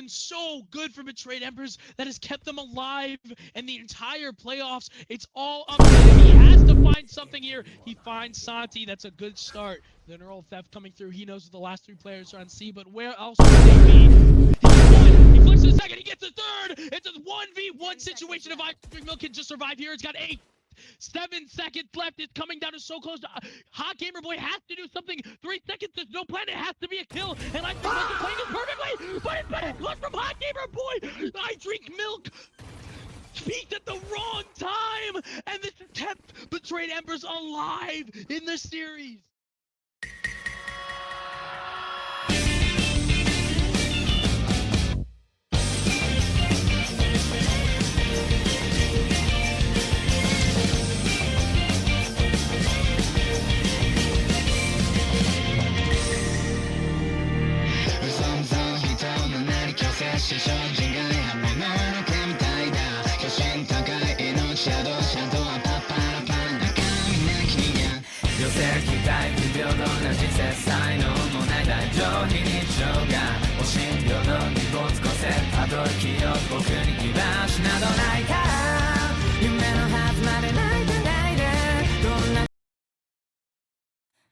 been so good for Betrayed Embers that has kept them alive in the entire playoffs. It's all up to him. He has to find something here. He finds Santi. That's a good start. The neural theft coming through. He knows the last 3 players are on C, but where else would they be? He gets 1. He flicks to the second. He gets the 3rd. It's a 1v1 situation. If Milk can just survive here, it's got 7 seconds left. It's coming down to so close. Hot Gamer Boy has to do something. 3 seconds. There's no plan. It has to be a kill. And I think Milk is playing it perfectly. But it's been a clutch from Hot Gamer Boy. I drink milk. Peaked at the wrong time. And this kept Betrayed Embers alive in the series.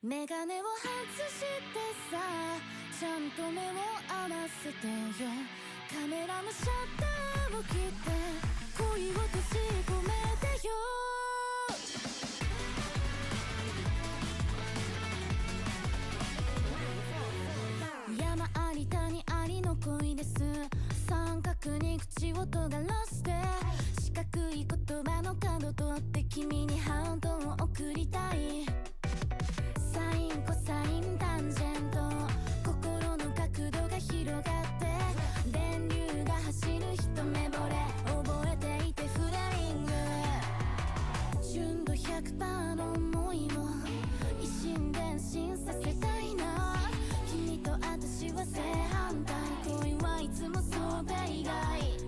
メガネを外してさ、ちゃんと目を合わせてよ。カメラのシャッターを切って恋を閉じ込めてよ。山あり谷ありの恋です。三角に口を尖らして四角い言葉の角取って君にハートを送りたい。サインコサインタンジェント、心の角度が広がって電流が走る一目惚れ、覚えていてフレイング。純度 100% の思いを一心伝心させたいな。君と私は正反対、恋はいつもそれ以外。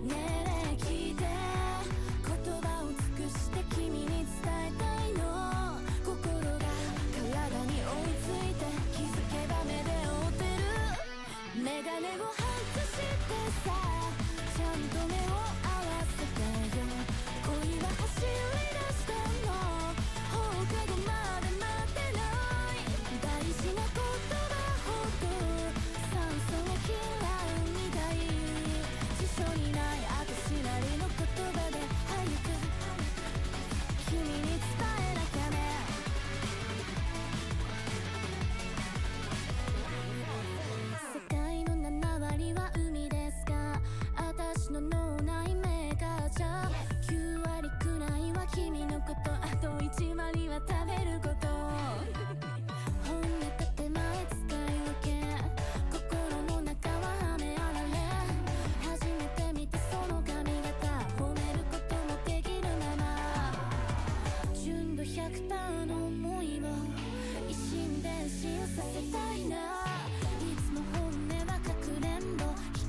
ねえねえ聞いて、言葉を尽くして君に伝えたいの。メガネを外してさ、ちゃんと目を合わせてよ。恋は走り出したの、放課後まで待ってない。大事な言葉ほど酸素を嫌うみたい。辞書にない私なりの言葉で早く君に伝えなきゃね。私の脳内メーカーじゃ9割くらいは君のこと、あと1割は食べること。本音建前使い分け、心の中は雨あられ。初めて見てその髪型、褒めることもできるまま。純度 100% の想いを一心伝心させたいな。いつも本音はかくれんぼ、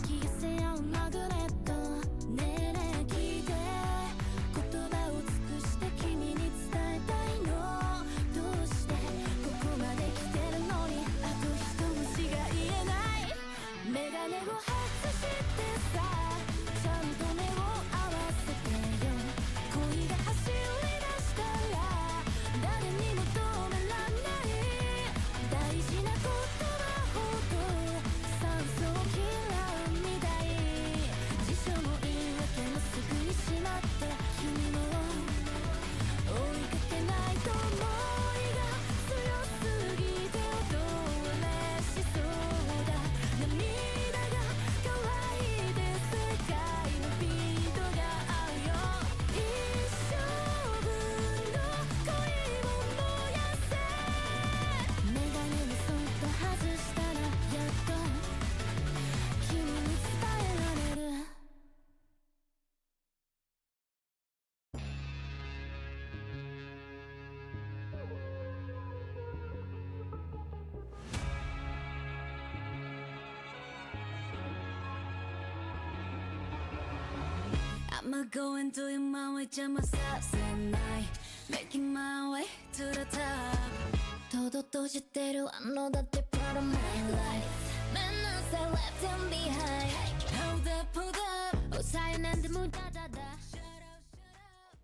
引き寄せ合うマグネット。ねえねえ聞いて、言葉を尽くして君に伝えたいの。どうしてここまで来てるのにあと一文字が言えない。メガネを外してさ、ちゃんと目を合わせてよ。恋が走り出したら誰にも止めらんない。大事な言葉ほど酸素を嫌うみたい。辞書も言い訳もすぐにしまって、君も追いかけないと思いが強すぎて踊れしそうだ。涙が乾いて世界のビートが合うよ。一生分の恋を燃やせ。メガネをそっと外したらやっと君に伝えられる。I'm not going to your my way, just myself and I making my way to the top. とどとしてるあのだって part of my life. Man, I say left Don't be high. Hold up, hold up. 사연한테 무다다다. Shut up, shut up.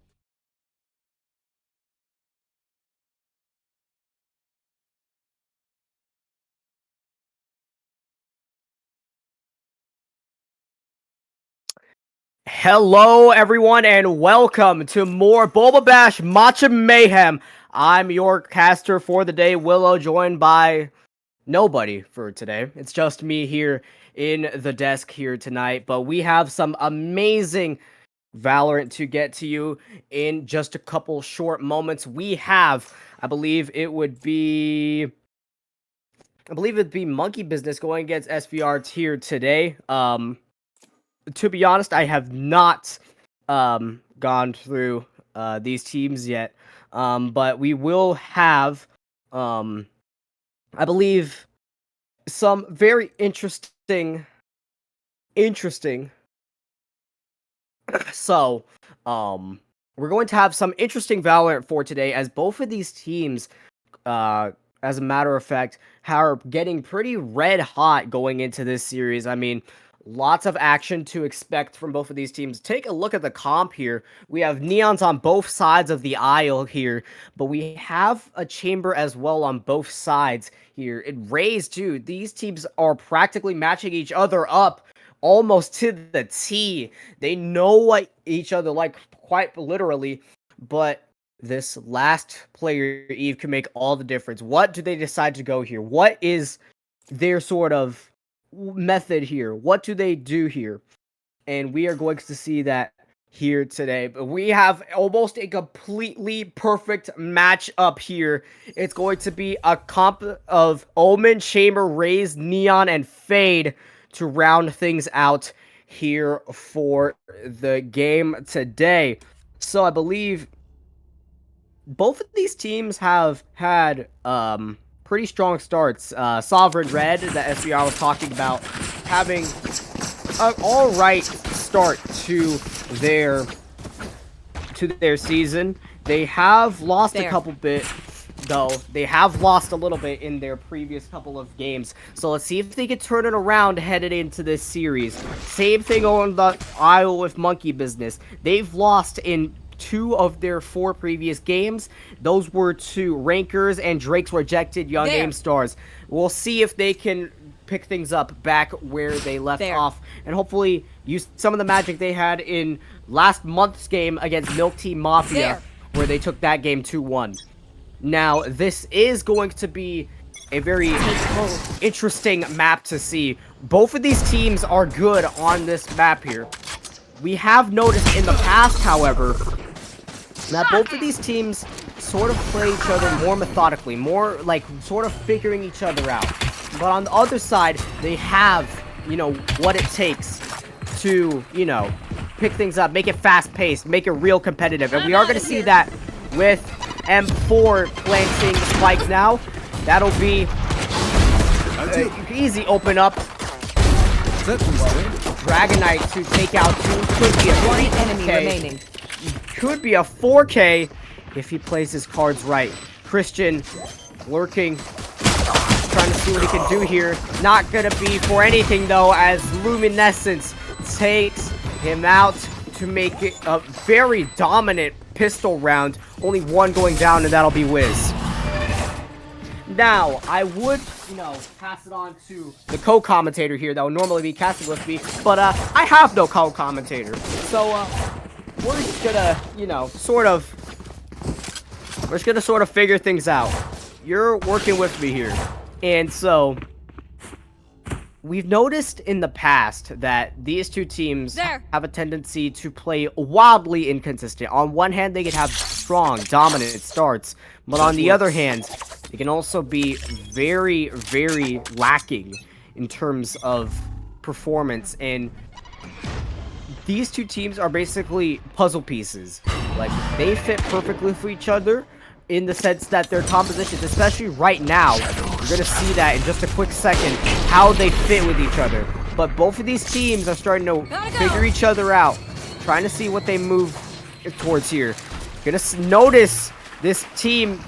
Hello, everyone, and welcome to more Boba Bash Matcha Mayhem. I'm your caster for the day, Willow, joined by nobody for today. It's just me here in the desk here tonight, but we have some amazing Valorant to get to you in just a couple short moments. We have, I believe it'd be Monkey Business going against SVR here today. To be honest, I have not gone through these teams yet, but we will have, I believe, some very interesting. So, we're going to have some interesting Valorant for today, as both of these teams, as a matter of fact, are getting pretty red hot going into this series. I mean, lots of action to expect from both of these teams. Take a look at the comp here. We have Neons on both sides of the aisle here, but we have a Chamber as well on both sides here. It Rays too. These teams are practically matching each other up almost to the T. They know what each other like, quite literally, but this last player, Eve, can make all the difference. What do they decide to go here? What is their sort of method here? What do they do here? And we are going to see that here today. But we have almost a completely perfect match up here. It's going to be a comp of Omen, Chamber, Raze, Neon, and Fade to round things out here for the game today. So I believe both of these teams have had pretty strong starts. Sovereign Red, that SVR was talking about, having an alright start to their season. They have lost a couple bit, though. They have lost a little bit in their previous couple of games. So let's see if they can turn it around headed into this series. Same thing on the aisle with Monkey Business. They've lost in 2 of their 4 previous games. Those were to Rankers and Drake's Rejected Young Game Stars. We'll see if they can pick things up back where they left off, and hopefully use some of the magic they had in last month's game against Milk Tea Mafia, where they took that game 2-1. Now, this is going to be a very interesting map to see. Both of these teams are good on this map here. We have noticed in the past, however, that both of these teams sort of play each other more methodically, more like sort of figuring each other out. But on the other side, they have, what it takes to, pick things up, make it fast-paced, make it real competitive. And we are going to see that with M4 planting spikes now. That'll be easy open up. Dragonite to take out 2, could be a 1 enemy remaining. Could be a 4K if he plays his cards right. Christian lurking, trying to see what he can do here. Not gonna be for anything though, as Luminescence takes him out to make it a very dominant pistol round. Only 1 going down, and that'll be Wiz. Now, I would, pass it on to the co-commentator here that would normally be casting with me, but I have no co-commentator. So, we're just gonna, we're just gonna sort of figure things out. You're working with me here. And so, we've noticed in the past that these two teams have a tendency to play wildly inconsistent. On one hand, they can have strong, dominant starts, but on the other hand, they can also be very, very lacking in terms of performance. And these two teams are basically puzzle pieces. Like, they fit perfectly for each other in the sense that their compositions, especially right now, you're going to see that in just a quick second, how they fit with each other. But both of these teams are starting to figure each other out, trying to see what they move towards here. You're going to notice this team,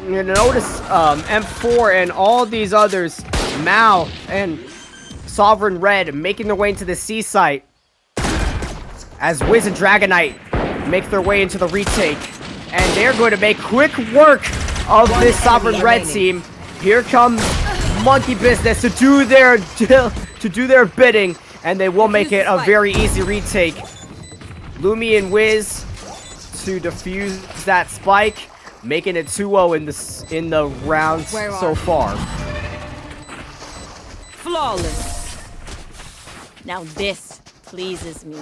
you're going to notice M4 and all these others, Mao and Sovereign Red making their way into the C site as Wiz and Dragonite make their way into the retake. And they're going to make quick work of this Sovereign Red team. Here comes Monkey Business to do their bidding, and they will make it a very easy retake. Lumi and Wiz to defuse that spike, making it 2-0 in the rounds so far. Flawless. Now this pleases me.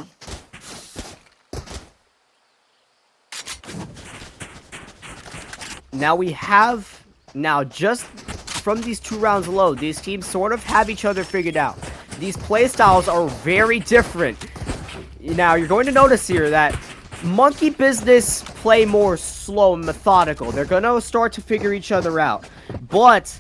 Now just from these 2 rounds alone, these teams sort of have each other figured out. These playstyles are very different. Now, you're going to notice here that Monkey Business play more slow and methodical. They're going to start to figure each other out. But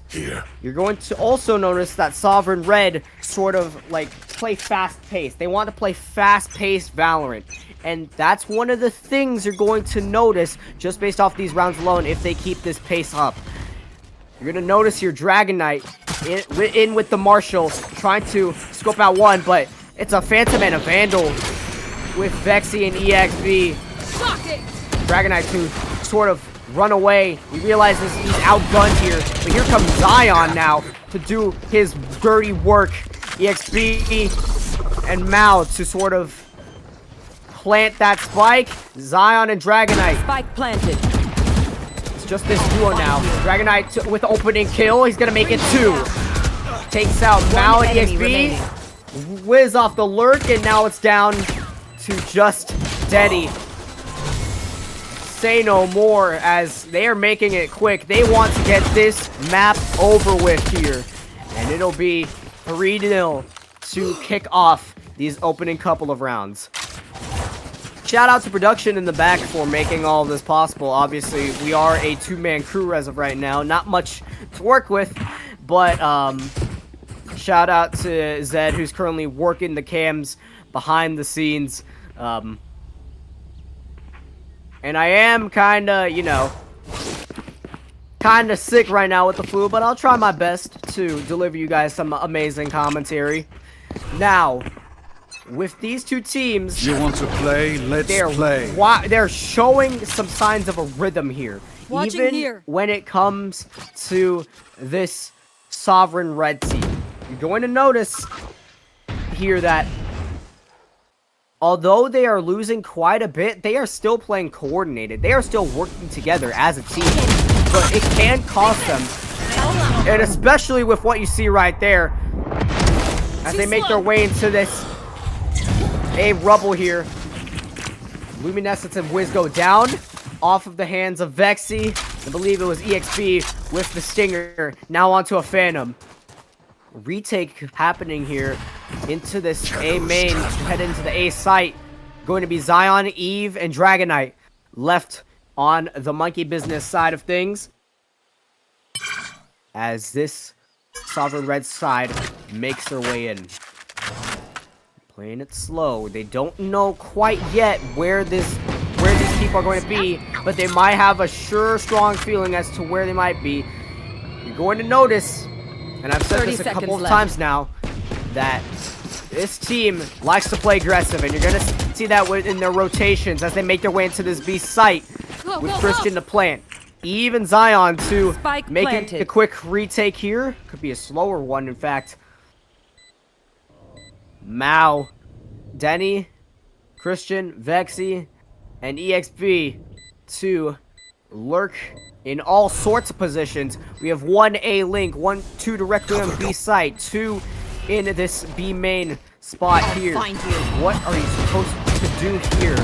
you're going to also notice that Sovereign Red sort of like play fast-paced. They want to play fast-paced Valorant. And that's one of the things you're going to notice just based off these rounds alone if they keep this pace up. You're going to notice your Dragonite in with the Marshall, trying to scope out one, but it's a Phantom and a Vandal with Vexy and EXB. Dragonite to sort of run away. He realizes he's outgunned here, but here comes Zion now to do his dirty work. EXB and Mao to sort of plant that spike. Zion and Dragonite. Spike planted. It's just this duo now. Dragonite with the opening kill. He's gonna make it 2. Takes out Mao and EXB. Whiz off the lurk, and now it's down to just Deddy. Say no more, as they are making it quick. They want to get this map over with here. And it'll be 3-0 to kick off these opening couple of rounds. Shout out to production in the back for making all of this possible. Obviously, we are a 2-man crew as of right now. Not much to work with, but shout out to Zed, who's currently working the cams behind the scenes. And I am kinda, kinda sick right now with the flu, but I'll try my best to deliver you guys some amazing commentary. Now, with these two teams, you want to play? Let's play. They're showing some signs of a rhythm here. Watching even here. when it comes to this Sovereign Red team. You're going to notice here that although they are losing quite a bit, they are still playing coordinated. They are still working together as a team. But it can cost them. And especially with what you see right there, as they make their way into this rubble here. Luminescence and Wiz go down off of the hands of Vexy. I believe it was EXB with the Stinger. Now onto a Phantom. Retake happening here into this A main to head into the A site. Going to be Zion, Eve, and Dragonite left on the Monkey Business side of things, as this Sovereign Red side makes their way in. Playing it slow. They don't know quite yet where these people are going to be, but they might have a strong feeling as to where they might be. You're going to notice, and I've said this a couple of times now, that this team likes to play aggressive, and you're going to see that in their rotations as they make their way into this B site with Christian to plant. Eve and Zion to make a quick retake here. Could be a slower one, in fact. Mao, Denny, Christian, Vexy, and EXB to lurk in all sorts of positions. We have 1 A link, 2 directly on B site, 2 in this B main spot here. What are you supposed to do here?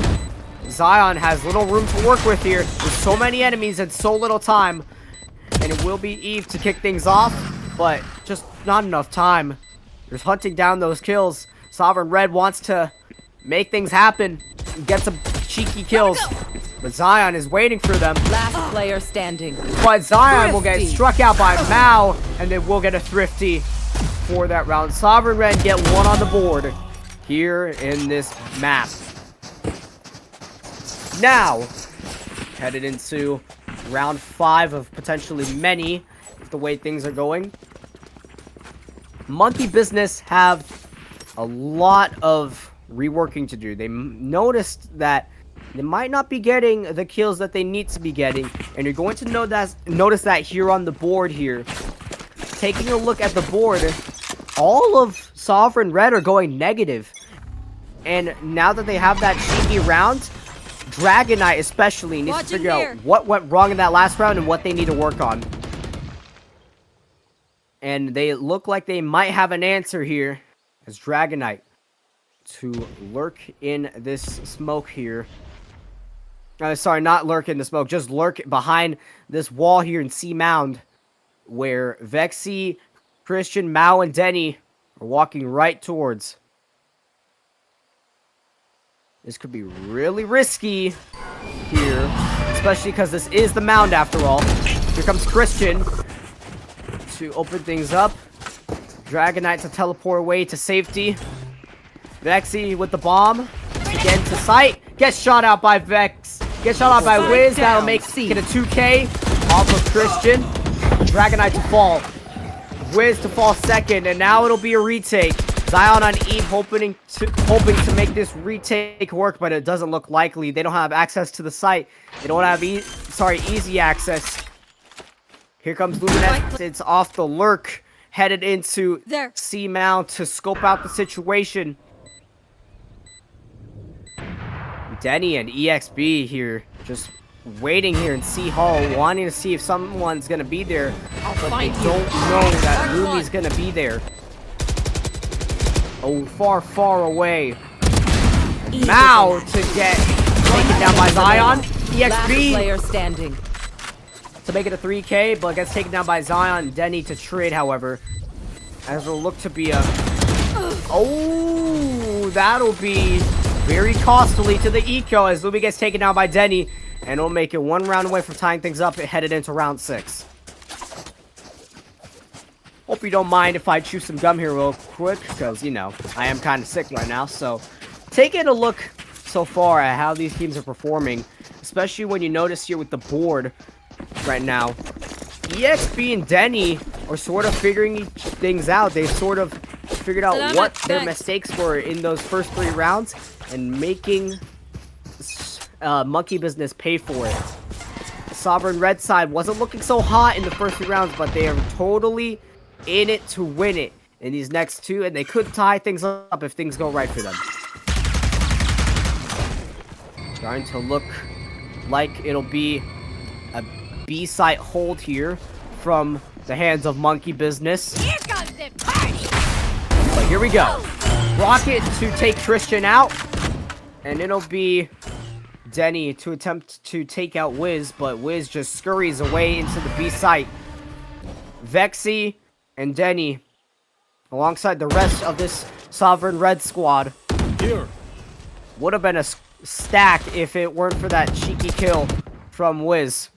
Zion has little room to work with here. There's so many enemies and so little time. And it will be Eve to kick things off, but just not enough time. There's hunting down those kills. Sovereign Red wants to make things happen and get some cheeky kills. But Zion is waiting for them. Last player standing. But Zion will get struck out by Mao, and they will get a thrifty for that round. Sovereign Red get one on the board here in this map. Now, headed into round 5 of potentially many, with the way things are going. Monkey Business have a lot of reworking to do. They noticed that they might not be getting the kills that they need to be getting, and you're going to notice that here on the board here. Taking a look at the board, all of Sovereign Red are going negative. And now that they have that cheeky round, Dragon Knight especially needs to figure out what went wrong in that last round and what they need to work on. And they look like they might have an answer here as Dragon Knight to lurk in this smoke here. Sorry, not lurk in the smoke, just lurk behind this wall here in C Mound, where Vexy, Christian, Mao, and Denny are walking right towards. This could be really risky here, especially because this is the Mound after all. Here comes Christian to open things up. Dragon Knight to teleport away to safety. Vexy with the bomb. Again to sight. Gets shot out by Vex. Gets shot out by Wiz. That'll make it a 2K off of Christian. Dragon Knight to fall. Wiz to fall second. And now it'll be a retake. Zion on Eve hoping to make this retake work, but it doesn't look likely. They don't have access to the site. They don't have easy access. Here comes Luminous. It's off the lurk. Headed into C Mount to scope out the situation. Denny and EXB here, just waiting here in C Hall, wanting to see if someone's gonna be there, but they don't know that Lumi's gonna be there. Oh, far, far away. Mao to get taken down by Zion. EXB Player standing. to make it a 3K, but gets taken down by Zion. Denny to trade, however, as it'll look to be a... Oh, that'll be very costly to the eco as Lumi gets taken down by Denny, and it'll make it one round away from tying things up, headed into round 6. Hope you don't mind if I chew some gum here real quick, because, you know, I am kind of sick right now. So, taking a look so far at how these teams are performing, especially when you notice here with the board right now, EXB and Denny are sort of figuring things out. They've sort of figured out what their mistakes were in those first 3 rounds and making Monkey Business pay for it. The Sovereign Red side wasn't looking so hot in the first 3 rounds, but they are totally in it to win it in these next 2, and they could tie things up if things go right for them. Starting to look like it'll be a B-site hold here from the hands of Monkey Business. Here comes the party! But here we go. Rocket to take Christian out, and it'll be Denny to attempt to take out Wiz, but Wiz just scurries away into the B-site. Vexy and Denny, alongside the rest of this Sovereign Red squad, Here. would have been a stack if it weren't for that cheeky kill from Wiz.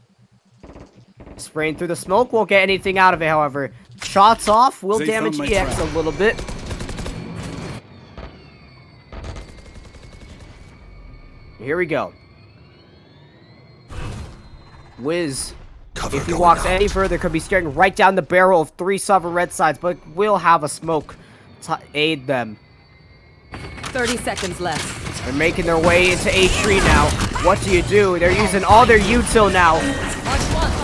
Spraying through the smoke, won't get anything out of it, however. Shots off, will damage EX a little bit. Here we go. Wiz, if he walks any further, could be staring right down the barrel of 3 Sovereign Red sides, but will have a smoke to aid them. 30 seconds left. They're making their way into A3 now. What do? They're using all their util now.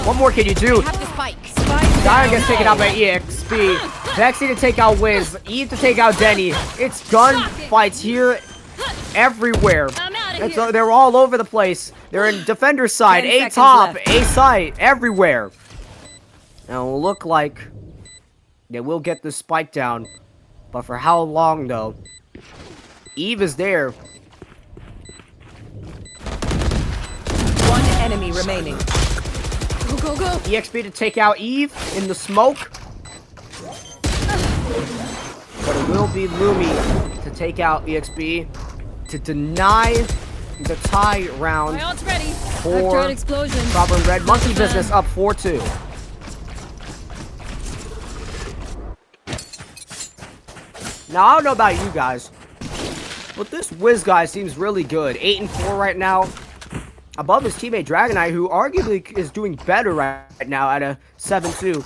What more can you do? Zion gets taken out by EXB. Vexy to take out Wiz. Eve to take out Denny. It's gun fights here everywhere. They're all over the place. They're in defender side, A top, A side, everywhere. Now it'll look like they will get this spike down. But for how long though? Eve is there. 1 enemy remaining. Go, go, go! EXP to take out Eve in the smoke. But it will be Lumi to take out EXP to deny the tie round for Sovereign Red. Monkey Business up 4-2. Now, I don't know about you guys, but this Wiz guy seems really good. 8-4 right now. Above his teammate Dragon Knight, who arguably is doing better right now at a 7-2.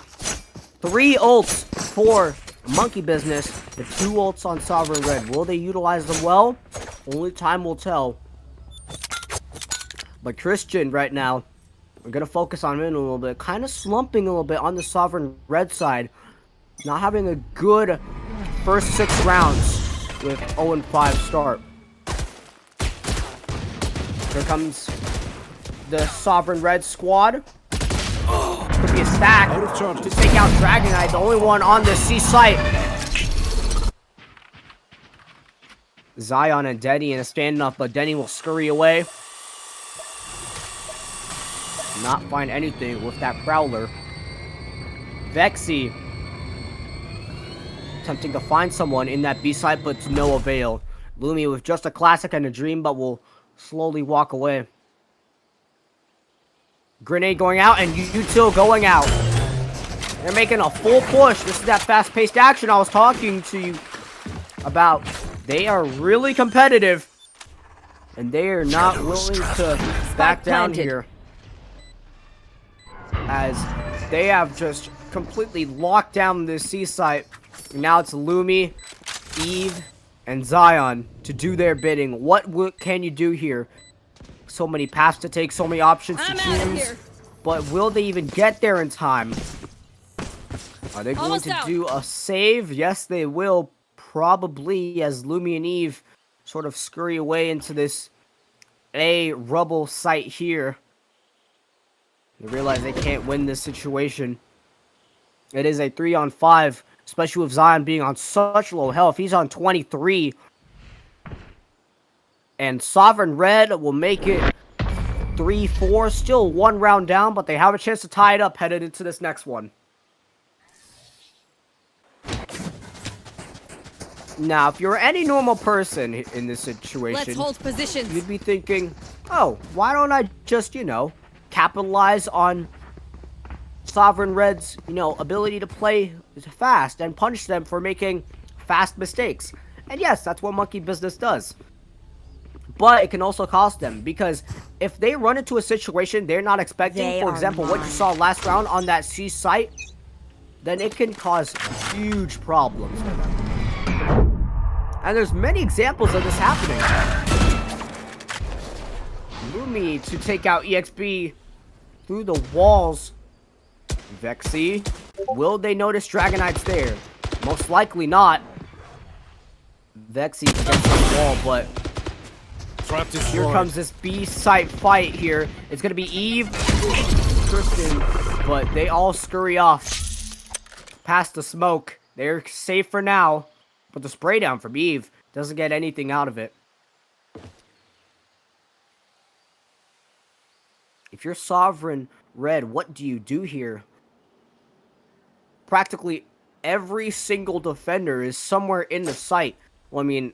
3 ults for Monkey Business, the 2 ults on Sovereign Red. Will they utilize them well? Only time will tell. But Christian right now, we're going to focus on him a little bit. Kind of slumping a little bit on the Sovereign Red side. Not having a good first 6 rounds with 0-5 start. Here comes the Sovereign Red squad. Could be a stack to take out Dragonite, the only one on the C site. Zion and Denny in a standoff, but Denny will scurry away. Not find anything with that Prowler. Vexy attempting to find someone in that B site, but to no avail. Lumi with just a classic and a dream, but will slowly walk away. Grenade going out, and Util going out. They're making a full push. This is that fast-paced action I was talking to you about. They are really competitive, and they are not willing to back down here, as they have just completely locked down this C site. Now it's Lumi, Eve, and Zion to do their bidding. What can you do here? So many paths to take, so many options to choose. But will they even get there in time? Are they going to do a save? Yes, they will. Probably, as Lumi and Eve sort of scurry away into this A rubble site here. They realize they can't win this situation. It is a 3-on-5, especially with Zion being on such low health. He's on 23. And Sovereign Red will make it 3-4. Still 1 round down, but they have a chance to tie it up headed into this next one. Now, if you're any normal person in this situation, Let's hold positions. you'd be thinking, oh, why don't I just, capitalize on Sovereign Red's, ability to play fast and punish them for making fast mistakes. And yes, that's what Monkey Business does. But it can also cost them, because if they run into a situation they're not expecting, for example, what you saw last round on that C site, then it can cause huge problems for them. And there's many examples of this happening. Lumi to take out EXP through the walls. Vexy. Will they notice Dragonite's there? Most likely not. Vexy gets on the wall, but here comes this B site fight here. It's going to be Eve, Tristan, but they all scurry off past the smoke. They're safe for now, but the spray down from Eve doesn't get anything out of it. If you're Sovereign Red, what do you do here? Practically every single defender is somewhere in the site. Well, I mean,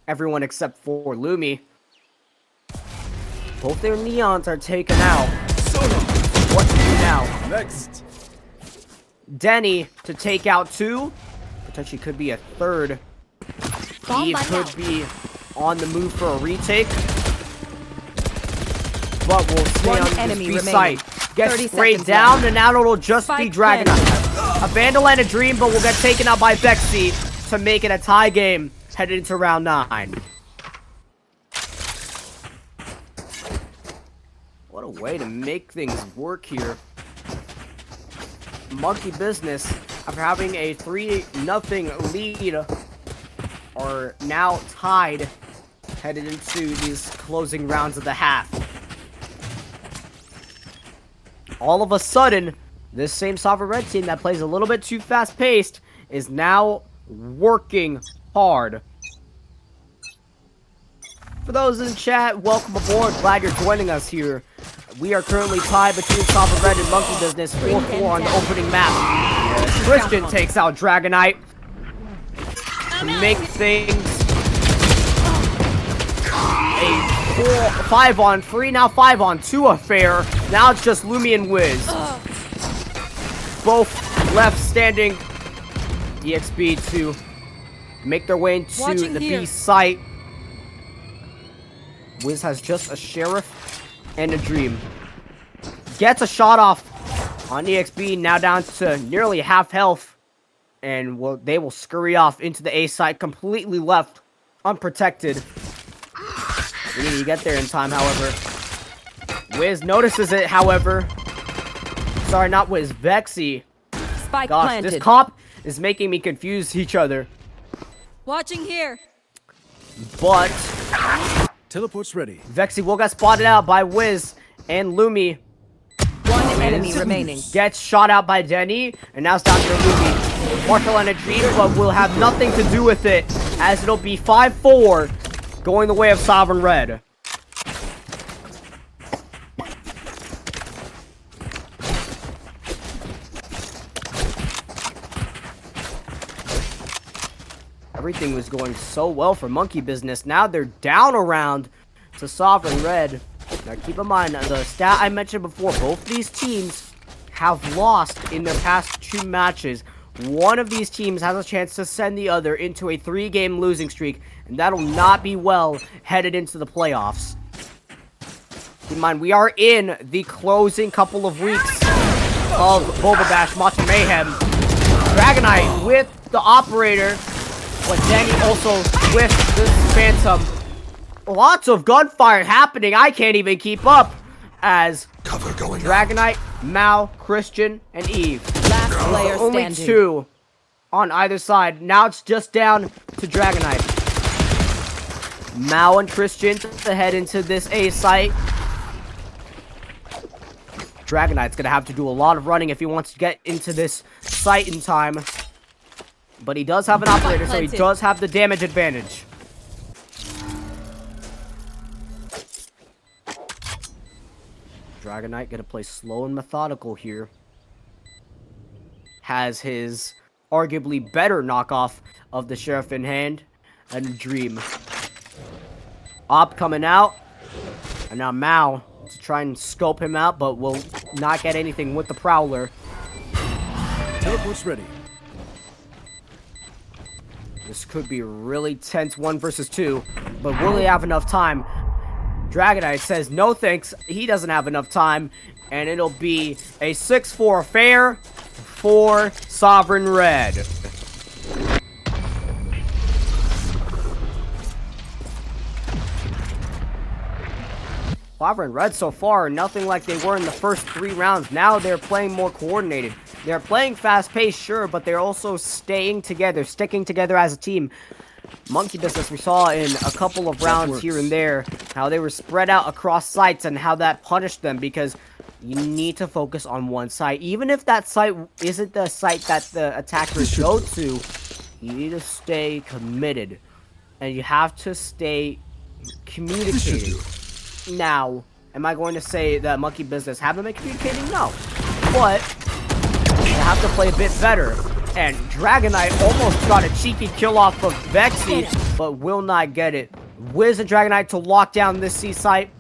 everyone except for Lumi. Both their neons are taken out. What to do now? Next. Denny to take out 2. Potentially could be a 3rd. Eve could be on the move for a retake. But we'll stay on this B site. Gets sprayed down, and now it'll just be Dragonite. A Vandal and a Dream, but will get taken out by Vexy to make it a tie game headed into round 9. What a way to make things work here. Monkey Business, after having a 3-0 lead, are now tied headed into these closing rounds of the half. All of a sudden, this same Sovereign Red team that plays a little bit too fast-paced is now working hard. For those in chat, welcome aboard. Glad you're joining us here. We are currently tied between Sovereign Red and Monkey Business, 4-4 on the opening map. Christian takes out Dragonite to make things a 5-on-3, now 5-on-2 affair. Now it's just Lumi and Wiz. Both left standing. EXP to make their way into the B site. Wiz has just a Sheriff and a Dream. Gets a shot off on EXP, now down to nearly half health. and they will scurry off into the A site, completely left, unprotected. We need to get there in time, however. Wiz notices it, however. Sorry, not Wiz, Vexy. Spike Gosh, planted. this comp is making me confuse each other. Watching here. But Teleport's ready. Vexy will get spotted out by Wiz, and Lumi One enemy remaining. gets shot out by Denny, and now it's down to Lumi. Marshall and a dream, but will have nothing to do with it, as it'll be 5-4, going the way of Sovereign Red. Everything was going so well for Monkey Business. Now they're down a round to Sovereign Red. Now keep in mind, the stat I mentioned before, both these teams have lost in their past 2 matches. One of these teams has a chance to send the other into a 3-game losing streak, and that'll not be well headed into the playoffs. Keep in mind, we are in the closing couple of weeks of Boba Bash, Matcha Mayhem. Dragonite with the operator, but Danny also with the Phantom. Lots of gunfire happening. I can't even keep up as Cover going Dragonite, Mao, Christian, and Eve. Last player Only standing. 2 on either side. Now it's just down to Dragonite. Mao and Christian to head into this A site. Dragonite's gonna have to do a lot of running if he wants to get into this site in time. But he does have an operator, so he does have the damage advantage. Dragonite gonna play slow and methodical here. Has his arguably better knockoff of the Sheriff in hand, and Dream. Op coming out, and now Mao to try and scope him out, but will not get anything with the Prowler. Teleport's ready. This could be a really tense 1 versus 2, but will he have enough time? Dragonite says no thanks, he doesn't have enough time, and it'll be a 6-4 affair for Sovereign Red. Sovereign Red so far, nothing like they were in the first 3 rounds. Now they're playing more coordinated. They're playing fast-paced, sure, but they're also staying together, sticking together as a team. Monkey Business, we saw in a couple of rounds here and there, how they were spread out across sites and how that punished them, because you need to focus on one site. Even if that site isn't the site that the attackers go to, you need to stay committed. And you have to stay communicating. Now, am I going to say that Monkey Business haven't been communicating? No. But they have to play a bit better. And Dragonite almost got a cheeky kill off of Vexy, but will not get it. Wiz and Dragonite to lock down this C site.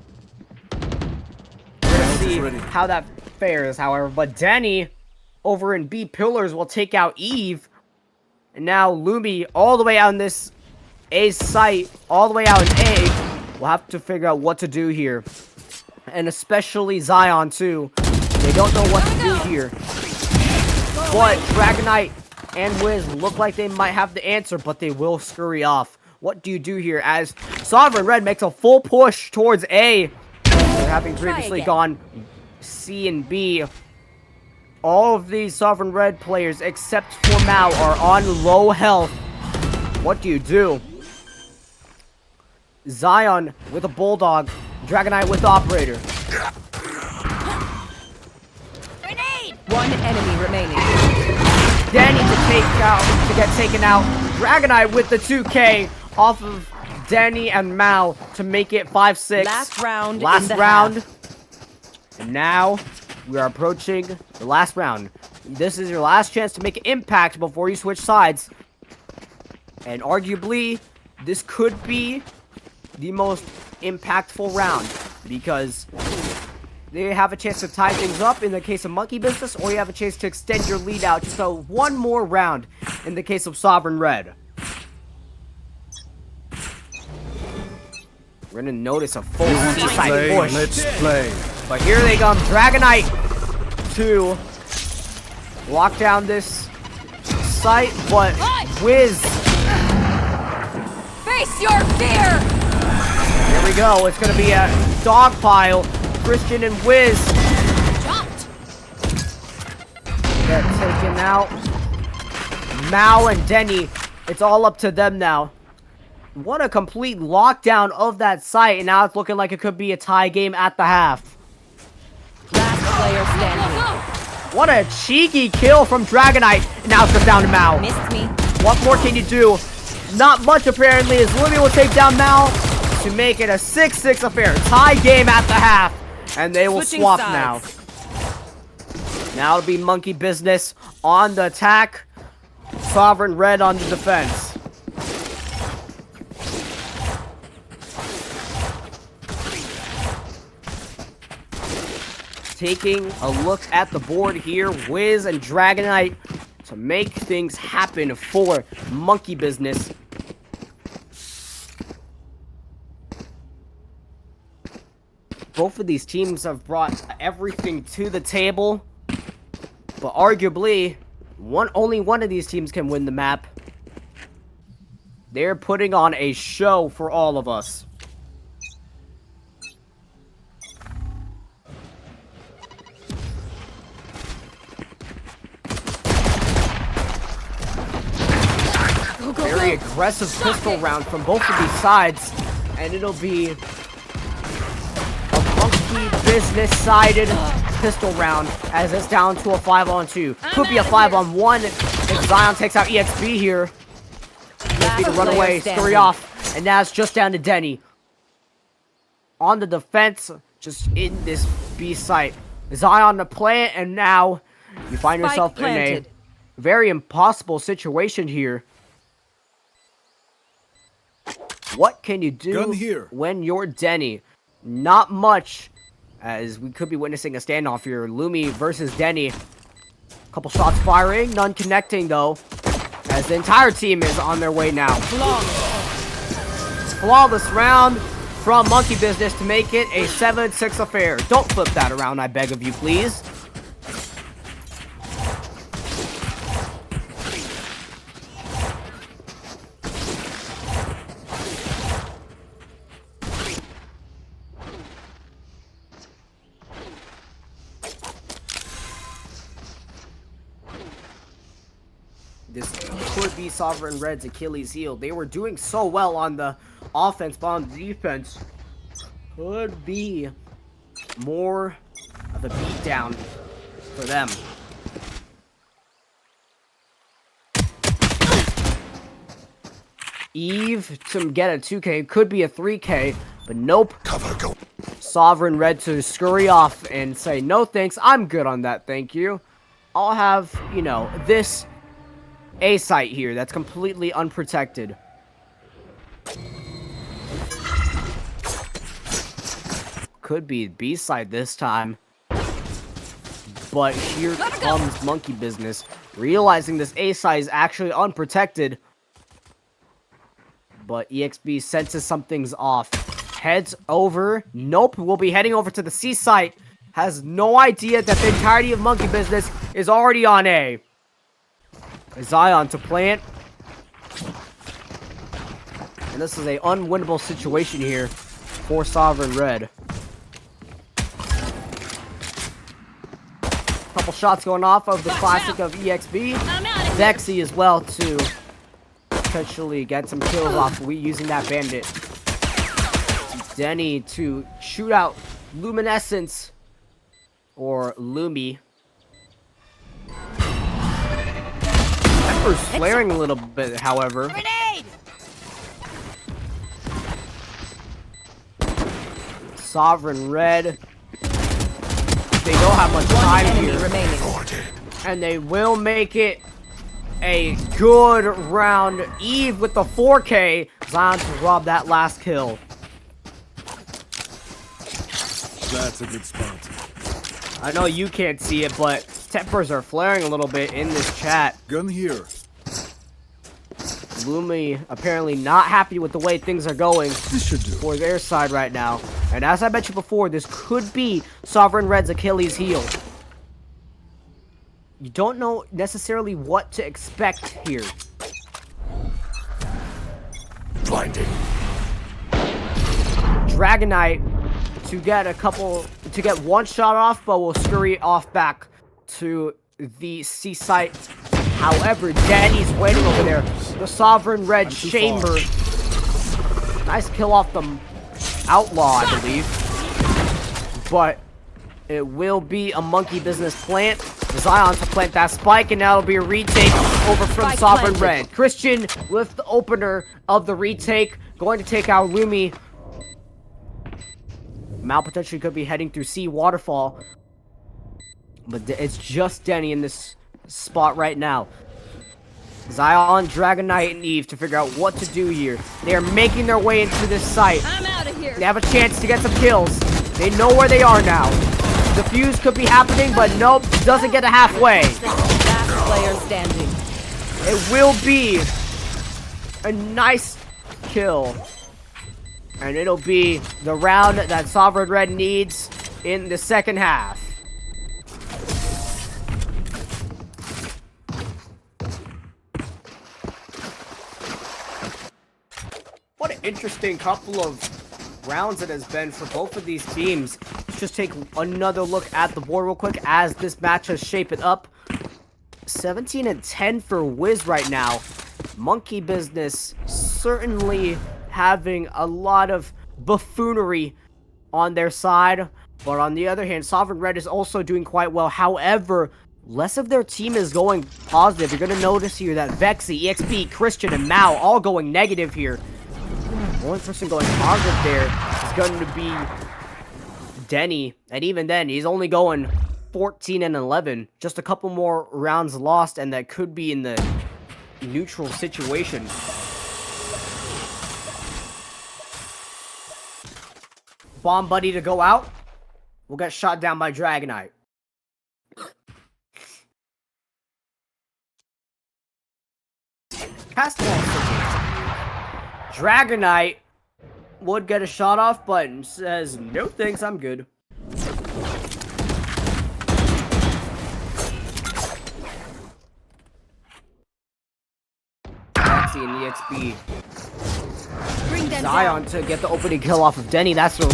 We're gonna see how that fares, however. But Denny over in B Pillars will take out Eve. And now Lumi all the way out in this A site, all the way out in A. We'll have to figure out what to do here. And especially Zion too. They don't know what to do here. But Dragonite and Wiz look like they might have the answer, but they will scurry off. What do you do here as Sovereign Red makes a full push towards A? They're having previously gone C and B. All of these Sovereign Red players, except for Mao, are on low health. What do you do? Zion with a Bulldog. Dragonite with Operator. One enemy remaining. Danny to get taken out. Dragonite with the 2K off of Danny and Mao to make it 5-6. Last round. Last in the round. half. And now we are approaching the last round. This is your last chance to make an impact before you switch sides. And arguably, this could be the most impactful round, because they have a chance to tie things up in the case of Monkey Business, or you have a chance to extend your lead out just one more round in the case of Sovereign Red. We're gonna notice a full C-side push. Let's play. But here they come, Dragonite to lock down this site, but Wiz. Face your fear! Here we go. It's gonna be a dog pile. Christian and Wiz get taken out. Mao and Denny. It's all up to them now. What a complete lockdown of that site, and now it's looking like it could be a tie game at the half. Last player standing. What a cheeky kill from Dragonite, and now it's just down to Mao. Missed me. What more can you do? Not much apparently, as Lumi will take down Mao to make it a 6-6 affair. Tie game at the half, and they will Switching swap sides. now. Now it'll be Monkey Business on the attack, Sovereign Red on the defense. Taking a look at the board here, Wiz and Dragonite to make things happen for Monkey Business. Both of these teams have brought everything to the table, but arguably, only one of these teams can win the map. They're putting on a show for all of us. Very aggressive pistol round from both of these sides, and it'll be a Monkey Business sided pistol round as it's down to a 5-on-2. Could be a 5-on-1 if Zion takes out EXB here. EXB to run away, scurry off, and now it's just down to Denny. On the defense, just in this B site. Zion to plant, and now you find yourself in a very impossible situation here. What can you do when you're Denny? Not much, as we could be witnessing a standoff here. Lumi versus Denny. Couple shots firing, none connecting though, as the entire team is on their way now. Flawless round from Monkey Business to make it a 7-6 affair. Don't flip that around, I beg of you, please. This could be Sovereign Red's Achilles heel. They were doing so well on the offense, but on the defense, could be more of a beatdown for them. Eve to get a 2K, could be a 3K, but nope. Cover, go. Sovereign Red to scurry off and say, no thanks, I'm good on that, thank you. I'll have, you know, this A site here that's completely unprotected. Could be B side this time. But here comes Monkey Business, realizing this A site is actually unprotected. But EXB senses something's off. Heads over. Nope, we'll be heading over to the C site. Has no idea that the entirety of Monkey Business is already on A. Zion to plant. And this is a unwinnable situation here for Sovereign Red. Couple shots going off of the classic of EXB. Zexy as well to potentially get some kills off using that bandit. Denny to shoot out Luminescence or Lumi. Pepper's flaring a little bit, however. Grenade! Sovereign Red. They don't have much time here. Remaining. And they will make it a good round. Eve with the 4K. Zion to rob that last kill. That's a good spot. I know you can't see it, but tempers are flaring a little bit in this chat. Gun here. Lumi apparently not happy with the way things are going This should do. for their side right now. And as I mentioned before, this could be Sovereign Red's Achilles heel. You don't know necessarily what to expect here. Blinding. Dragonite to get one shot off, but will scurry off back to the C site. However, Danny's waiting over there. The Sovereign Red Chamber. Nice kill off the Outlaw, I believe. But it will be a Monkey Business plant. Zion to plant that spike, and that'll be a retake over from Spike Sovereign planted. Red. Christian with the opener of the retake, going to take out Lumi. Mal potentially could be heading through C Waterfall, but it's just Denny in this spot right now. Zion, Dragonite, and Eve to figure out what to do here. They are making their way into this site. I'm out of here. They have a chance to get some kills. They know where they are now. The fuse could be happening, but nope, doesn't get to halfway. Last player standing. It will be a nice kill. And it'll be the round that Sovereign Red needs in the second half. What an interesting couple of rounds it has been for both of these teams. Let's just take another look at the board real quick as this match has shaped up. 17 and 10 for Wiz right now. Monkey Business certainly having a lot of buffoonery on their side, but on the other hand, Sovereign Red is also doing quite well. However, less of their team is going positive. You're going to notice here that Vexy, EXP, Christian, and Mao all going negative here. The only person going positive there is going to be Denny, and even then, he's only going 14 and 11. Just a couple more rounds lost, and that could be in the neutral situation. Bomb Buddy to go out. We'll get shot down by Dragonite. Cast Dragonite would get a shot off, but says, no thanks, I'm good. Lexi and EXP. Bring them Zion to get the opening kill off of Denny. That's their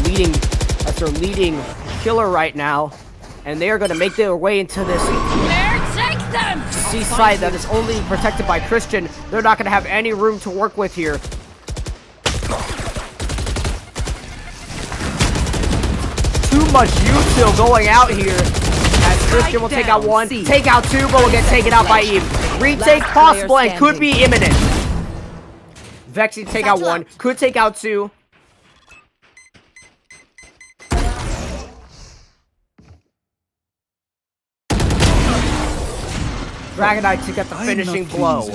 leading killer right now. And they are going to make their way into this Take them! C site that is only protected by Christian. They're not going to have any room to work with here. Too much util going out here. As Christian will take out one, take out two, but will get taken out by Eve. Retake possible and could be imminent. Vexy to take out one, could take out two. Dragonite to get the finishing blow.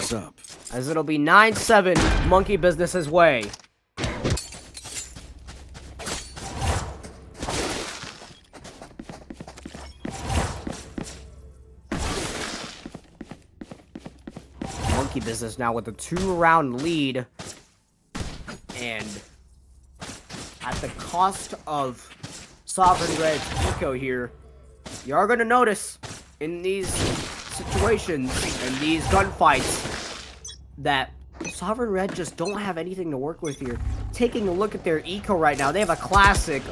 As it'll be 9-7, Monkey Business's way. Monkey Business now with a 2-round lead. And at the cost of Sovereign Red's eco here, you are going to notice in these situations and these gunfights that Sovereign Red just don't have anything to work with here. Taking a look at their eco right now, they have a classic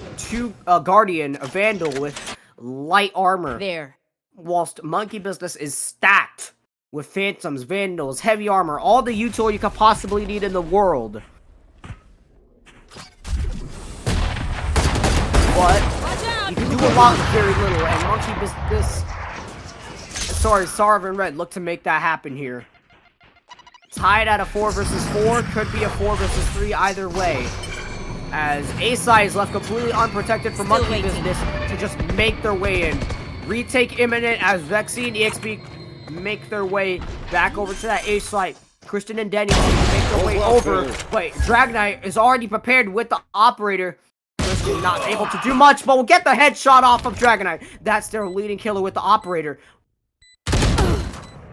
Guardian, a Vandal with light armor. There. Whilst Monkey Business is stacked with Phantoms, Vandals, heavy armor, all the util you could possibly need in the world. But you can do a lot with very little, and Monkey Business... Sorry, Sovereign Red look to make that happen here. Tied at a 4 versus 4, could be a 4 versus 3 either way. As A-Side is left completely unprotected for Monkey Business to just make their way in. Retake imminent as Vexy and EXP make their way back over to that A-Site. Christian and Denny make their way over, but Dragonite is already prepared with the operator. Christian not able to do much, but will get the headshot off of Dragonite. That's their leading killer with the operator.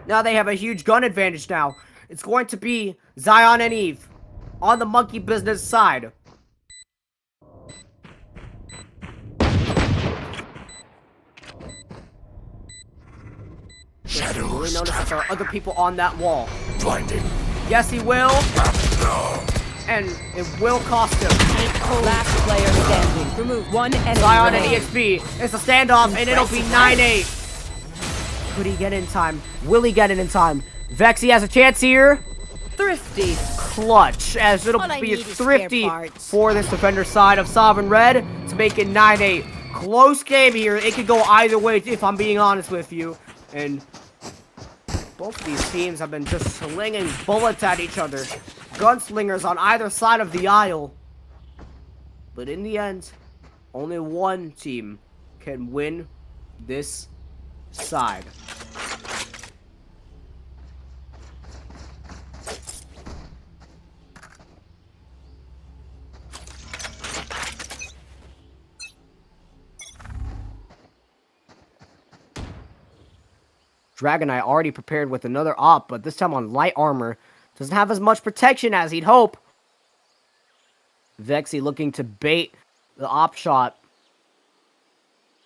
Now they have a huge gun advantage now. It's going to be Zion and Eve on the Monkey Business side. Really notice that there are other people on that wall. Blinding. Yes, he will. And it will cost him. Last player standing. Remove one enemy. Zion and remaining. EXP. It's a standoff, and it'll be 9-8. Could he get in time? Will he get it in time? Vexy has a chance here. Thrifty. Clutch, as it'll All I be need is thrifty spare parts. for this defender side of Sovereign Red to make it 9-8. Close game here. It could go either way, if I'm being honest with you. And both of these teams have been just slinging bullets at each other. Gunslingers on either side of the aisle. But in the end, only one team can win this side. Dragonite already prepared with another op, but this time on light armor. Doesn't have as much protection as he'd hope. Vexy looking to bait the op shot.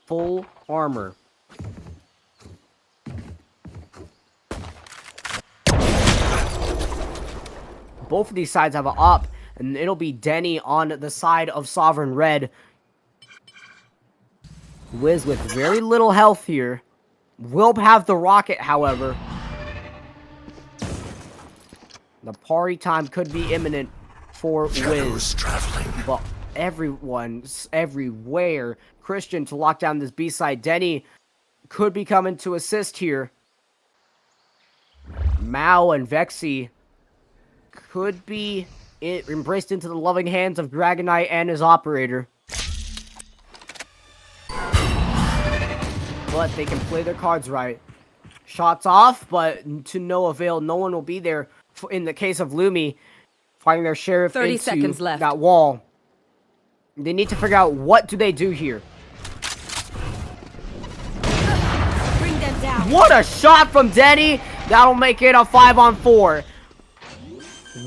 Full armor. Both of these sides have an op, and it'll be Denny on the side of Sovereign Red. Wiz with very little health here. Will have the rocket, however. The party time could be imminent for Wiz. But everyone's everywhere. Christian to lock down this B side. Denny could be coming to assist here. Mao and Vexy could be embraced into the loving hands of Dragonite and his operator. But they can play their cards right. Shots off, but to no avail. No one will be there. In the case of Lumi, finding their sheriff 30 into seconds left. that wall. They need to figure out what do they do here. Bring them down. What a shot from Denny! That'll make it a 5-on-4.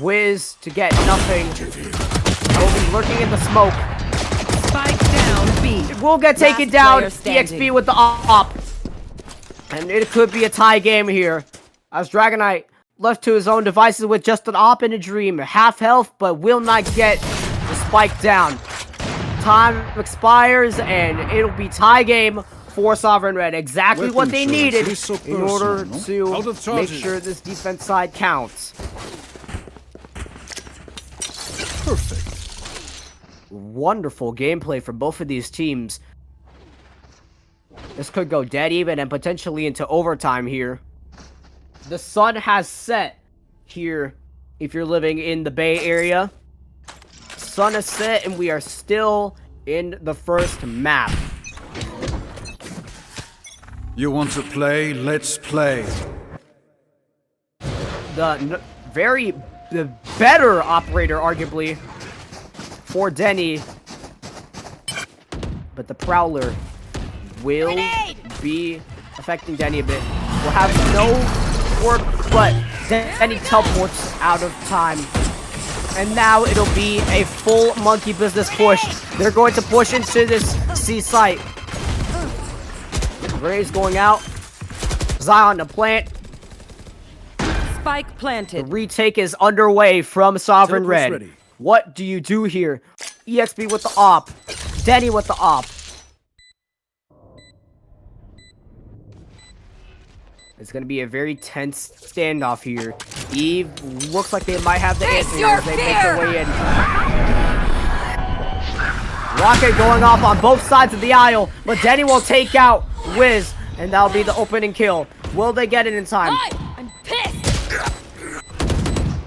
Wiz to get nothing. Will be lurking in the smoke. Spike down B. Will get taken Last down. player standing. EXP with the op. And it could be a tie game here. As Dragonite left to his own devices with just an op and a dream. Half health, but will not get the spike down. Time expires, and it'll be tie game for Sovereign Red. Exactly what they needed in order to make sure this defense side counts. Perfect. Wonderful gameplay from both of these teams. This could go dead even and potentially into overtime here. The sun has set here if you're living in the Bay Area. Sun is set and we are still in the first map. You want to play? Let's play. The better operator, arguably, for Denny. But the Prowler will be affecting Denny a bit. Will have no work, but Denny teleports out of time. And now it'll be a full monkey business push. They're going to push into this C site. Graves going out. Zion to plant. Spike The planted. retake is underway from Sovereign Teleport's Red. ready. What do you do here? EXP with the op. Denny with the op. It's going to be a very tense standoff here. Eve looks like they might have the answer as they make their way in. Rocket going off on both sides of the aisle, but Denny will take out Wiz, and that'll be the opening kill. Will they get it in time? I'm pissed.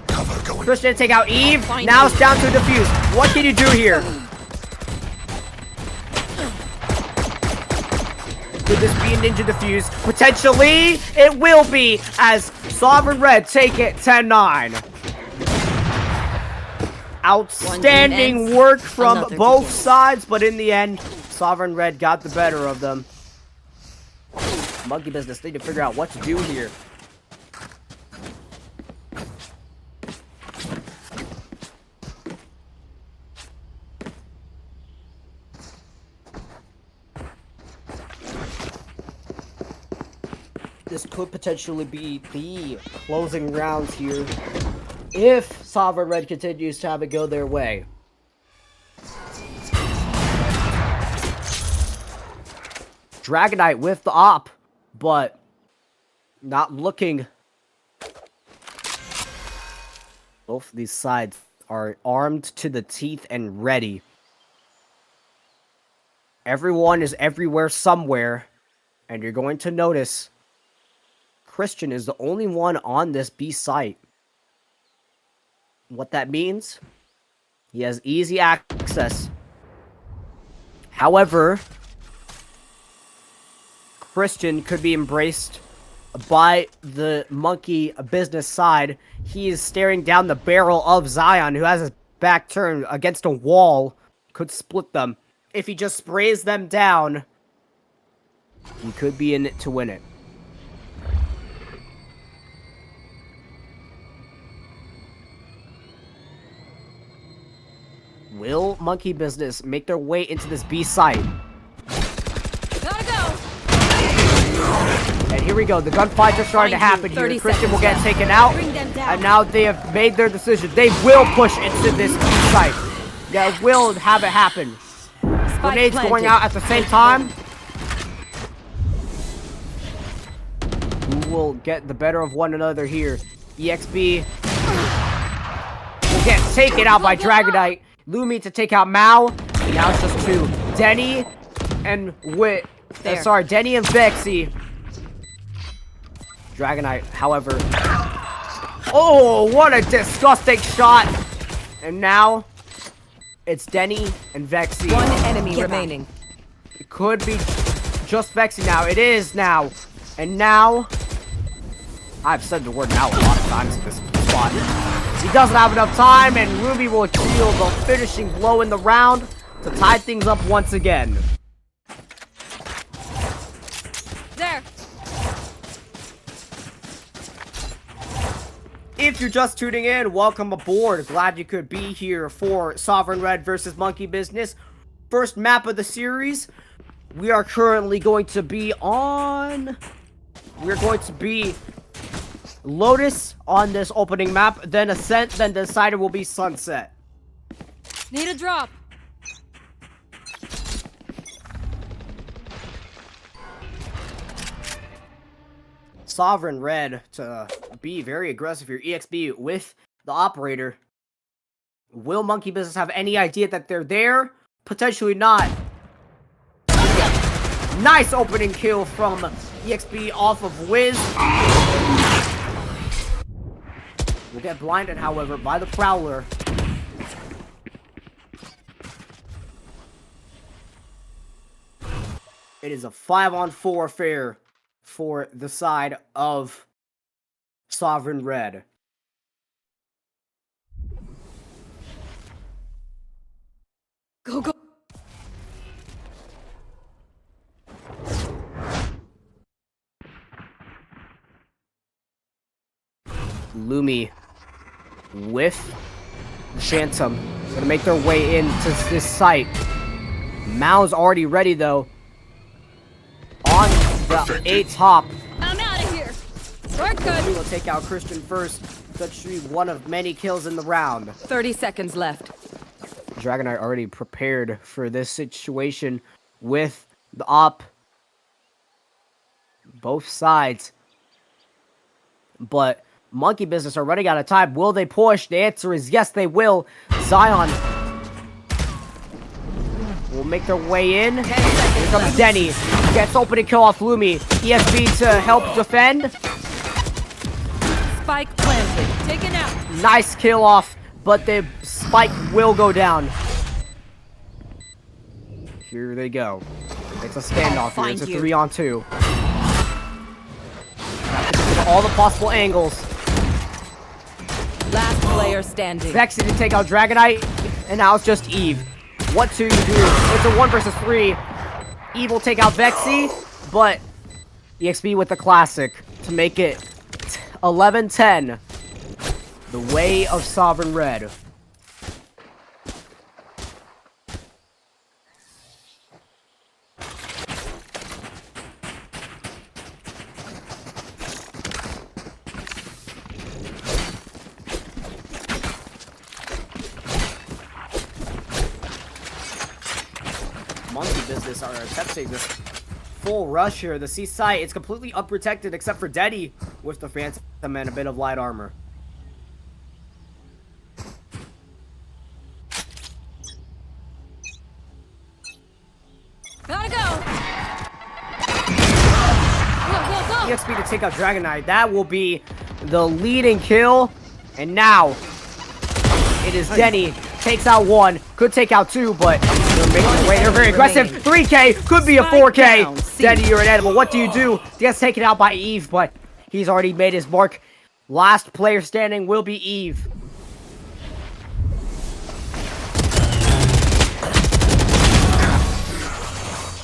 Cover going. Christian take out Eve. Now it's down to defuse. What can you do here? Could this be a ninja defuse? Potentially, it will be as Sovereign Red take it 10-9. Outstanding work from Another both begins. sides, but in the end, Sovereign Red got the better of them. Monkey business need to figure out what to do here. This this could potentially be the closing rounds here if Sovereign Red continues to have it go their way. Dragonite with the op, but not looking. Both of these sides are armed to the teeth and ready. Everyone is everywhere somewhere, and you're going to notice Christian is the only one on this B site. What that means, he has easy access. However, Christian could be embraced by the monkey business side. He is staring down the barrel of Zion, who has his back turned against a wall. Could split them. If he just sprays them down, he could be in it to win it. Will Monkey Business make their way into this B site? Gotta go. And here we go. The gunfights are starting to happen here. Christian will get taken out. And now they have made their decision. They will push into this B site. They will have it happen. Grenades going out at the same time. Who will get the better of one another here? EXB will get taken out by Dragonite. Lumi to take out Mao. And now it's just two. Denny and Denny and Vexy. Dragonite, however. Oh, what a disgusting shot. And now it's Denny and Vexy. One enemy remaining. It could be just Vexy now. It is now. And now, I've said the word now a lot of times in this spot. He doesn't have enough time, and Ruby will deal the finishing blow in the round to tie things up once again. There. If you're just tuning in, welcome aboard. Glad you could be here for Sovereign Red versus Monkey Business. First map of the series. We are currently going to be on... We're going to be Lotus on this opening map, then Ascent, then the decider will be Sunset. Need a drop. Sovereign Red to be very aggressive here. EXB with the operator. Will Monkey Business have any idea that they're there? Potentially not. Nice opening kill from EXB off of Wiz. Will get blinded, however, by the Prowler. It is a 5-on-4 affair for the side of Sovereign Red. Go, go. Lumi with Shantum gonna make their way into this site. Mao's already ready though. On the A top. I'm out of here. We're good. We will take out Christian first. That should be one of many kills in the round. 30 seconds left. Dragonite already prepared for this situation with the op. Both sides. But Monkey Business are running out of time. Will they push? The answer is yes, they will. Zion will make their way in. Here comes Denny. Gets opening kill off Lumi. ESB to help defend. Spike planted. Taken out. Nice kill off, but the spike will go down. Here they go. It's a standoff here. It's a 3-on-2. Have to get to all the possible angles. Last player standing. Vexy to take out Dragonite, and now it's just Eve. What to do? It's a 1 versus 3. Eve will take out Vexy, but EXP with the classic to make it 11-10. The way of Sovereign Red. Monkey Business are attempting this full rush here. The C site, it's completely unprotected except for Denny with the Phantom and a bit of light armor. Gotta go. Go, go, go. EXP to take out Dragon Knight. That will be the leading kill. And now it is Denny. Takes out one. Could take out two, but they're making away. They're very aggressive. 3K. Could be a 4K. Denny, you're inedible. What do you do? Gets taken out by Eve, but he's already made his mark. Last player standing will be Eve.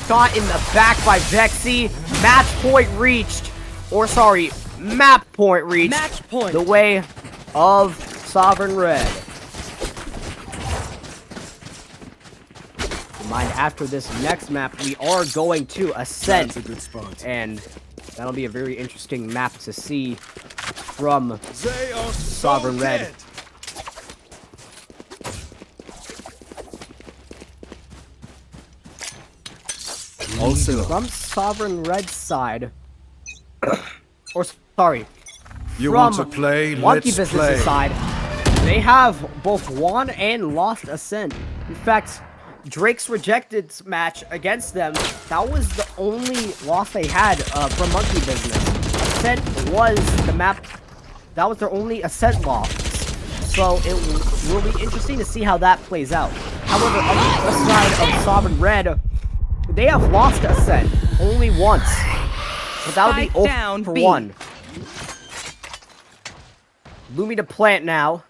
Shot in the back by Vexy. Match point reached. Or sorry, map point reached. Match point. The way of Sovereign Red. Mind, after this next map, we are going to Ascent. That's a good spot. And that'll be a very interesting map to see from They are Sovereign so Red. dead. Also, From Sovereign Red's side, or sorry, you from want to play? Monkey Let's Business's play. side, they have both won and lost Ascent. In fact, Drake's rejected match against them, that was the only loss they had from Monkey Business. Ascent was the map, that was their only Ascent loss. So it will be interesting to see how that plays out. However, on the other side of Sovereign Red, they have lost Ascent only once. So that'll be Spike down, 0 for B. 1. Lumi to plant now.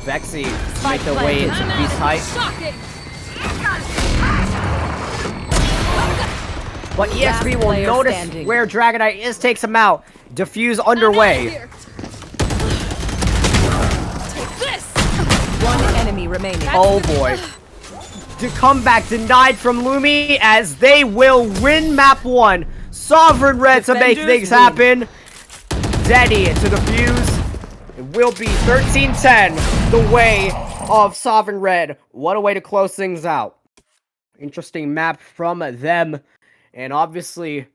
Vexy make their way into Beast Height. Shocking. But EXP Last will player notice standing. where Dragonite is, takes him out. Diffuse underway. Take this. One enemy remaining. Oh boy. The comeback denied from Lumi as they will win map 1. Sovereign Red to make Defenders things win. happen. Denny to defuse. It will be 13-10 the way of Sovereign Red. What a way to close things out. Interesting map from them. And obviously,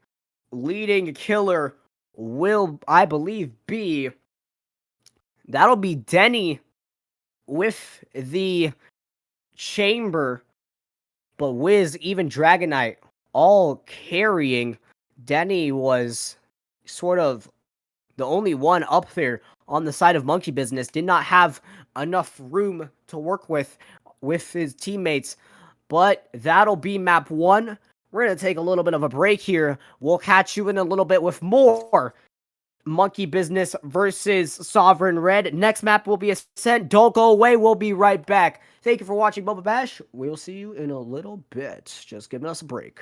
leading killer will, I believe, be... That'll be Denny with the Chamber. But Wiz, even Dragonite, all carrying. Denny was sort of the only one up there on the side of Monkey Business. Did not have enough room to work with his teammates. But that'll be map 1. We're going to take a little bit of a break here. We'll catch you in a little bit with more Monkey Business versus Sovereign Red. Next map will be Ascent. Don't go away. We'll be right back. Thank you for watching Boba Bash. We'll see you in a little bit. Just giving us a break.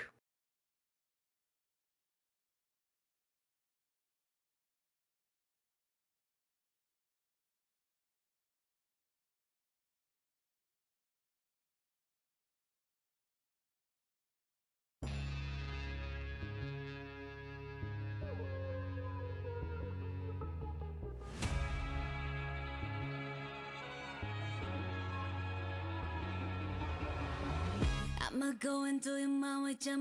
I'ma go into your mind with your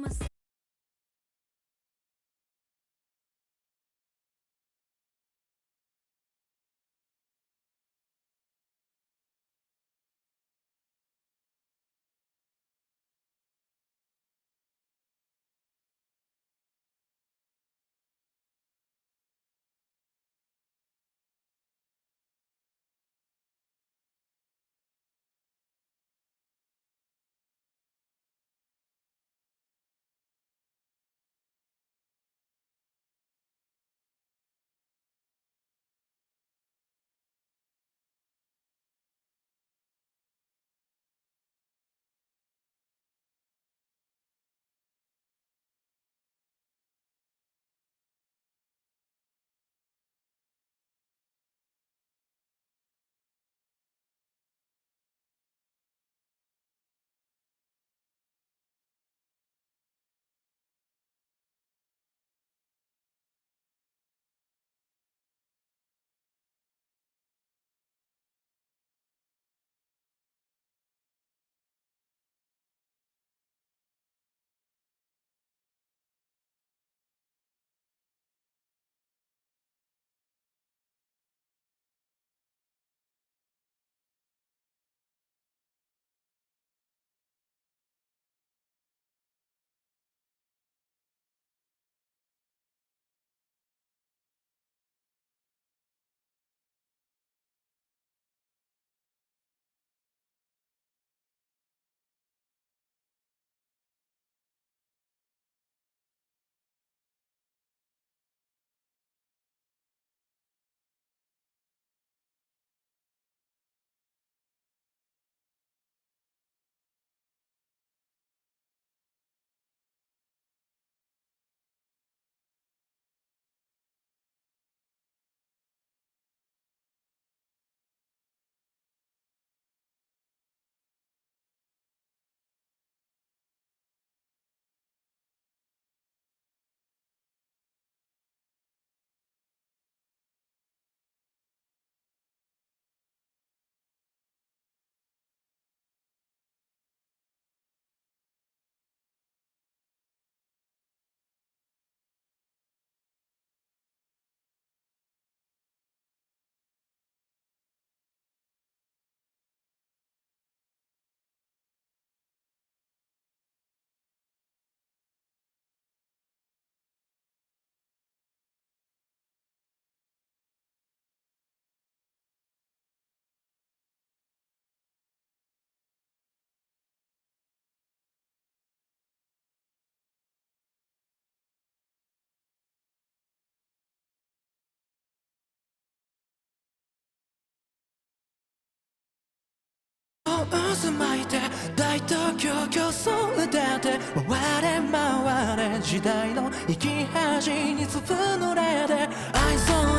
渦巻いて大東京競争歌って回れ回れ時代の生き恥にずぶ濡れて愛想を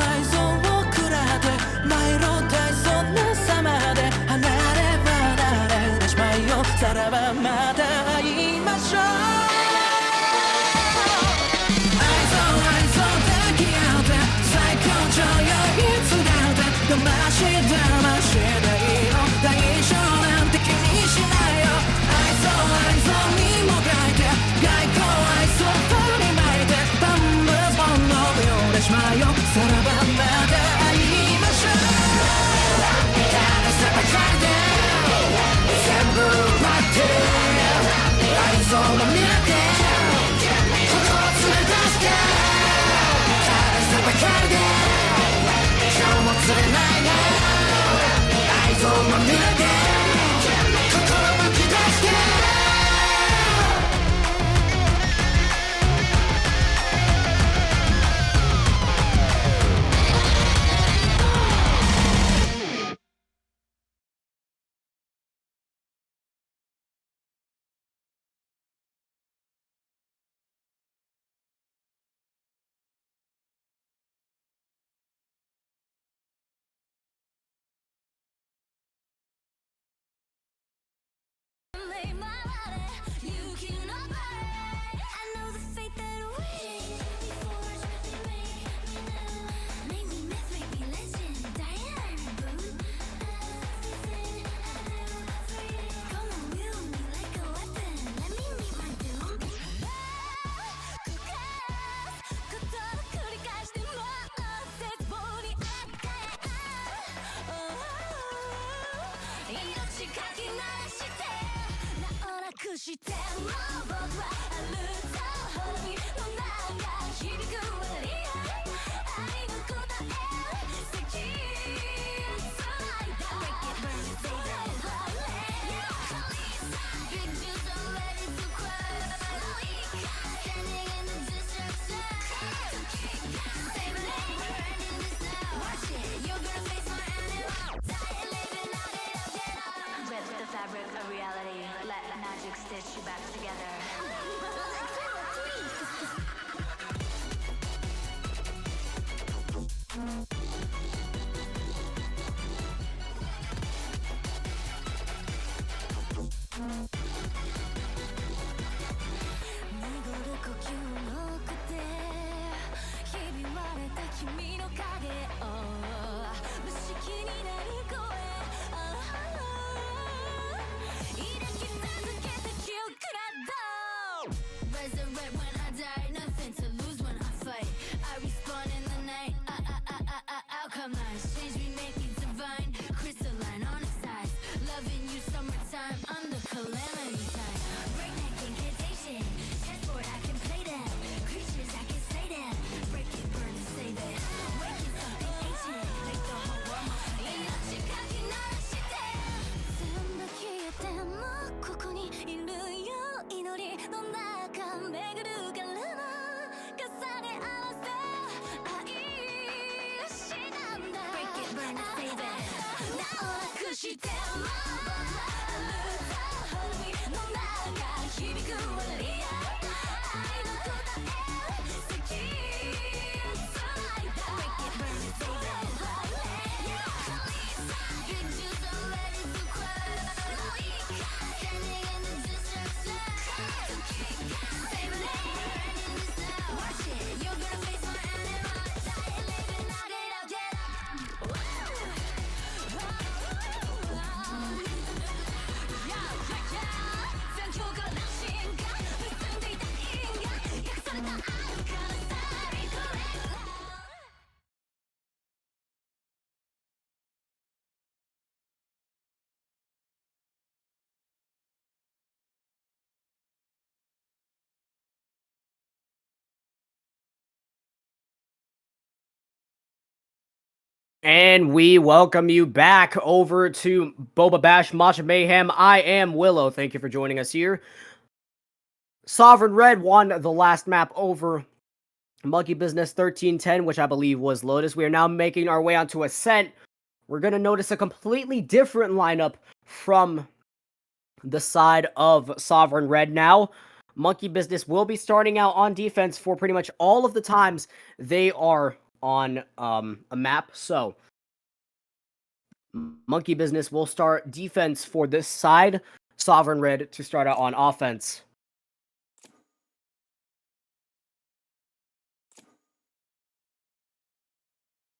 食らってマイロ大そんなさまで離れ離れてしまいよさらばまた会いましょう愛想抱き合って最高潮よいつだって騙しでいいの大丈夫なんて気にしないよ愛想にもがいて外交愛想振りまいてバンブー本能よれしまいよさらばまた会いましょう誰さばかりで全部待って愛想の見らて心連れ出して誰さばかりで今日も釣れないな愛想の見らて心むき出してしても僕はあるとほろみの中響く割合愛の答え好きつないだ Break it, burn it, save it, holy Big juice, I'm ready to cry Standing in the distance Say my name, we're ending this now Watch it, you're gonna face my animal Die living out it, I'll get up Rip the fabric of reality Let magic stitch you back together Resurrect when I die, nothing to lose when I fight. I respawn in the night, outcome lines change me, make me divine, crystalline on its sides. Loving you summertime under calamity time. Breakneck incantation, chessboard I can play that. Creatures I can slay that. Break it, burn it, save it. Waking something ancient, make the whole world my play. 全部消えてもここにいるよ祈りの中巡るからな重ね合わせ愛しなんだ Break it, burn it, save it 名をなくしても僕はあるとほろみの中響く割合愛の答え好きつないだ Break it, burn it, save it Big juice, I'm ready to cry Standing in the distance Say my name, we're ending this now Watch it, you're gonna face my animal Die living out it, I'll get up全強化な進化結んでいた因果隠された愛からさリコレクト And we welcome you back over to Boba Bash Matcha Mayhem. I am Willow. Thank you for joining us here. Sovereign Red won the last map over Monkey Business 1310, which I believe was Lotus. We are now making our way onto Ascent. We're going to notice a completely different lineup from the side of Sovereign Red now. Monkey Business will be starting out on defense for pretty much all of the times they are on a map. So Monkey Business will start defense for this side. Sovereign Red to start out on offense.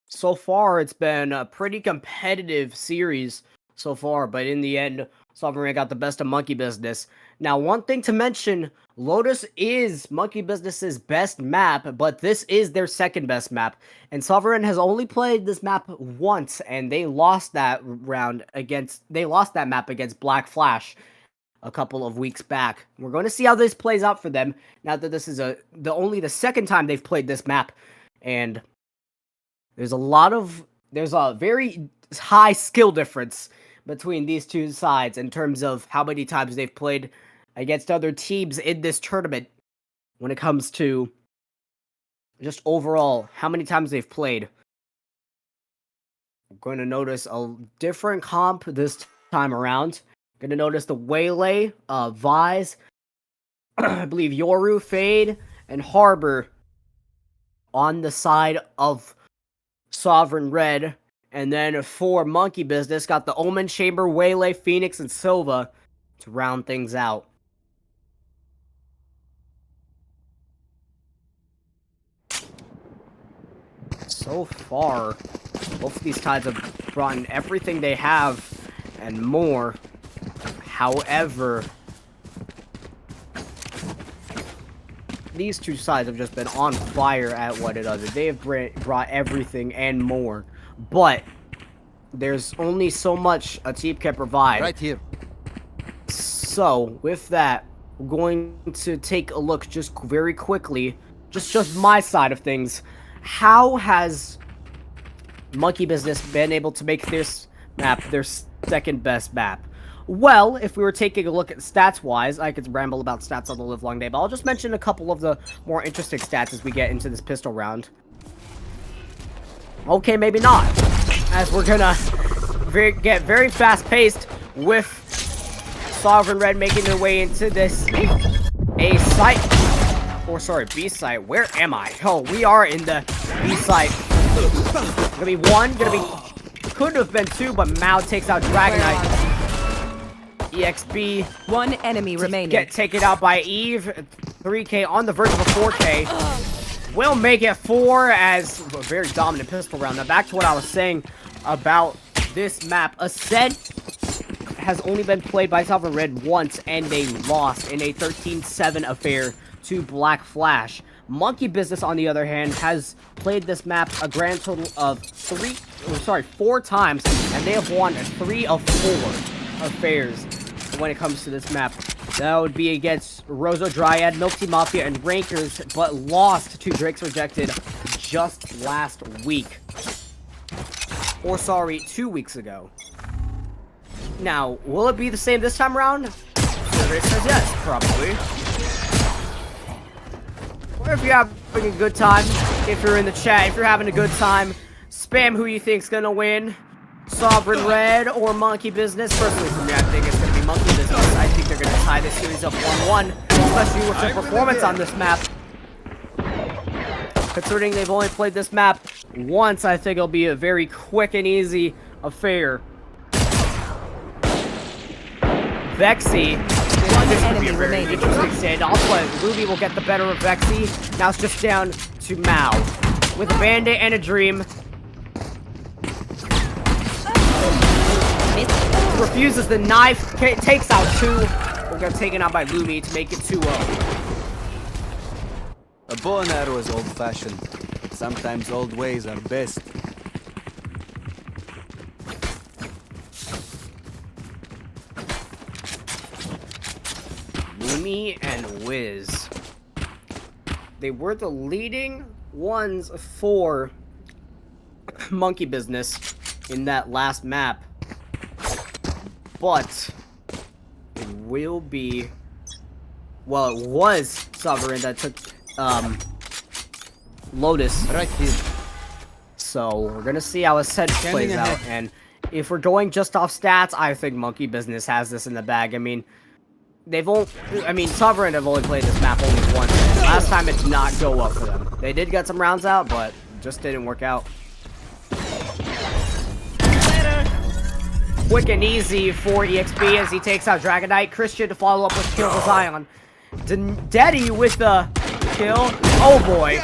So far, it's been a pretty competitive series so far, but in the end, Sovereign Red got the best of Monkey Business. Now, one thing to mention, Lotus is Monkey Business's best map, but this is their second best map. And Sovereign has only played this map once, and they lost that map against Black Flash a couple of weeks back. We're going to see how this plays out for them now that this is only the second time they've played this map, and there's a very high skill difference between these two sides in terms of how many times they've played against other teams in this tournament when it comes to just overall how many times they've played. I'm going to notice a different comp this time around. Going to notice the Waylay, Vise, I believe Yoru, Fade, and Harbor on the side of Sovereign Red. And then for Monkey Business, got the Omen, Chamber, Waylay, Phoenix, and Silva to round things out. So far, both of these sides have brought in everything they have and more. However, these two sides have just been on fire at what it does. They have brought everything and more. But there's only so much a team can provide. Right here. So, with that, we're going to take a look just very quickly, just my side of things. How has Monkey Business been able to make this map their second best map? Well, if we were taking a look at stats-wise, I could ramble about stats on the livelong day, but I'll just mention a couple of the more interesting stats as we get into this pistol round. Okay, maybe not, as we're gonna get very fast-paced with Sovereign Red making their way into this B site. Where am I? Oh, we are in the B site. Gonna be one, could have been two, but Mao takes out Dragonite. EXB. One enemy remaining. Get taken out by Eve. 3K on the verge of a 4K. Will make it 4 as a very dominant pistol round. Now back to what I was saying about this map. Ascent has only been played by Sovereign Red once, and they lost in a 13-7 affair to Black Flash. Monkey Business, on the other hand, has played this map a grand total of 4 times, and they have won 3 of 4 affairs when it comes to this map. That would be against Rozo Dryad, Milk Tea Mafia, and Rankers, but lost to Drake's Rejected just last week. Or sorry, 2 weeks ago. Now, will it be the same this time around? Survey says yes, probably. Or if you're having a good time, if you're in the chat, if you're having a good time, spam who you think's gonna win. Sovereign Red or Monkey Business. Personally, for me, I think it's gonna be Monkey Business. I think they're gonna tie this series up 1-1, especially with their performance on this map. Considering they've only played this map once, I think it'll be a very quick and easy affair. Vexy. This could be a very interesting standoff, but Ruby will get the better of Vexy. Now it's just down to Mao. With a Bandit and a Dream. Refuses the knife, takes out 2. We're gonna take it out by Lumi to make it 2-0. A bow and arrow is old-fashioned. Sometimes old ways are best. Lumi and Wiz. They were the leading ones for Monkey Business in that last map. But it will be, well, it was Sovereign that took Lotus. Right here. So we're gonna see how Ascent plays out, and if we're going just off stats, I think Monkey Business has this in the bag. I mean, Sovereign have only played this map only once. Last time it did not go well for them. They did get some rounds out, but just didn't work out. Quick and easy for EXP as he takes out Dragon Knight. Christian to follow up with kill for Zion. Daddy with the kill. Oh boy.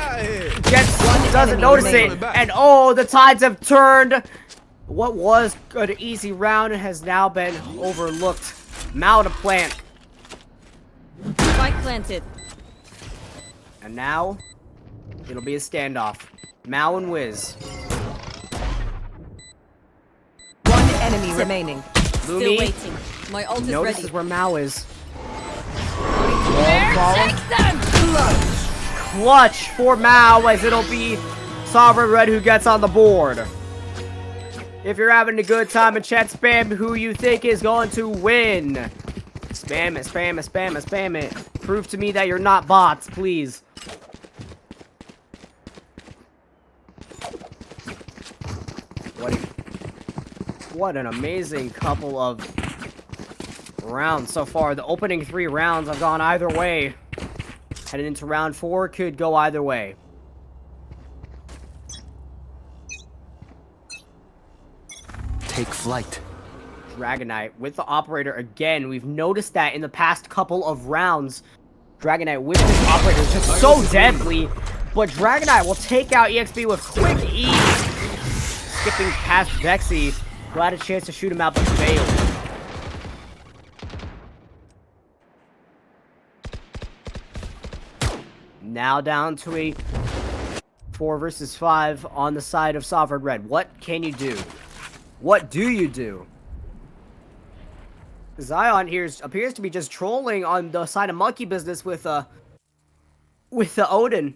Doesn't notice it. And oh, the tides have turned. What was an easy round has now been overlooked. Mao to plant. Spike planted. And now, it'll be a standoff. Mao and Wiz. One enemy remaining. Lumi Still waiting. My ult is notices ready. where Mao is. Clutch for Mao as it'll be Sovereign Red who gets on the board. If you're having a good time in chat, spam who you think is going to win. Spam it, spam it, spam it, spam it. Prove to me that you're not bots, please. What an amazing couple of rounds so far. The opening 3 rounds have gone either way. Heading into round 4 could go either way. Take flight. Dragon Knight with the operator again. We've noticed that in the past couple of rounds. Dragon Knight with this operator is just so deadly. But Dragon Knight will take out EXP with quick ease. Skipping past Vexy, who had a chance to shoot him out but failed. Now down to a 4 versus 5 on the side of Sovereign Red. What can you do? What do you do? Zion here appears to be just trolling on the side of Monkey Business with the Odin.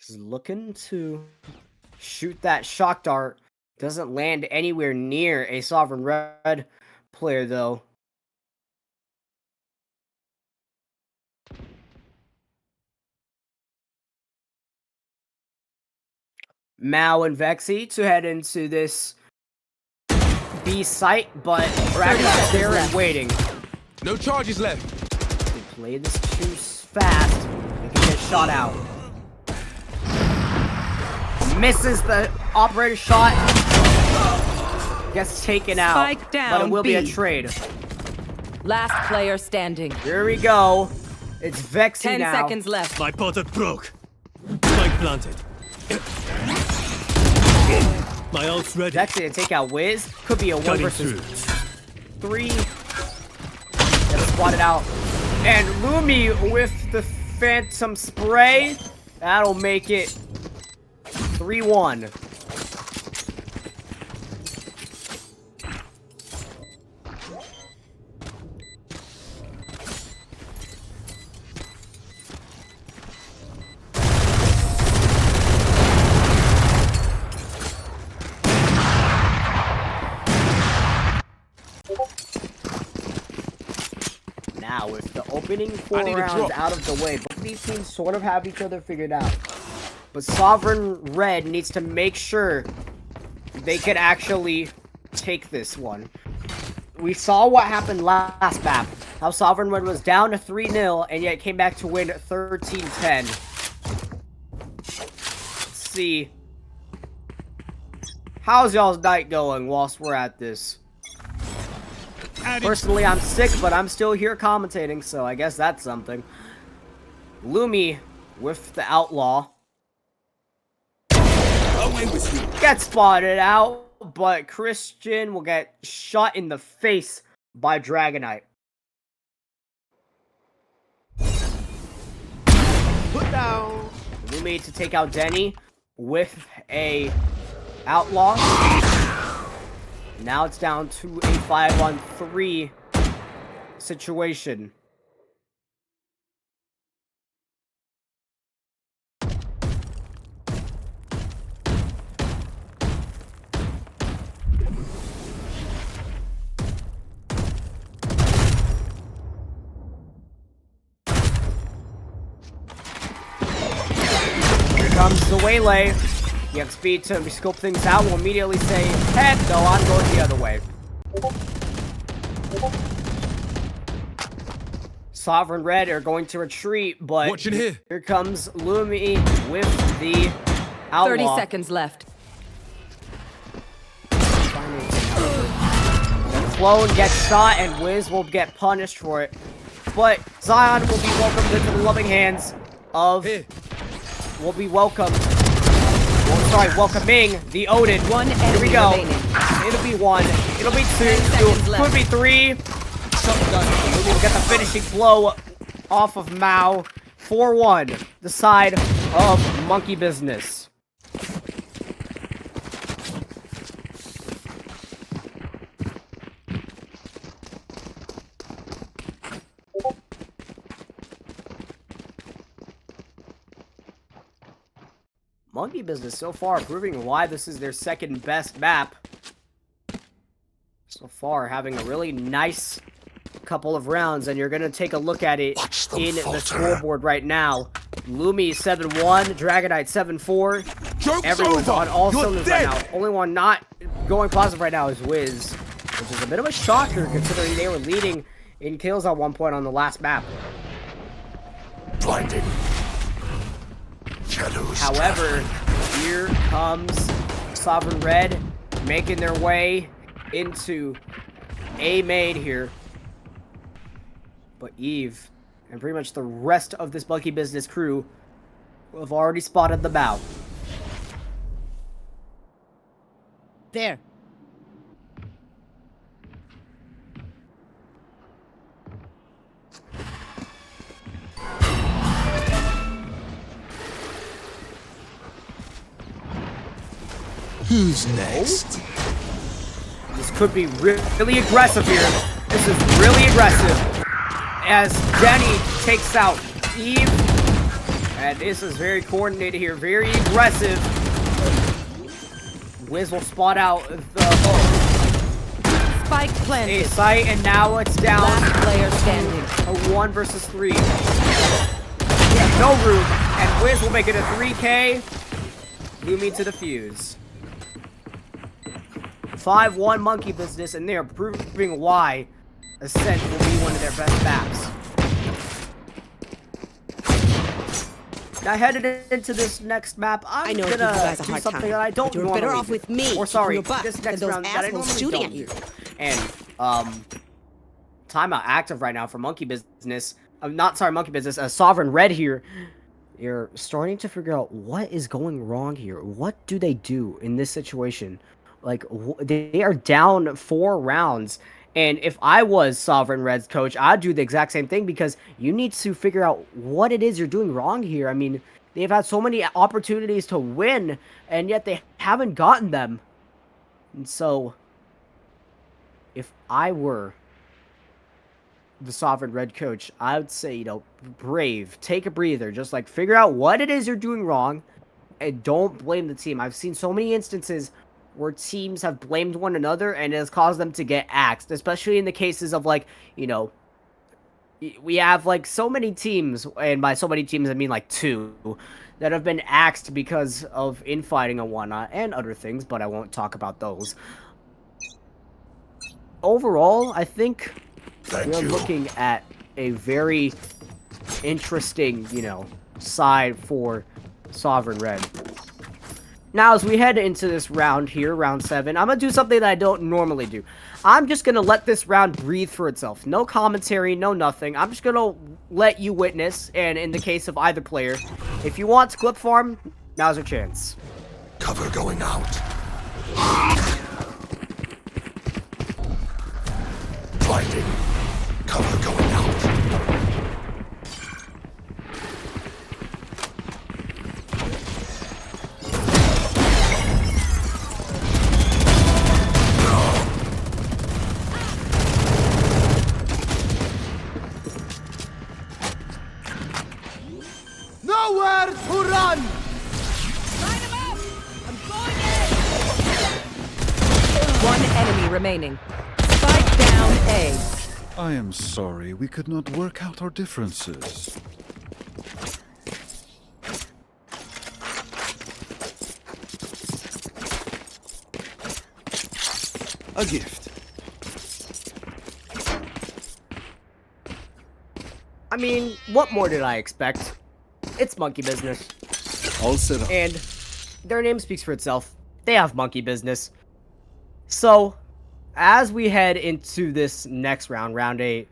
He's looking to shoot that shock dart. Doesn't land anywhere near a Sovereign Red player, though. Mao and Vexy to head into this B site, but Dragon is there and waiting. No charges left. They play this too fast. They can get shot out. Misses the operator shot. Gets taken out. Spike down, but it will be a B. trade. Last player standing. Here we go. It's Vexy 10 now. seconds left. My portal broke. Spike planted. My ult's ready. Vexy to take out Wiz. Could be a 1 Cutting versus through. 3. Gets spotted out. And Lumi with the Phantom Spray. That'll make it 3-1. Now, with the opening 4 rounds out of the way, both these teams sort of have each other figured out. But Sovereign Red needs to make sure they can actually take this one. We saw what happened last map. How Sovereign Red was down to 3-0 and yet came back to win 13-10. Let's see. How's y'all's night going whilst we're at this? Personally, I'm sick, but I'm still here commentating, so I guess that's something. Lumi with the Outlaw. Away with you. Gets spotted out, but Christian will get shot in the face by Dragon Knight. Put down. Lumi to take out Denny with a Outlaw. Now it's down to a 5-on-3 situation. the waylay. You have speed to scope things out. Will immediately say, heck no, I'm going the other way. Sovereign Red are going to retreat, but Watch in here. Here comes Lumi with the outlaw. 30 seconds left. The clone gets shot and Wiz will get punished for it. But Zion will be welcomed into the loving hands of... Will be welcomed... welcoming the Odin. One Here enemy we go. remaining. It'll be 1. It'll be 2. seconds left. Could be 3. We'll get the finishing blow off of Mao. 4-1. The side of Monkey Business. Monkey Business so far proving why this is their second best map. So far having a really nice couple of rounds, and you're gonna take a look at it in the scoreboard right now. Lumi 7-1, Dragonite 7-4. Everyone's on all cylinders right now. Only one not going positive right now is Wiz, which is a bit of a shocker considering they were leading in kills at one point on the last map. Blinding. Shadows. However, here comes Sovereign Red making their way into A main here. But Eve and pretty much the rest of this Monkey Business crew have already spotted the bow. There. Who's next? This could be really aggressive here. This is really aggressive. As Jenny takes out Eve. And this is very coordinated here. Very aggressive. Wiz will spot out the Spike planted. a site, and now it's down. Last player standing. A 1 versus 3. Yeah, no room. And Wiz will make it a 3K. Lumi to the fuse. 5-1 Monkey Business, and they are proving why Ascent will be one of their best maps. Now headed into this next map, I'm know it gonna gives you guys a do hard something time, that I don't but you're normally better off do. with me Or kicking sorry, your butt this than next those round that I assholes normally shooting don't at you. do. And timeout active right now for Monkey Business. I'm not sorry, Monkey Business. Sovereign Red here. You're starting to figure out what is going wrong here. What do they do in this situation? Like, they are down 4 rounds. And if I was Sovereign Red's coach, I'd do the exact same thing, because you need to figure out what it is you're doing wrong here. I mean, they've had so many opportunities to win, and yet they haven't gotten them. And so, if I were the Sovereign Red coach, I would say, you know, brave, take a breather, just like figure out what it is you're doing wrong, and don't blame the team. I've seen so many instances where teams have blamed one another and it has caused them to get axed, especially in the cases of, like, you know, we have, like, so many teams, and by so many teams I mean like 2, that have been axed because of infighting and whatnot, and other things, but I won't talk about those. Overall, I think we're looking at a very interesting, you know, side for Sovereign Red. Now, as we head into this round here, round 7, I'm going to do something that I don't normally do. I'm just going to let this round breathe for itself. No commentary, no nothing. I'm just going to let you witness, and in the case of either player, if you want to clip farm, now's your chance. Cover going out. Blinding. Cover going out. Nowhere to run! One enemy remaining. Spike down A. I am sorry, we could not work out our differences. A gift. I mean, what more did I expect? It's monkey business. All set up. And their name speaks for itself. They have monkey business. So, as we head into this next round, round 8,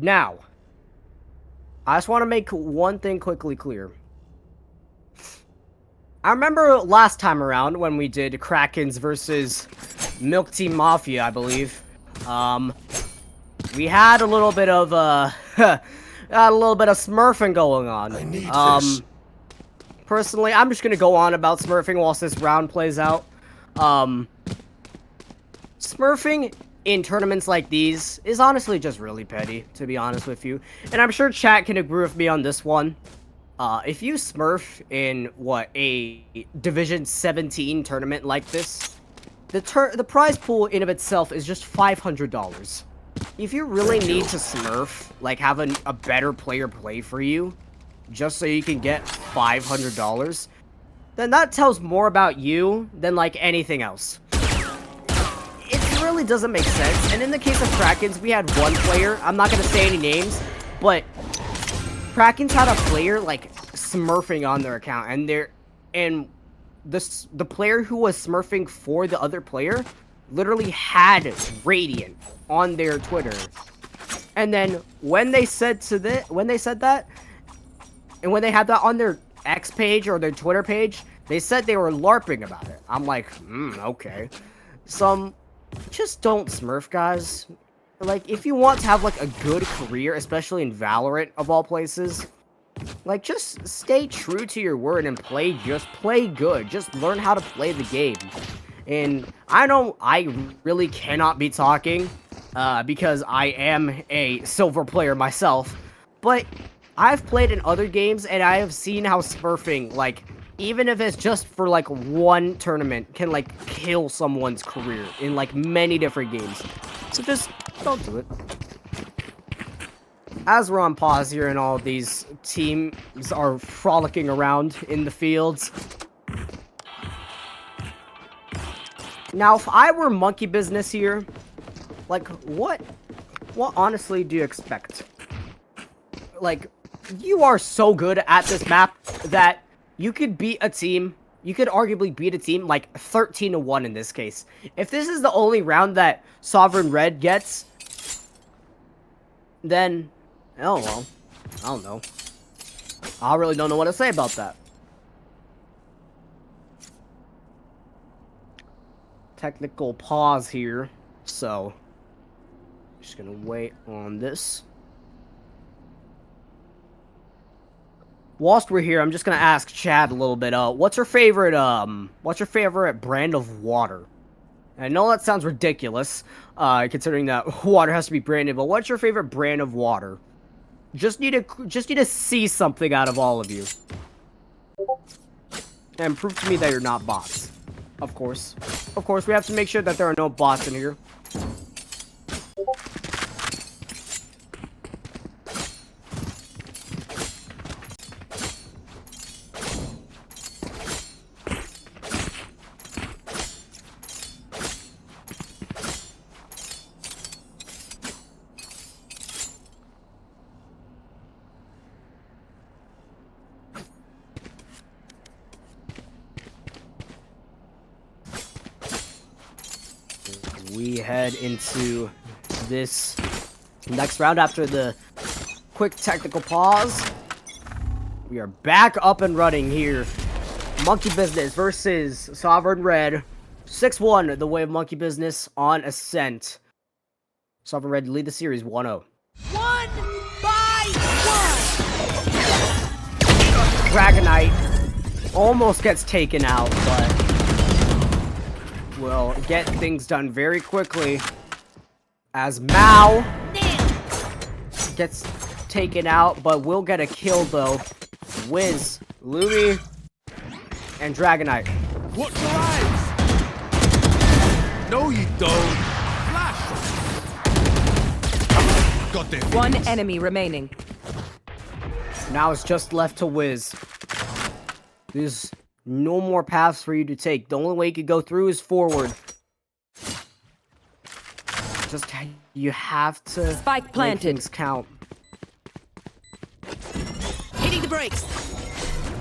now, I just want to make one thing quickly clear. I remember last time around when we did Krakens versus Milk Team Mafia, I believe. We had a little bit of smurfing going on. I need this. Personally, I'm just gonna go on about smurfing whilst this round plays out. Smurfing in tournaments like these is honestly just really petty, to be honest with you. And I'm sure chat can agree with me on this one. If you smurf in, a Division 17 tournament like this, the prize pool in of itself is just $500. If you really need to smurf, like have a better player play for you, just so you can get $500, then that tells more about you than like anything else. It really doesn't make sense. And in the case of Krakens, we had one player, I'm not gonna say any names, but Krakens had a player like smurfing on their account, and the player who was smurfing for the other player literally had Radiant on their Twitter. And then when they said that, and when they had that on their X page or their Twitter page, they said they were LARPing about it. I'm like, okay. Just don't smurf, guys. Like, if you want to have like a good career, especially in Valorant of all places, like, just stay true to your word and play good. Just learn how to play the game. And I know I really cannot be talking, because I am a silver player myself, but I've played in other games and I have seen how smurfing, like, even if it's just for like one tournament, can like kill someone's career in like many different games. So just don't do it. As we're on pause here and all of these teams are frolicking around in the fields. Now, if I were monkey business here, like, what honestly do you expect? Like, you are so good at this map that you could beat a team, you could arguably beat a team like 13-1 in this case. If this is the only round that Sovereign Red gets, then, oh well, I don't know. I really don't know what to say about that. Technical pause here, so just gonna wait on this. Whilst we're here, I'm just gonna ask Chad a little bit. What's your favorite brand of water? I know that sounds ridiculous, considering that water has to be branded. But what's your favorite brand of water? Just need to see something out of all of you, and prove to me that you're not bots. Of course, we have to make sure that there are no bots in here. We head into this next round after the quick technical pause. We are back up and running here. Monkey Business versus Sovereign Red. 6-1 the way of Monkey Business on Ascent. Sovereign Red lead the series 1-0. 1 by 1. Dragonite almost gets taken out, but will get things done very quickly as Mao gets taken out, but will get a kill though. Wiz, Lumi, and Dragonite. Watch your eyes! No, you don't. Flash! Got them. One enemy remaining. Now it's just left to Wiz. There's no more paths for you to take. The only way you could go through is forward. Just you have to Spike make planted. things count. Hitting the brakes.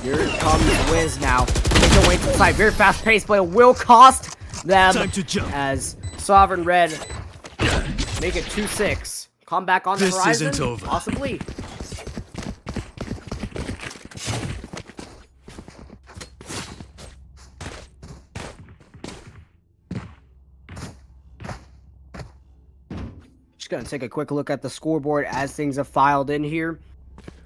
Here comes Wiz now. Make their way to the side. Very fast paced, but it will cost them Time to jump. as Sovereign Red make it 2-6. Come back on the This horizon? isn't over. Possibly. Just gonna take a quick look at the scoreboard as things have filed in here.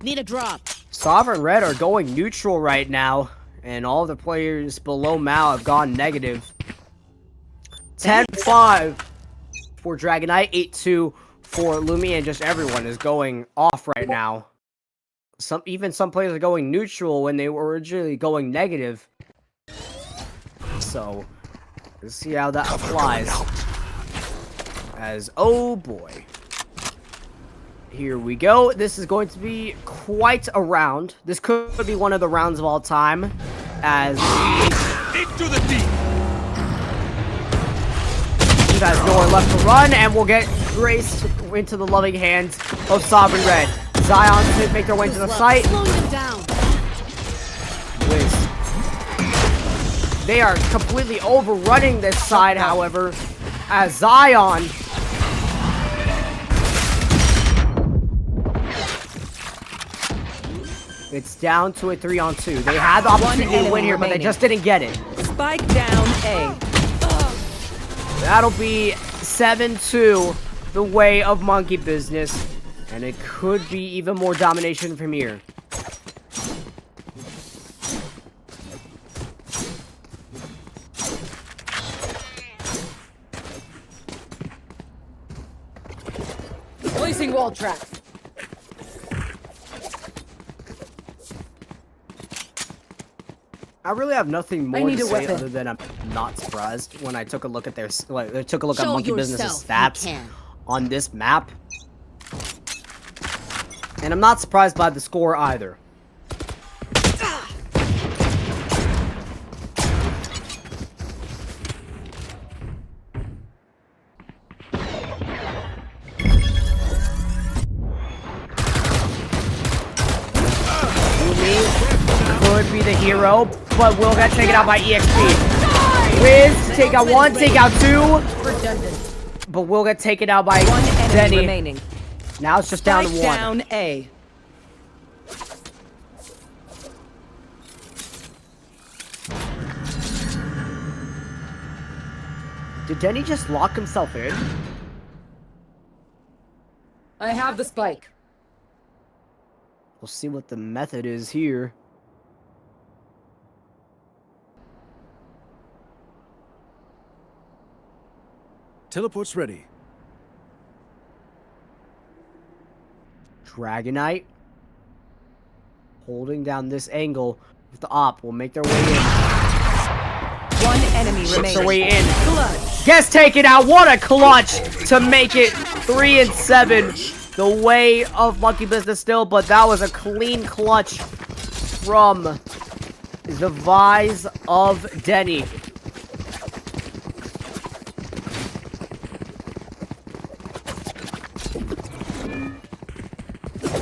Need a drop. Sovereign Red are going neutral right now, and all the players below Mao have gone negative. 10-5 for Dragonite, 8-2 for Lumi, and just everyone is going off right now. Even some players are going neutral when they were originally going negative. So, let's see how that applies. As, oh boy. Here we go. This is going to be quite a round. This could be one of the rounds of all time. As Into the deep. he has nowhere left to run, and will get graced into the loving hands of Sovereign Red. Zion to make their way to the site. Slowing them down. Wiz. They are completely overrunning this side, however, as Zion it's down to a 3-on-2. They had the opportunity to win here, but they just didn't get it. Spike down A. That'll be 7-2 the way of Monkey Business, and it could be even more domination from here. Placing wall trap. I really have nothing more need to a say weapon. other than I'm not surprised when I took a look at their took a look at Show Monkey Business's yourself you stats can. on this map, and I'm not surprised by the score either. Could be the hero, but will get taken out by EXP. Wiz, take out one, take out two, Redundant. but will get taken out by One enemy Denny. remaining. Now it's just down to Spike one. down A. Did Denny just lock himself in? I have the spike. We'll see what the method is here. Teleport's ready. Dragonite holding down this angle with the op will make their way in. One enemy Makes their remaining. way in. Clutch. Gets taken out. What a clutch to make it 3-7. The way of Monkey Business still, but that was a clean clutch from the Vise of Denny.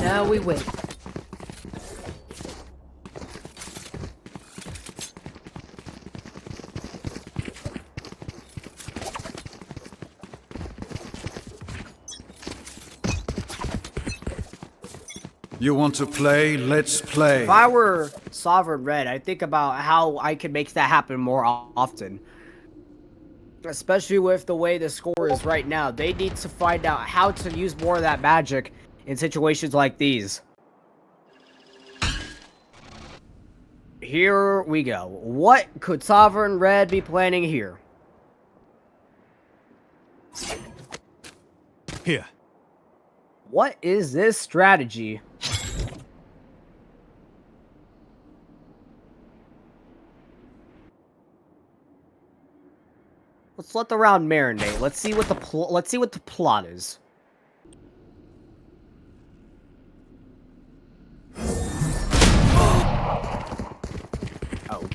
Now we win. You want to play? Let's play. If I were Sovereign Red, I'd think about how I could make that happen more often. Especially with the way the score is right now. They need to find out how to use more of that magic in situations like these. Here we go. What could Sovereign Red be planning here? Here. What is this strategy? Let's let the round marinate. Let's see what the plot is.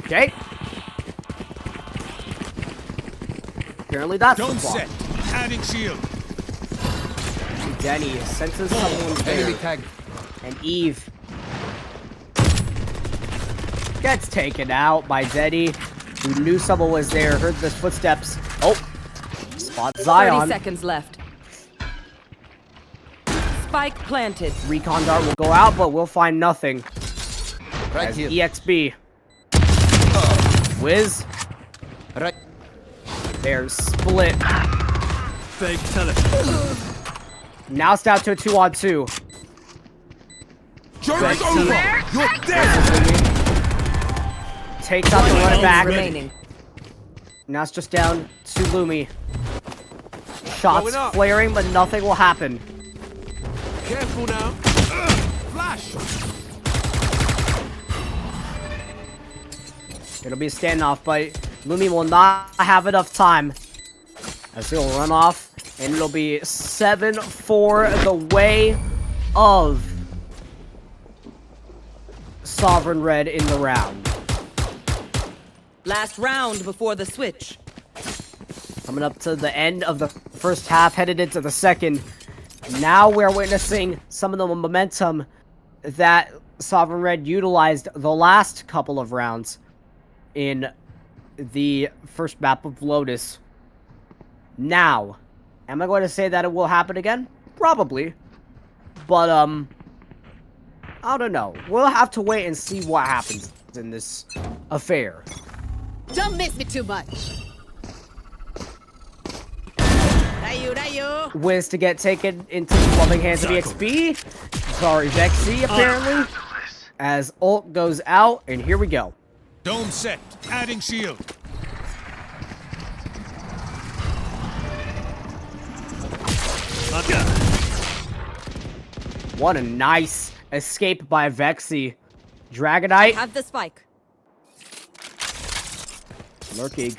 Okay. Apparently that's the Don't plot. set. Adding shield. Denny senses someone's there. Enemy tag. And Eve gets taken out by Denny, who knew someone was there, heard the footsteps. Oh, spot 30 Zion. seconds left. Spike planted. Recon dart will go out, but we'll find nothing. Right As here. EXB. Wiz. Right. They're split. Fake tele. Now it's down to a 2-on-2. Joke's over. You're dead. Takes out the running back. Remaining. Now it's just down to Lumi. Shots Going up. flaring, but nothing will happen. Careful now. Flash. It'll be a standoff, but Lumi will not have enough time. As he'll run off, and it'll be 7-4 the way of Sovereign Red in the round. Last round before the switch. Coming up to the end of the first half, headed into the second. Now we're witnessing some of the momentum that Sovereign Red utilized the last couple of rounds in the first map of Lotus. Now, am I going to say that it will happen again? Probably. But, I don't know. We'll have to wait and see what happens in this affair. Don't miss me too much. Wiz to get taken into the loving hands of EXB. Sorry, Vexy, apparently. As ult goes out, and here we go. Dome set. Adding shield. Matcha. What a nice escape by Vexy. Dragonite. Have the spike. Lurking.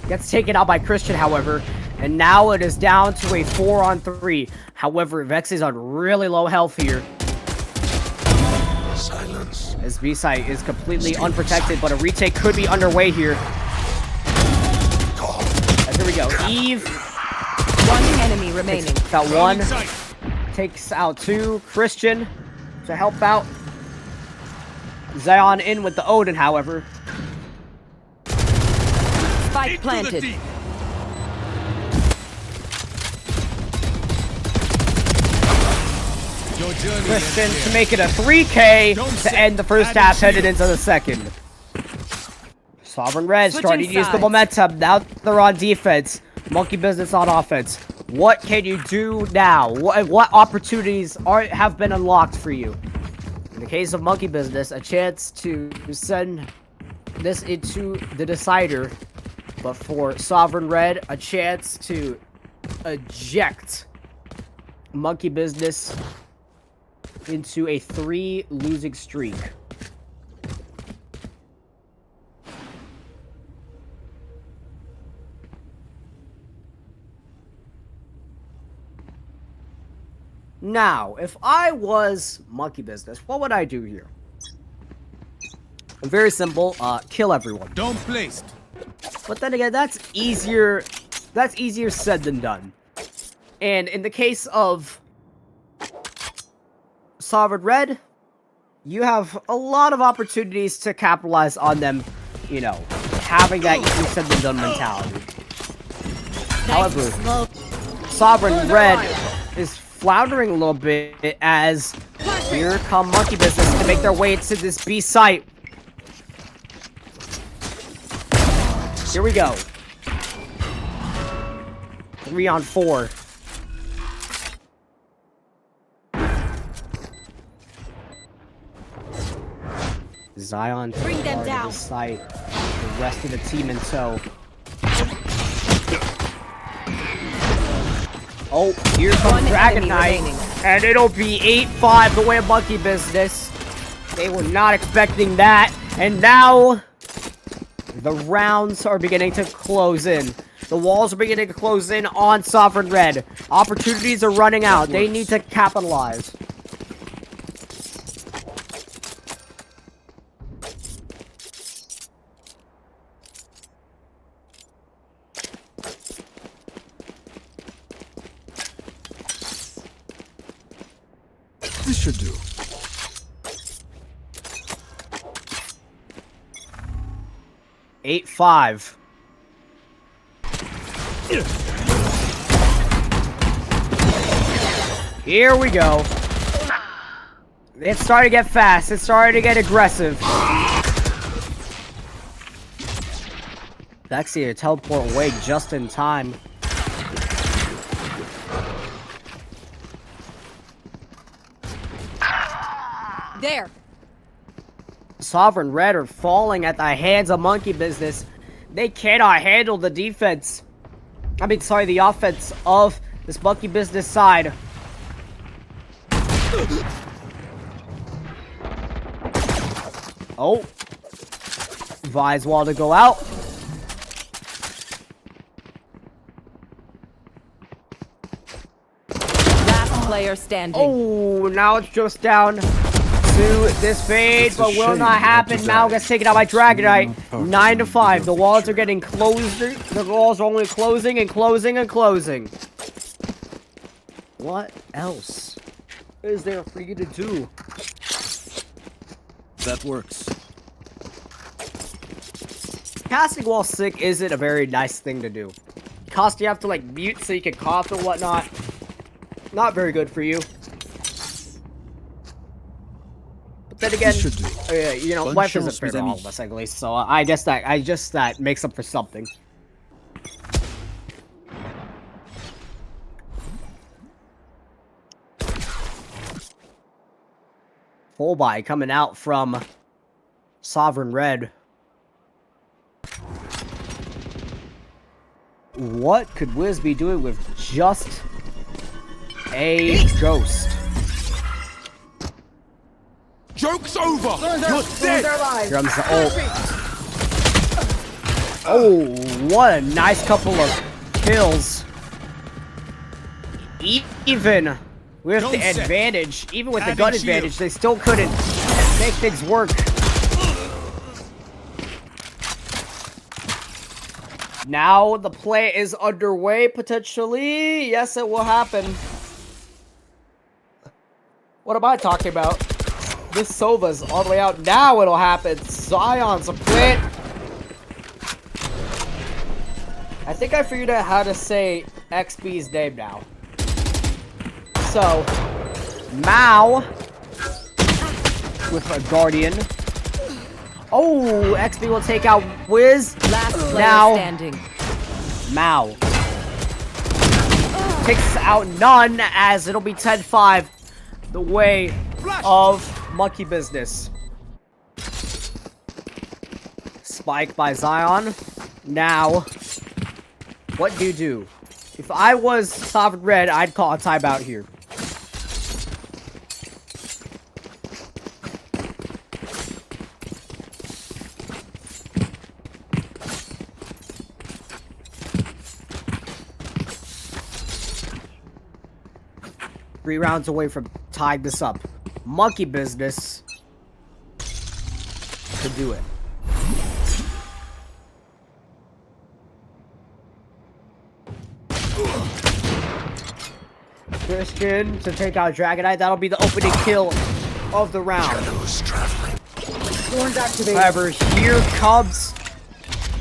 Gets taken out by Christian, however. And now it is down to a 4-on-3. However, Vex is on really low health here. Silence. As B-site is completely unprotected, but a retake could be underway here. As here we go. Eve. One enemy remaining. Takes out one. Sight. Takes out two. Christian to help out. Zion in with the Odin, however. Spike Into the planted. deep. Your journey Christian ends to here. make it a 3K Don't to say end the first adding half, headed shield. into the second. Sovereign Red Switching starting to use the sides. momentum. Now they're on defense. Monkey Business on offense. What can you do now? What opportunities have been unlocked for you? In the case of Monkey Business, a chance to send this into the decider. But for Sovereign Red, a chance to eject Monkey Business into a 3 losing streak. Now, if I was Monkey Business, what would I do here? Very simple, kill everyone. Dome placed. But then again, that's easier said than done. And in the case of Sovereign Red, you have a lot of opportunities to capitalize on them, you know, having that easier said than done mentality. However, Sovereign Red is floundering a little bit as here come Monkey Business to make their way into this B site. Here we go. 3-on-4. Zion Bring them to down. the site. The rest of the team in tow. Oh, here comes One Dragon enemy Knight, remaining. and it'll be 8-5 the way of Monkey Business. They were not expecting that, and now the rounds are beginning to close in. The walls are beginning to close in on Sovereign Red. Opportunities are running out. They need to capitalize. should do. Eight, 5. Here we go. It's starting to get fast. It's starting to get aggressive. Actually, a teleport away just in time. There. Sovereign Red are falling at the hands of Monkey Business. They cannot handle the defense. I mean, sorry, the offense of this Monkey Business side. Oh. Advise wall to go out. Last player standing. Oh, now it's just down to this fade, It's a but will shame not happen. that you Mal died. gets taken out by Dragonite. Mm, 9 to 5. The walls are getting closer. The walls are only closing and closing and closing. What else is there for you to do? That works. Casting while sick isn't a very nice thing to do. Cost you have to like mute so you can cough and whatnot. Not very good for you. But then again, should do. you know, Bonne life isn't chance, fair mes to all amis. of us, at least. So I guess that makes up for something. Full buy coming out from Sovereign Red. What could Wiz be doing with just a ghost? Joke's over! You're dead! Here comes the ult. Oh, what a nice couple of kills. Even with Don't the set. advantage, even with the Adding gun shield. advantage, they still couldn't make things work. Now the play is underway, potentially. Yes, it will happen. What am I talking about? This Sova's all the way out. Now it'll happen. Zion's a plant. I think I figured out how to say XB's name now. So, Mao with a Guardian. Oh, XB will take out Wiz. Last player Now, standing. Mao takes out none as it'll be 10-5 the way of Monkey Business. Spike by Zion. Now, what do you do? If I was Sovereign Red, I'd call a timeout here. Three rounds away from tying this up. Monkey Business to do it. Christian to take out Dragonite. That'll be the opening kill of the round. Thorns activated. However, here comes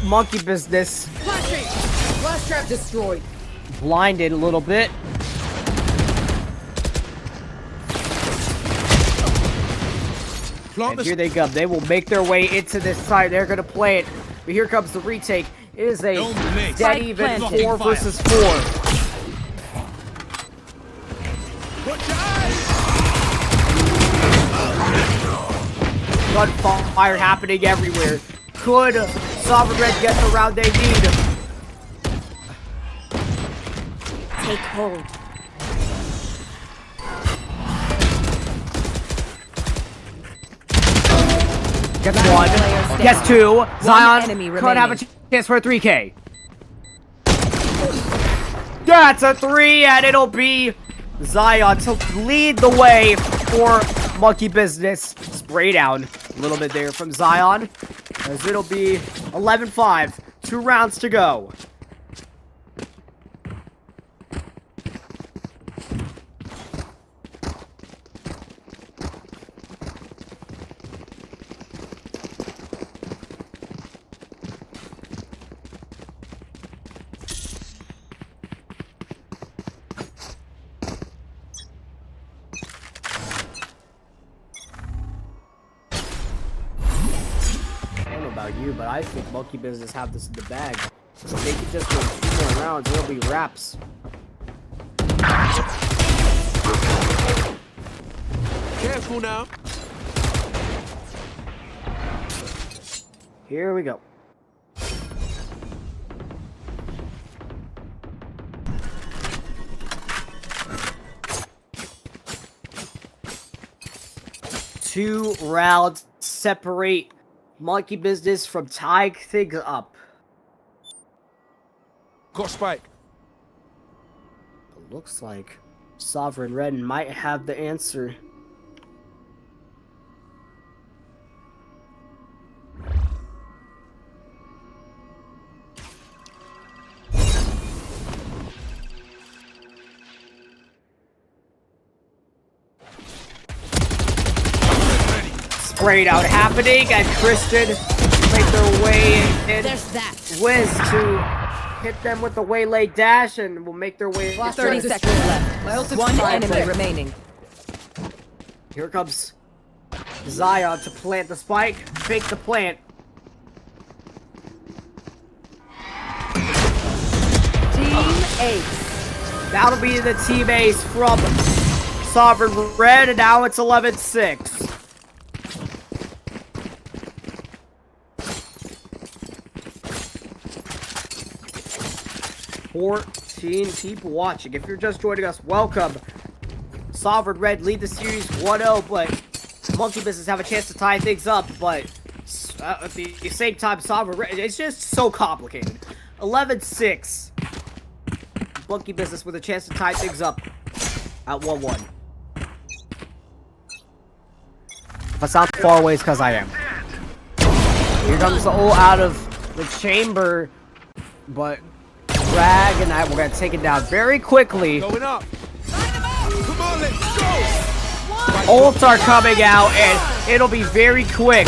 Monkey Business. Flash trap destroyed. Blinded a little bit. Plant And the here they come. They will make their way into this side. They're going to play it. But here comes the retake. It is a Don't blink. dead even planted. 4 versus 4. Watch your eyes! Gunfire happening everywhere. Could Sovereign Red get the round they need? Take hold. Gets Last one. player standing. Gets two. Zion enemy could have a remaining. chance for a 3K. That's a 3, and it'll be Zion to lead the way for Monkey Business. Spray down a little bit there from Zion, as it'll be 11-5. 2 rounds to go. about you, but I think Monkey Business have this in the bag. If they can just win 2 more rounds, it'll be wraps. Careful now. Here we go. Two rounds separate Monkey Business from tying things up. Got spike. It looks like Sovereign Red might have the answer. Sprayed out happening, and Christian make their way in. There's that. Wiz to hit them with the waylay dash, and will make their way. 30 seconds left. One enemy remaining. Here comes Zion to plant the spike. Fake the plant. Team ace. That'll be the team ace from Sovereign Red, and now it's 11-6. 14 people watching. If you're just joining us, welcome. Sovereign Red lead the series 1-0, but Monkey Business have a chance to tie things up, but at the same time, Sovereign Red, it's just so complicated. 11-6. Monkey Business with a chance to tie things up at 1-1. If I sound far away, it's because I am. Here comes the ult out of the chamber, but Drag and we're gonna take it down very quickly. Going up. Come on, let's go. Ults are coming out, and it'll be very quick.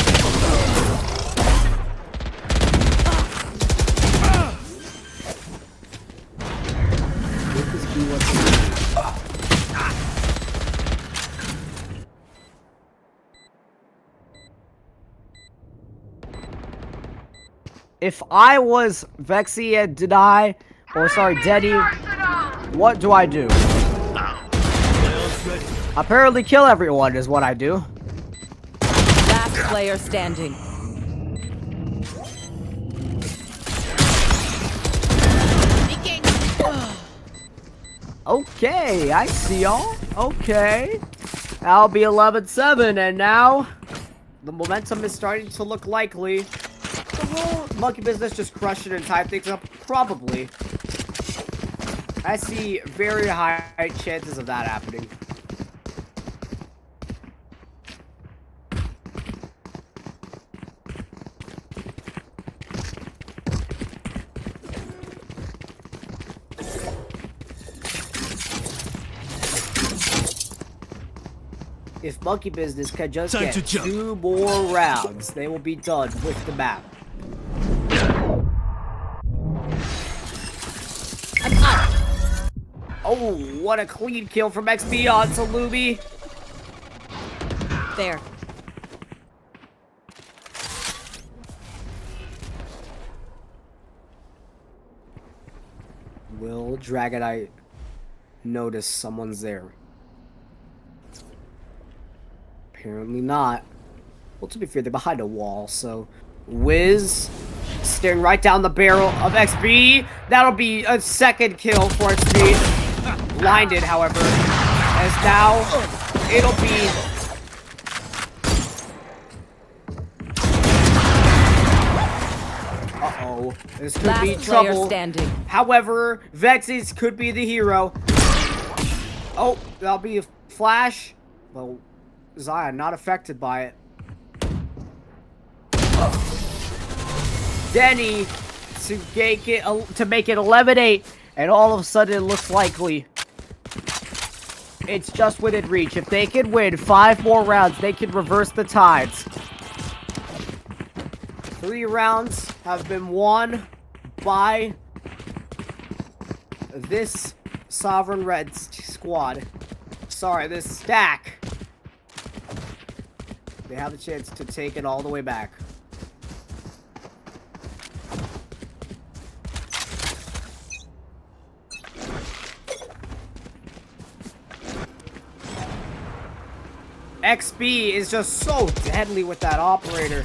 If I was Vexy and Denai, or sorry, Denny, what do I do? Apparently kill everyone is what I do. Last player standing. Okay, I see y'all. Okay. That'll be 11-7, and now the momentum is starting to look likely. Will Monkey Business just crush it and tie things up? Probably. I see very high chances of that happening. If Monkey Business can just get 2 more rounds, they will be done with the map. Oh, what a clean kill from XP on Salumi. There. Will Dragonite notice someone's there? Apparently not. Well, to be fair, they're behind a wall, so Wiz staring right down the barrel of XP. That'll be a second kill for XP. Blinded, however, as now it'll be this could be trouble. Standing. However, Vexys could be the hero. Oh, that'll be a flash. Well, Zion not affected by it. Denny to make it 11-8, and all of a sudden it looks likely it's just within reach. If they can win 5 more rounds, they can reverse the tides. 3 rounds have been won by this Sovereign Red squad. Sorry, this stack. They have a chance to take it all the way back. XB is just so deadly with that operator.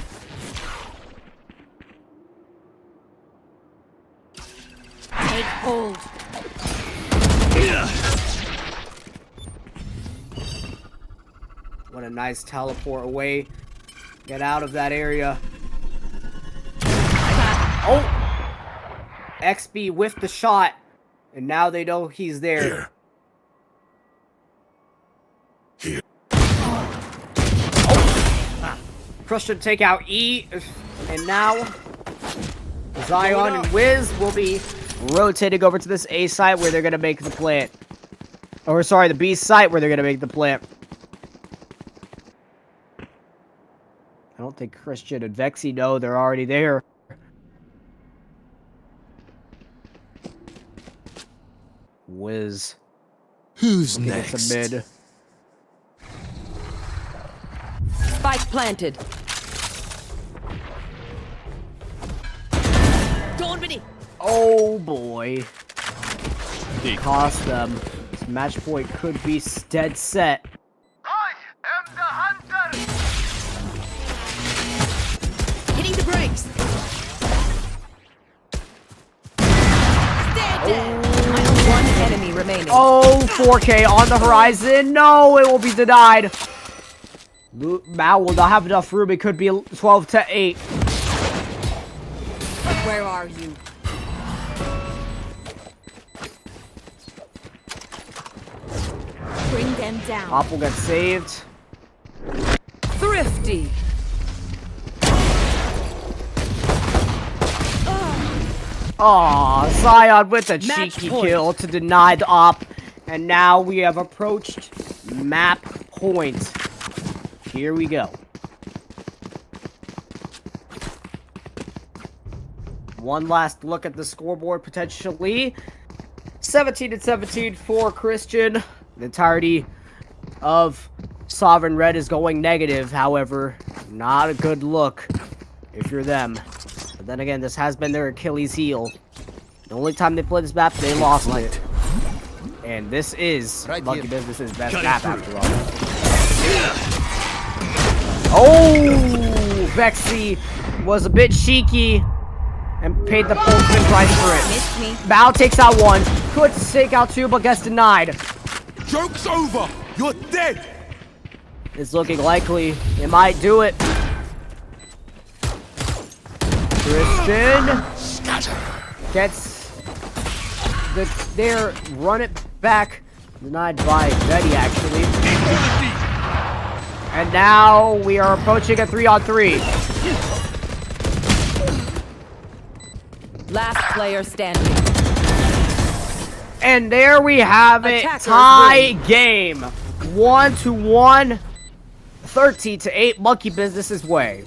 Take hold. What a nice teleport away. Get out of that area. Oh! XB whiffed the shot. And now they know he's there. Here. Oh. Christian take out E. And now Zion and Wiz will be rotating over to this A site where they're going to make the plant. Or sorry, the B site where they're going to make the plant. I don't think Christian and Vexy know they're already there. Wiz. Who's It's next? a mid. Spike planted. Oh boy. Cost them. This match point could be dead set. I am the hunter! Hitting the brakes. One enemy remaining. Oh, 4K on the horizon. No, it will be denied. Mao will not have enough room. It could be 12 to 8. Where are you? Bring them down. Op will get saved. Thrifty. Aw, Zion with a Match cheeky point. kill to deny the op. And now we have approached map point. Here we go. One last look at the scoreboard potentially. 17-17 for Christian. The entirety of Sovereign Red is going negative, however, not a good look if you're them. But then again, this has been their Achilles heel. The only time they played this map, they lost it. And this is Monkey Business's best map after all. Oh! Vexy was a bit cheeky and paid the ultimate price for it. Missed me. Bao takes out one, could take out two, but gets denied. Joke's over! You're dead! It's looking likely. It might do it. Christian gets there, run it back. Denied by Betty, actually. And now we are approaching a 3-on-3. Last player standing. And there we have it. Attackers Tie win. game. 1-1. 13-8. Monkey Business's way.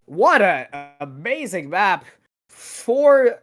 What an amazing map. For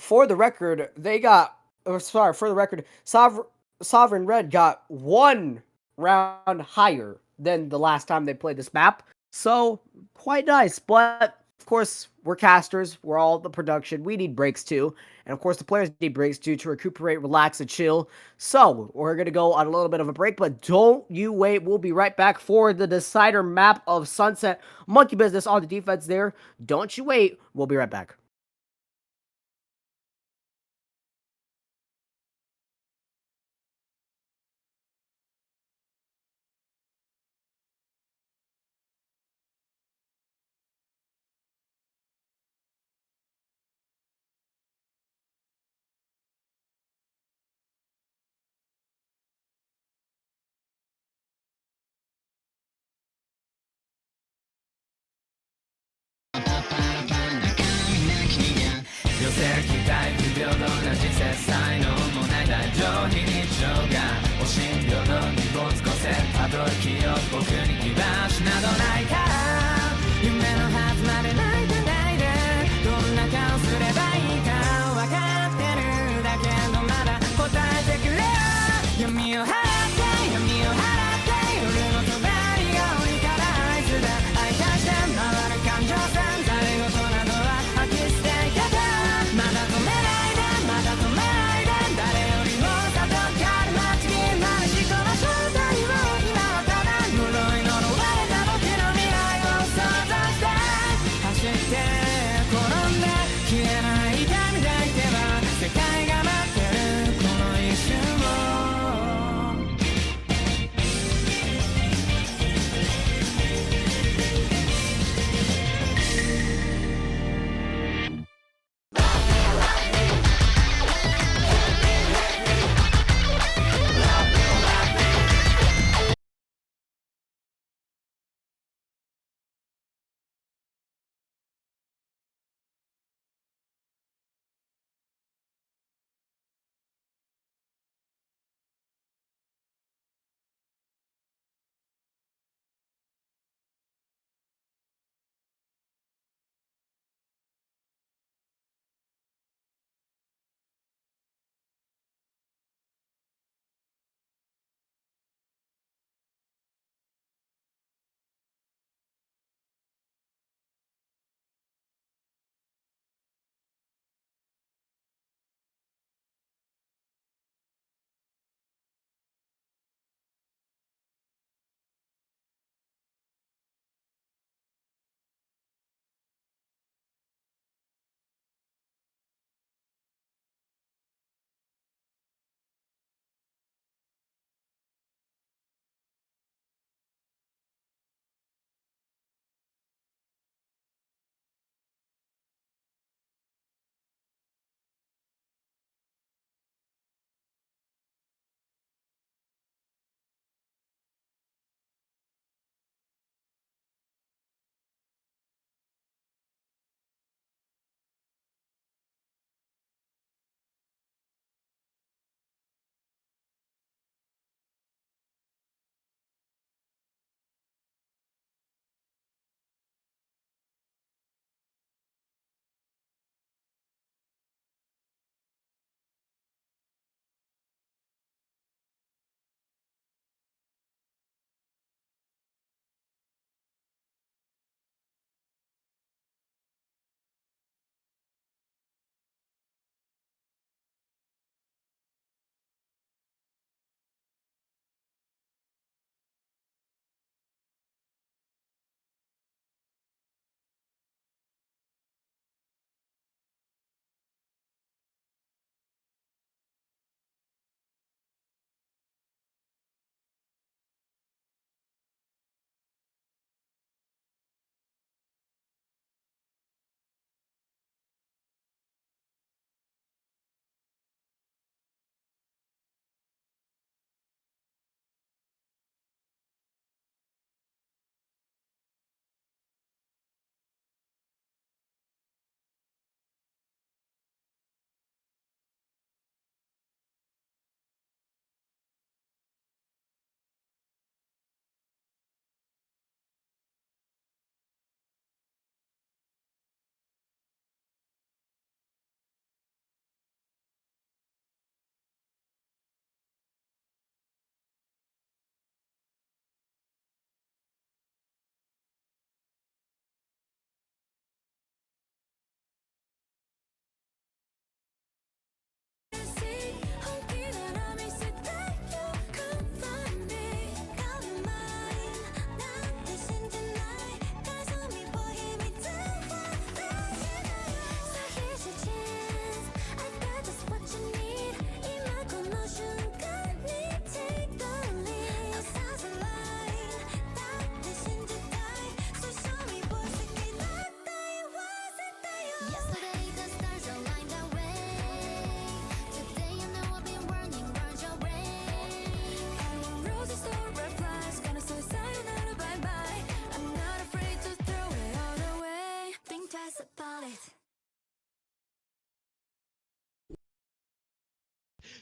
the record, they got... Oh, sorry, for the record, Sovereign Red got one round higher than the last time they played this map. So, quite nice. But, of course, we're casters. We're all the production. We need breaks, too. And, of course, the players need breaks, too, to recuperate, relax, and chill. So, we're going to go on a little bit of a break. But don't you wait. We'll be right back for the decider map of Sunset. Monkey Business on the defense there. Don't you wait. We'll be right back.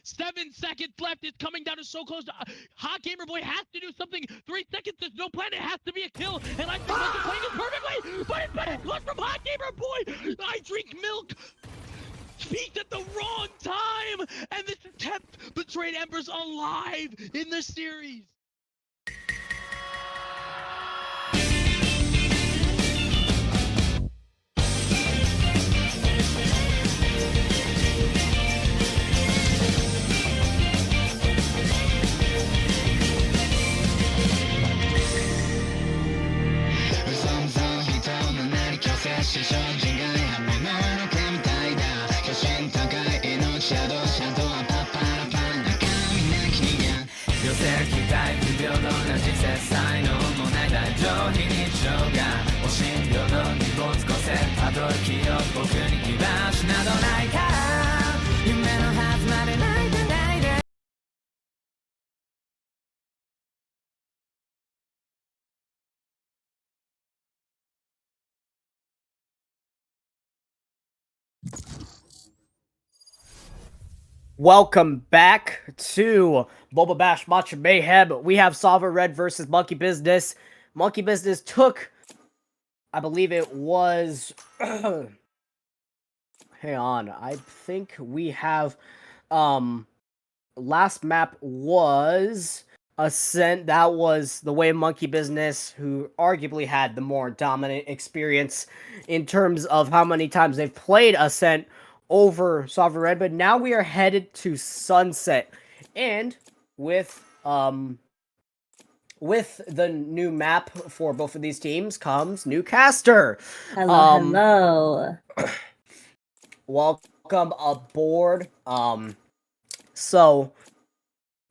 7 seconds left. It's coming down to so close. Hot Gamer Boy has to do something. 3 seconds. There's no plan. It has to be a kill. And I think Matcha playing this perfectly. But it's been a clutch from Hot Gamer Boy. I drink milk. Peaked at the wrong time. And this kept Betrayed Embers alive in the series. Welcome back to Boba Bash Matcha Mayhem. We have Sovereign Red versus Monkey Business. Monkey Business took, I believe it was, hang on, I think we have, last map was Ascent. That was the way Monkey Business, who arguably had the more dominant experience in terms of how many times they've played Ascent over Sovereign Red, but now we are headed to Sunset, and with the new map for both of these teams comes new caster. Hello. Welcome aboard. So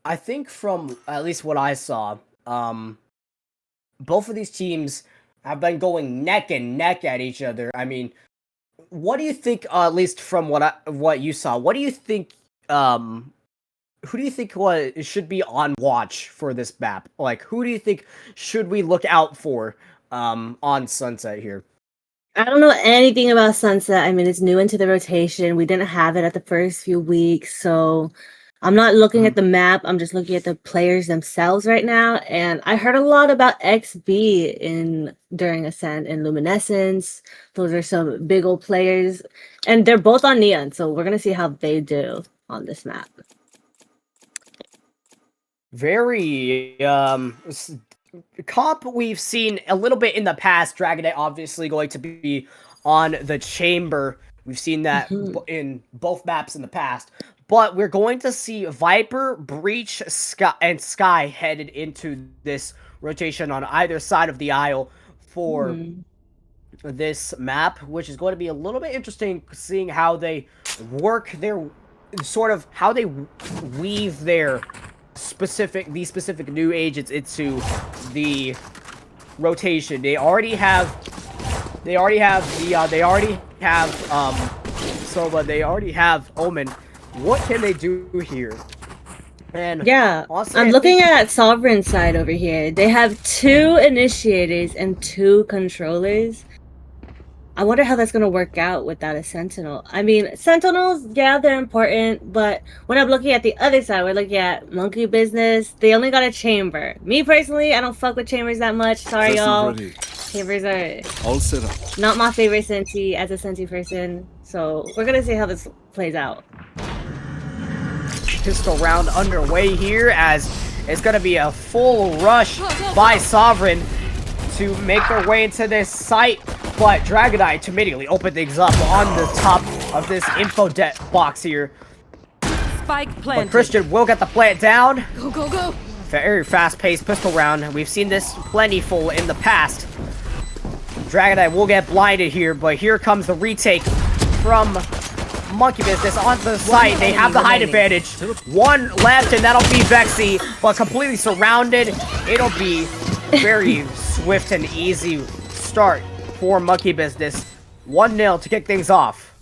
I think from at least what I saw, both of these teams have been going neck and neck at each other. I mean, what do you think, at least from what you saw, what do you think, who do you think should be on watch for this map? Like, who do you think should we look out for, on Sunset here? I don't know anything about Sunset. I mean, it's new into the rotation. We didn't have it at the first few weeks, so I'm not looking at the map. I'm just looking at the players themselves right now. And I heard a lot about XB during Ascent and Luminescence. Those are some big old players, and they're both on Neon, so we're gonna see how they do on this map. Very comp we've seen a little bit in the past. Dragonite obviously going to be on the Chamber. We've seen that in both maps in the past. But we're going to see Viper, Breach, and Sky headed into this rotation on either side of the aisle for this map, which is going to be a little bit interesting, seeing how they work their, sort of, how they weave their specific new agents into the rotation. They already have Sova, they already have Omen. What can they do here? And yeah, honestly, I'm looking at Sovereign side over here. They have 2 initiators and 2 controllers. I wonder how that's going to work out without a Sentinel. I mean, Sentinels, yeah, they're important, but when I'm looking at the other side, we're looking at Monkey Business. They only got a Chamber. Me, personally, I don't fuck with Chambers that much. Sorry, y'all. Chambers are all set up. Not my favorite Senti as a Senti person. So we're going to see how this plays out. Pistol round underway here, as it's going to be a full rush by Sovereign to make their way into this site, but Dragonite to immediately open things up on the top of this info box here. Spike planted. But Christian will get the plant down. Go, go, go. Very fast-paced pistol round. We've seen this plentiful in the past. Dragonite will get blinded here, but here comes the retake from Monkey Business onto the site. They have the height advantage. 1 left, and that'll be Vexy, but completely surrounded. It'll be very swift and easy start for Monkey Business. 1-0 to kick things off.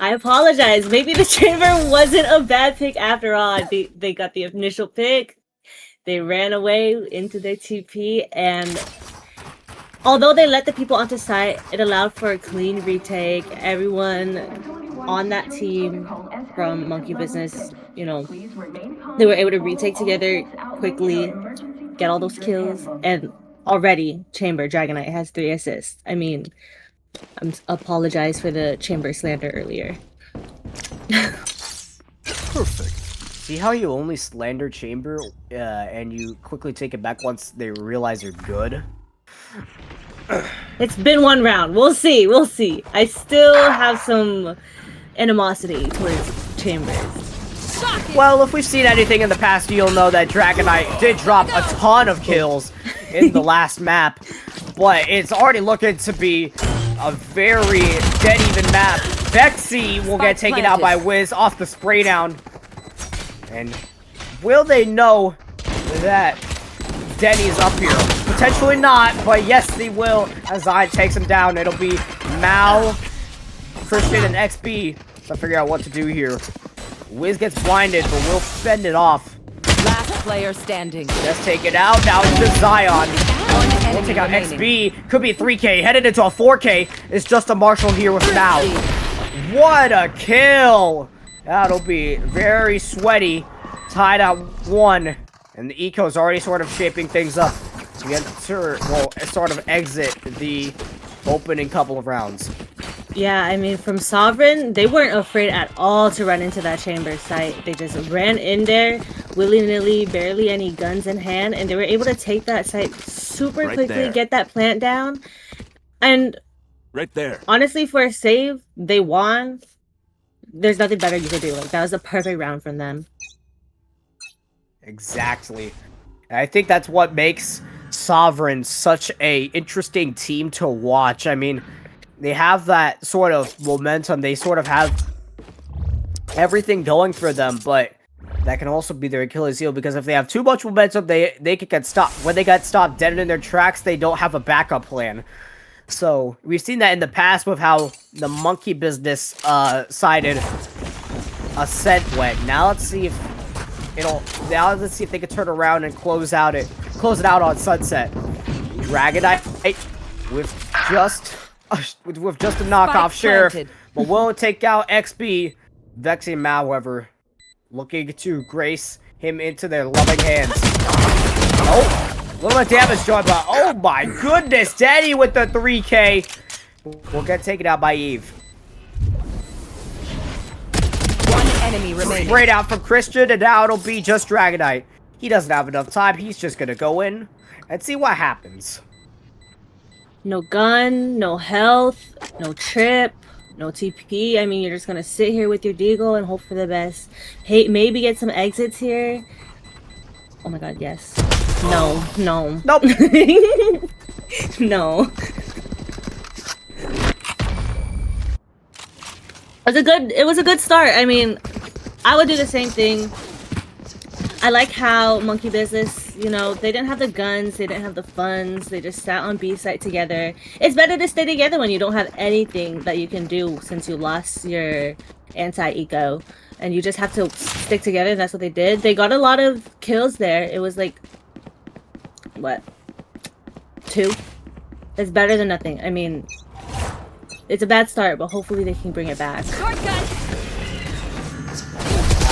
I apologize. Maybe the Chamber wasn't a bad pick after all. They got the initial pick. They ran away into their TP, and although they let the people onto site, it allowed for a clean retake. Everyone on that team from Monkey Business you know, they were able to retake together quickly, get all those kills, and already Chamber Dragonite has 3 assists. I mean, apologize for the Chamber slander earlier. Perfect. See how you only slander Chamber and you quickly take it back once they realize you're good? It's been 1 round. We'll see. We'll see. I still have some animosity towards Chambers. Well, if we've seen anything in the past, you'll know that Dragonite did drop a ton of kills in the last map, but it's already looking to be a very dead even map. Vexy will get taken out by Wiz off the spray down. And will they know that Denny's up here? Potentially not, but yes, they will. As Zion takes him down, it'll be Mal, Christian, and XB to figure out what to do here. Wiz gets blinded, but we'll fend it off. Last player standing. Let's take it out. Now it's just Zion. We'll take out XB. Could be 3K. Headed into a 4K. It's just a Marshall here with Mal. What a kill! That'll be very sweaty. Tied at 1. And the Eco's already sort of shaping things up to enter, well, sort of exit the opening couple of rounds. Yeah, I mean, from Sovereign, they weren't afraid at all to run into that Chamber site. They just ran in there, willy-nilly, barely any guns in hand, and they were able to take that site super quickly, get that plant down. And right there. Honestly, for a save, they won. There's nothing better you could do. Like, that was a perfect round from them. Exactly. And I think that's what makes Sovereign such a interesting team to watch. I mean, they have that sort of momentum. They sort of have everything going for them, but that can also be their Achilles heel, because if they have too much momentum, they can get stopped. When they get stopped dead in their tracks, they don't have a backup plan. So we've seen that in the past with how the monkey business sided Ascent went. Now let's see if let's see if they can turn around and close it out on Sunset. Dragonite with just a knockoff sheriff, but won't take out XB. Vexy and Mal, however, looking to grace him into their loving hands. Oh, a little bit of damage joined, but oh my goodness, Daddy with the 3K will get taken out by Eve. One enemy remaining. Straight out from Christian, and now it'll be just Dragonite. He doesn't have enough time. He's just gonna go in and see what happens. No gun, no health, no trip, no TP. I mean, you're just gonna sit here with your Deagle and hope for the best. Hey, maybe get some exits here. Oh my god, yes. No, no. Nope. No. It was a good start. I mean, I would do the same thing. I like how Monkey Business, you know, they didn't have the guns, they didn't have the funds, they just sat on B site together. It's better to stay together when you don't have anything that you can do since you lost your anti-eco. And you just have to stick together, and that's what they did. They got a lot of kills there. It was like, what? 2? It's better than nothing. I mean, it's a bad start, but hopefully they can bring it back.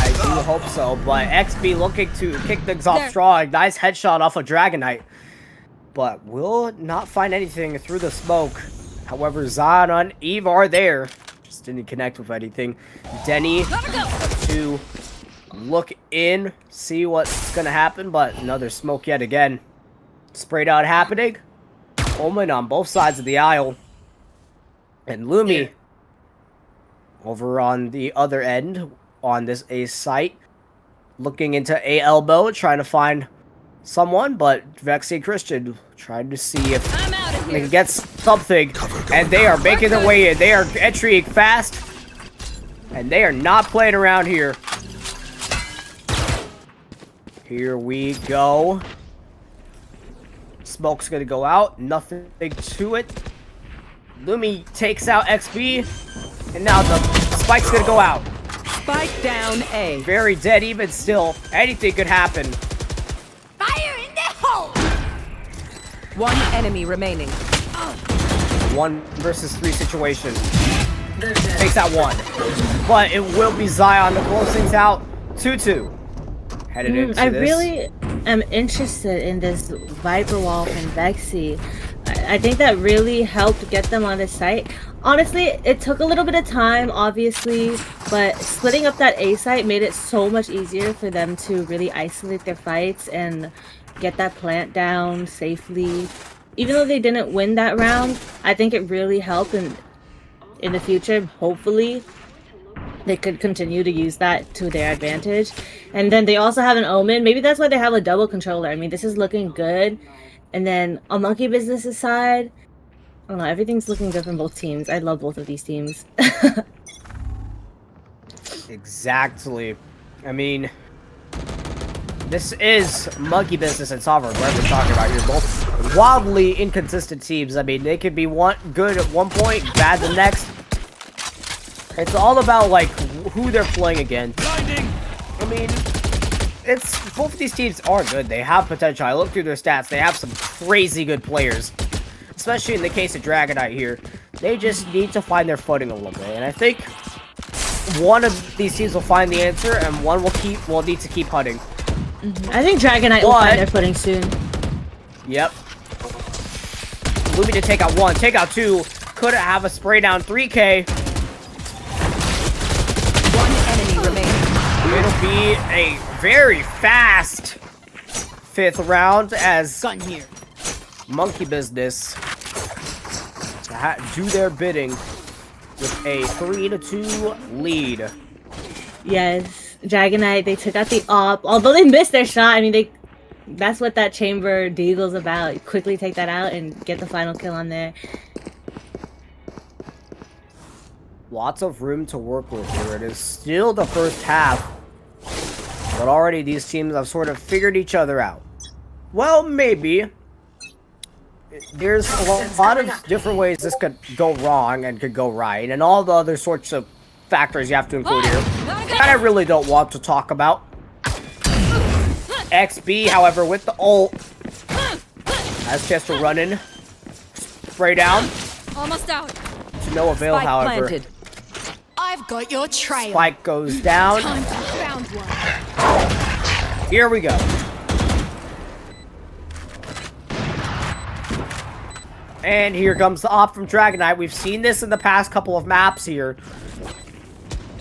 I do hope so, but XB looking to kick things off strong. Nice headshot off of Dragonite. But will not find anything through the smoke. However, Zion and Eve are there. Just didn't connect with anything. Denny to look in, see what's gonna happen, but another smoke yet again. Sprayed out happening. Omen on both sides of the aisle. And Lumi over on the other end on this A site, looking into A elbow, trying to find someone, but Vexy and Christian trying to see if they can get something, and they are making their way in. They are entering fast, and they are not playing around here. Here we go. Smoke's gonna go out, nothing to it. Lumi takes out XB, and now the spike's gonna go out. Spike down A. Very dead even still. Anything could happen. Fire in the hole! One enemy remaining. 1 versus 3 situation. Takes out 1. But it will be Zion to close things out 2-2. Headed into I this. really am interested in this Viper Wall from Vexy. I think that really helped get them on the site. Honestly, it took a little bit of time, obviously, but splitting up that A site made it so much easier for them to really isolate their fights and get that plant down safely. Even though they didn't win that round, I think it really helped, and in the future, hopefully, they could continue to use that to their advantage. And then they also have an Omen. Maybe that's why they have a double controller. I mean, this is looking good. And then on Monkey Business' side, I don't know, everything's looking good from both teams. I love both of these teams. Exactly. I mean, this is Monkey Business and Sovereign, what we're talking about here. Both wildly inconsistent teams. I mean, they could be good at one point, bad the next. It's all about, like, who they're playing against. Blinding. I mean, both of these teams are good. They have potential. I look through their stats. They have some crazy good players. Especially in the case of Dragonite here. They just need to find their footing a little bit. And I think one of these teams will find the answer, and one will need to keep hunting. I think Dragonite will find their footing soon. Yep. Luby to take out 1, take out 2. Could have a spray down 3K. It'll be a very fast 5th round as Gun here. Monkey Business to do their bidding with a 3-2 lead. Yes, Dragonite, they took out the op. Although they missed their shot, I mean, that's what that Chamber Deagle's about. Quickly take that out and get the final kill on there. Lots of room to work with here. It is still the first half, but already these teams have sort of figured each other out. Well, maybe. There's a lot of different ways this could go wrong and could go right, and all the other sorts of factors you have to include here that I really don't want to talk about. XB, however, with the ult, has a chance to run in, spray down. Almost out. To no avail, Spike however. planted. I've got your trail. Spike goes down. Time to found one. Here we go. And here comes the op from Dragonite. We've seen this in the past couple of maps here.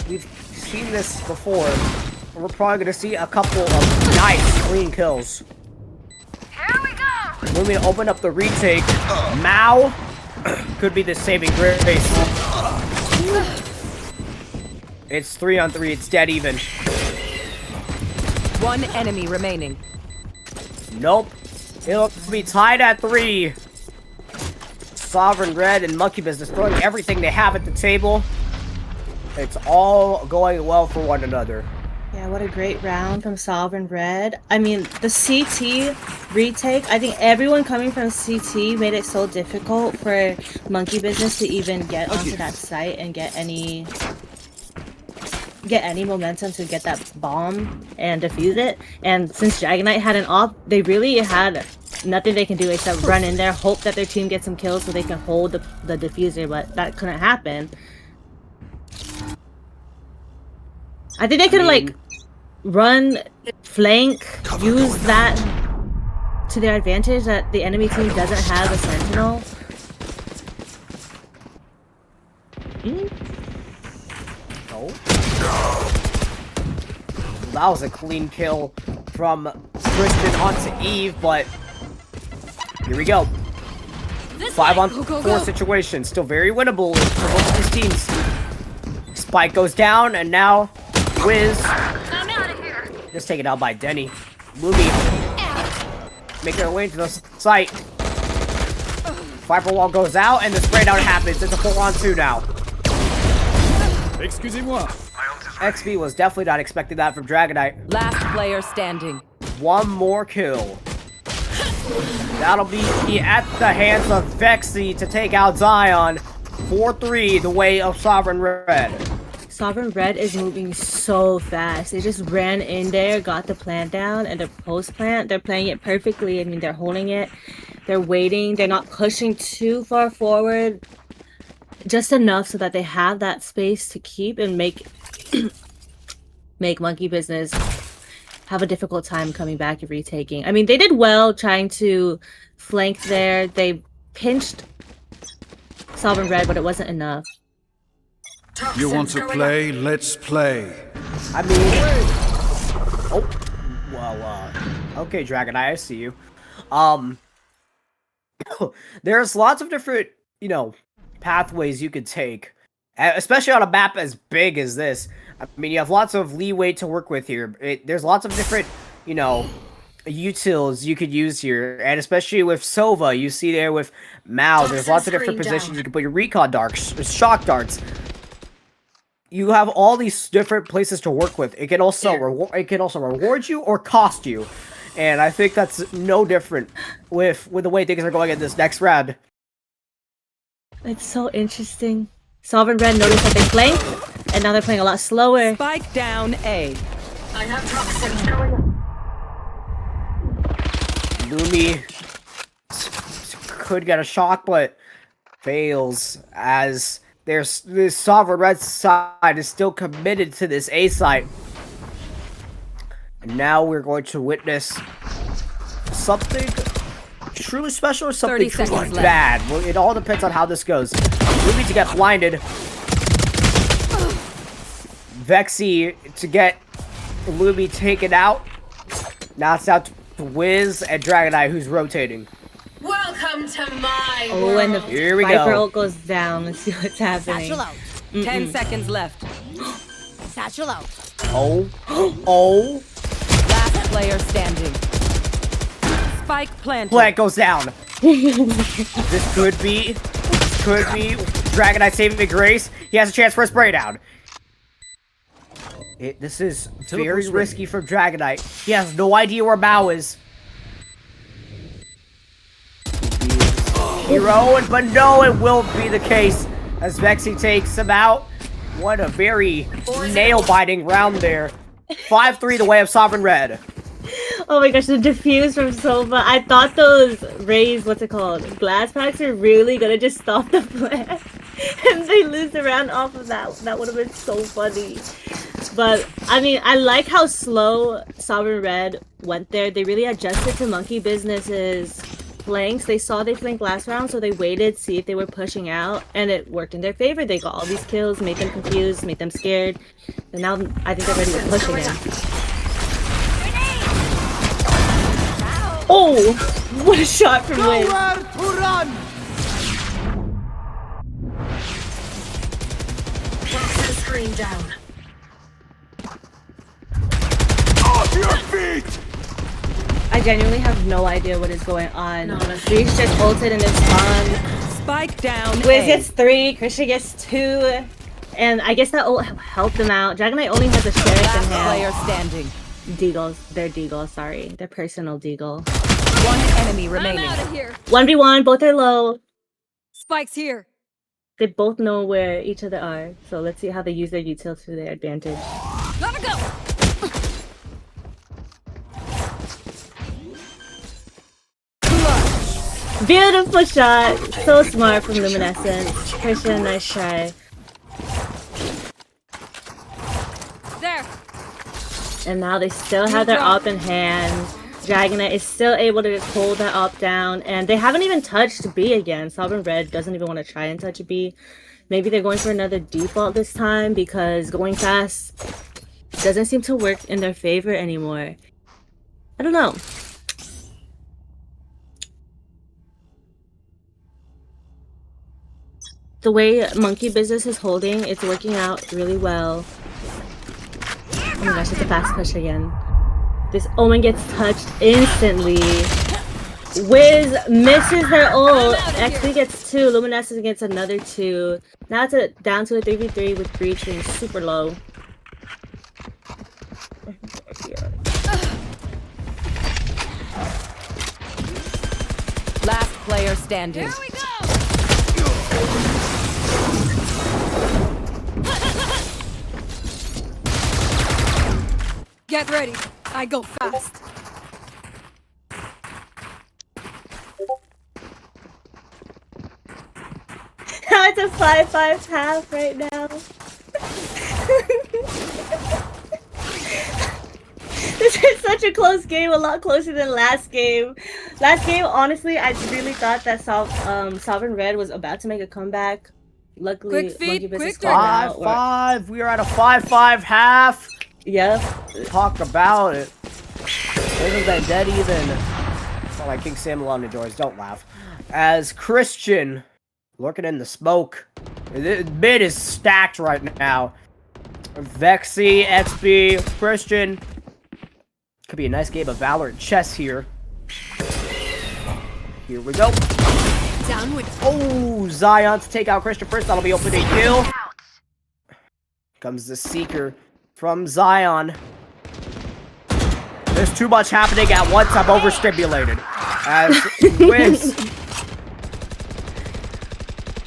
We've seen this before. We're probably going to see a couple of nice, clean kills. Here we go. Moving to open up the retake. Mao could be the saving grace. It's 3-on-3. It's dead even. 1 enemy remaining. Nope. It'll be tied at 3. Sovereign Red and Monkey Business throwing everything they have at the table. It's all going well for one another. Yeah, what a great round from Sovereign Red. I mean, the CT retake, I think everyone coming from CT made it so difficult for Monkey Business to even get onto that site and get any momentum to get that bomb and defuse it. And since Dragonite had an op, they really had nothing they can do except run in there, hope that their team gets some kills so they can hold the diffuser, but that couldn't happen. I think they could like run, flank, use that to their advantage that the enemy team doesn't have a sentinel. Oh. That was a clean kill from Christian onto Eve, but here we go. 5-on-4 situation, still very winnable for both of these teams. Spike goes down, and now Wiz just taken out by Denny. Luby making her way into the site. Viper wall goes out, and the spray down happens. It's a 4-on-2 now. Excusez-moi. XB was definitely not expecting that from Dragonite. Last player standing. One more kill. That'll be at the hands of Vexy to take out Zion. 4-3, the way of Sovereign Red. Sovereign Red is moving so fast. They just ran in there, got the plant down, and the post plant, they're playing it perfectly. I mean, they're holding it. They're waiting. They're not pushing too far forward. Just enough so that they have that space to keep and make make Monkey Business have a difficult time coming back and retaking. I mean, they did well trying to flank there. They pinched Sovereign Red, but it wasn't enough. You want to play? Let's play. I mean, oh, well, okay, Dragon Eye, I see you. There's lots of different, pathways you could take, especially on a map as big as this. I mean, you have lots of leeway to work with here. There's lots of different, utils you could use here, and especially with Sova, you see there with Mao, there's lots of different positions you can put your recon darts, shock darts. You have all these different places to work with. It can also reward you or cost you, and I think that's no different with the way things are going in this next round. It's so interesting. Sovereign Red noticed that they flanked, and now they're playing a lot slower. Spike down A. I have toxins going up. Lumi could get a shock, but fails as this Sovereign Red side is still committed to this A site. And now we're going to witness something truly special or something truly bad. Well, it all depends on how this goes. Lumi to get blinded. Vexy to get Lumi taken out. Now it's out to Wiz and Dragon Eye, who's rotating. Welcome to my Oh, and the Here we Viper go. ult goes down. Let's see what's happening. Satchel out. 10 seconds left. Satchel out. Oh. Oh. Last player standing. Spike planted. Plant goes down. This could be Dragon Eye saving grace. He has a chance for a spray down. This is very risky for Dragon Knight. He has no idea where Mao is. Hero, but no, it will be the case as Vexy takes him out. What a very nail-biting round there. 5-3 the way of Sovereign Red. Oh my gosh, the diffuse from Sova. I thought those raised, glass packs are really gonna just stop the plan. And they lose the round off of that. That would have been so funny. But, I mean, I like how slow Sovereign Red went there. They really adjusted to Monkey Business's flanks. They saw they flanked last round, so they waited, see if they were pushing out, and it worked in their favor. They got all these kills, made them confused, made them scared. And now I think they're ready to push again. Oh! What a shot from Wiz. Screen down. Off your feet! I genuinely have no idea what is going on. Reach just ulted and it's spawned. Spike down. Wiz gets 3, Christian gets 2, and I guess that ult helped them out. Dragon Knight only has a sheriff in hand. Player standing. Deagles, their Deagle, sorry. Their personal Deagle. One enemy remaining. I'm out of here. 1v1, both are low. Spike's here. They both know where each other are, so let's see how they use their util to their advantage. Gotta go. Beautiful shot! So smart from Luminescence. Christian, nice try. There. And now they still have their op in hand. Dragonite is still able to just hold that op down, and they haven't even touched B again. Sovereign Red doesn't even want to try and touch B. Maybe they're going for another default this time because going fast doesn't seem to work in their favor anymore. I don't know. The way Monkey Business is holding, it's working out really well. Oh my gosh, it's a fast push again. This Omen gets touched instantly. Wiz misses their ult. XP gets 2. Luminescence gets another 2. Now it's down to a 3v3 with Breach being super low. Last player standing. Here we go. Get ready. I go fast. It's a 5-5 half right now. This is such a close game, a lot closer than last game. Last game, honestly, I really thought that Sovereign Red was about to make a comeback. Luckily, Quick feed, Monkey Business quick called out. 5-5. We are at a 5-5 half. Yep. Talk about it. This has been dead even. It's not like King Samuel on the doors. Don't laugh. As Christian lurking in the smoke. Mid is stacked right now. Vexy, XB, Christian. Could be a nice game of Valorant chess here. Here we go. Down with. Oh, Zion to take out Christian first. That'll be opening kill. Comes the Seeker from Zion. There's too much happening at once. I'm overstimulated. As Wiz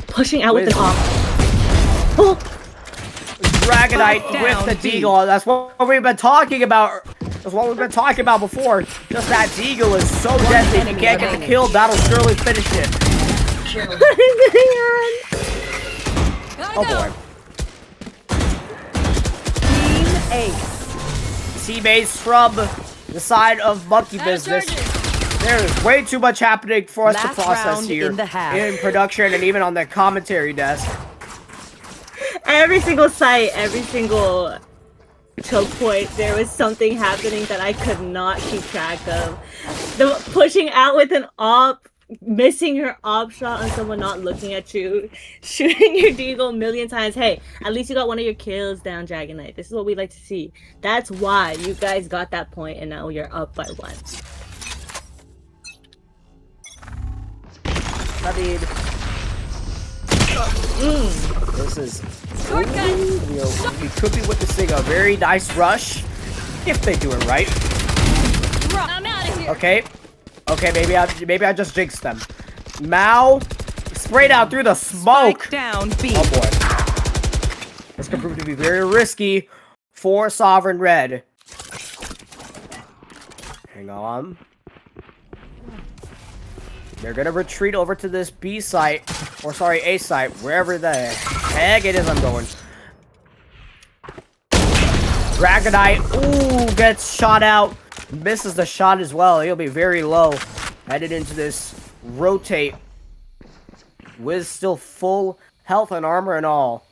pushing out with the top. Dragonite with the Deagle. That's what we've been talking about. That's what we've been talking about before. Just that Deagle is so deadly. If you can't get the kill, that'll surely finish it. Oh boy. Team Ace. Teammates from the side of Monkey Business. There's way too much happening for us Last to process round here in the half. in production and even on the commentary desk. Every single site, every single choke point, there was something happening that I could not keep track of. The pushing out with an op, missing your op shot on someone not looking at you, shooting your deagle a million times. Hey, at least you got one of your kills down, Dragonite. This is what we like to see. That's why you guys got that point and now you're up by 1. I mean, this is. We could be witnessing a very nice rush if they do it right. I'm out of here. Okay, maybe I just jinxed them. Mao sprayed out through the smoke. Spike down B. Oh boy, this could prove to be very risky for Sovereign Red. Hang on. They're gonna retreat over to this B site, or sorry, A site, wherever the heck it is I'm going. Dragonite, ooh, gets shot out. Misses the shot as well. He'll be very low. Headed into this rotate. Wiz still full health and armor and all.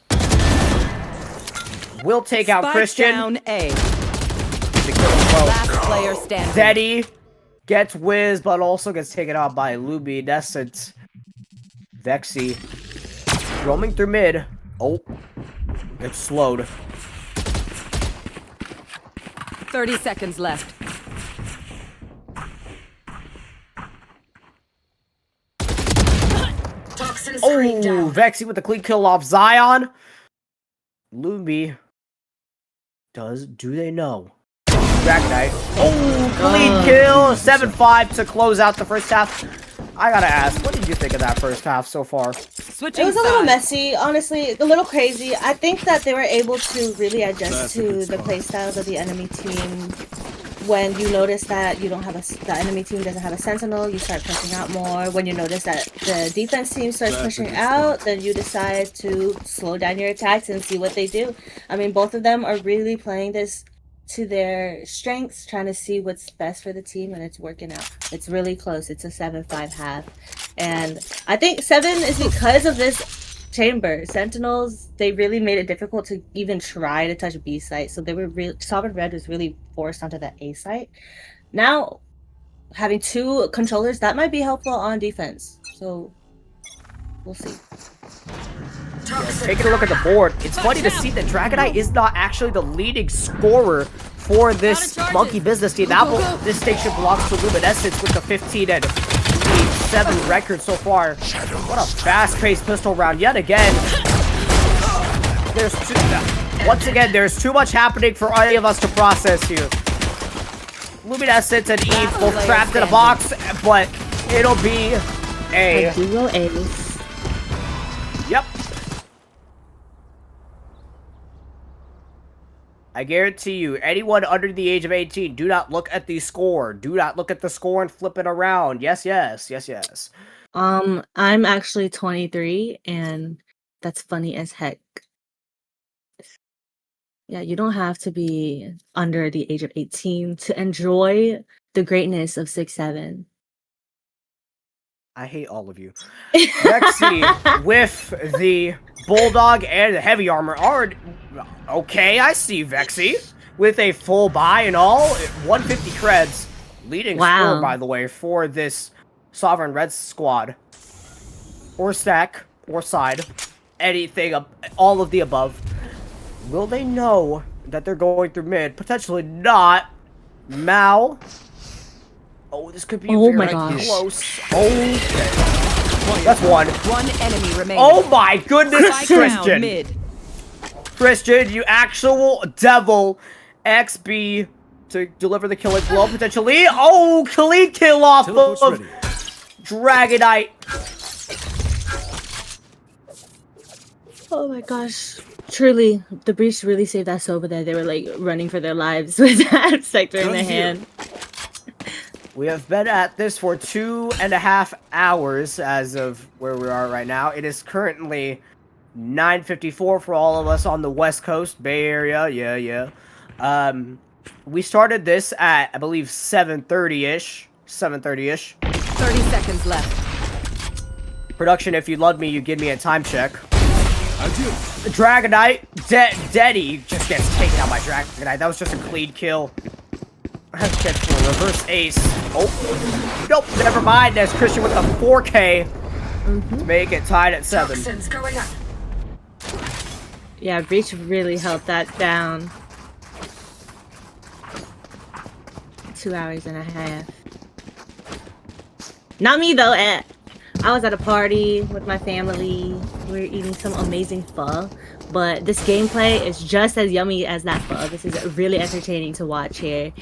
Will take out Spike Christian. down A. They kill him both. Last player standing. Zeddy gets Wiz, but also gets taken out by Luminescent. Vexy roaming through mid. Oh, it's slowed. 30 seconds left. Oh, Vexy with the clean kill off Zion. Lumi do they know? Dragonite. Oh, clean kill. 7-5 to close out the first half. I gotta ask, what did you think of that first half so far? It was a little messy, honestly, a little crazy. I think that they were able to really adjust to the playstyles of the enemy team. When you notice that you don't have the enemy team doesn't have a sentinel, you start pushing out more. When you notice that the defense team starts pushing out, then you decide to slow down your attacks and see what they do. I mean, both of them are really playing this to their strengths, trying to see what's best for the team, and it's working out. It's really close. It's a 7-5 half. And I think 7 is because of this chamber. Sentinels, they really made it difficult to even try to touch B site. So they were Sovereign Red was really forced onto that A site. Now, having 2 controllers, that might be helpful on defense. So we'll see. Taking a look at the board, it's funny to see that Dragonite is not actually the leading scorer for this Monkey Business team. This station belongs to Luminescence with the 15-7 record so far. What a fast-paced pistol round yet again. Once again, there's too much happening for any of us to process here. Luminescence and Eve both trapped in a box, but it'll be a duo ace. Yep. I guarantee you, anyone under the age of 18, do not look at the score. Do not look at the score and flip it around. Yes, yes, yes, yes. I'm actually 23, and that's funny as heck. Yeah, you don't have to be under the age of 18 to enjoy the greatness of 6'7". I hate all of you. Vexy with the Bulldog and the heavy armor are... Okay, I see Vexy. With a full buy and all, 150 creds. Leading score, by the way, for this Sovereign Red squad. Or stack, or side. Anything, all of the above. Will they know that they're going through mid? Potentially not. Mao. Oh, this could be very close. Okay. That's one. One enemy remaining. Oh my goodness, Christian. Mid. Christian, you actual devil. XB to deliver the killing blow, potentially. Oh, clean kill off of Dragonite. Oh my gosh. Truly, the Breach really saved us over there. They were like running for their lives with that sector in their hand. We have been at this for 2.5 hours as of where we are right now. It is currently 9:54 for all of us on the West Coast, Bay Area. Yeah. We started this at, I believe, 7:30-ish. 7:30-ish. 30 seconds left. Production, if you love me, you give me a time check. I do. Dragonite, Deddy just gets taken out by Dragonite. That was just a clean kill. Has to get for a reverse ace. Oh, nope, never mind. There's Christian with a 4K to make it tied at 7. Toxins going up. Yeah, Breach really held that down. 2.5 hours. Not me though. I was at a party with my family. We were eating some amazing pho. But this gameplay is just as yummy as that pho. This is really entertaining to watch here.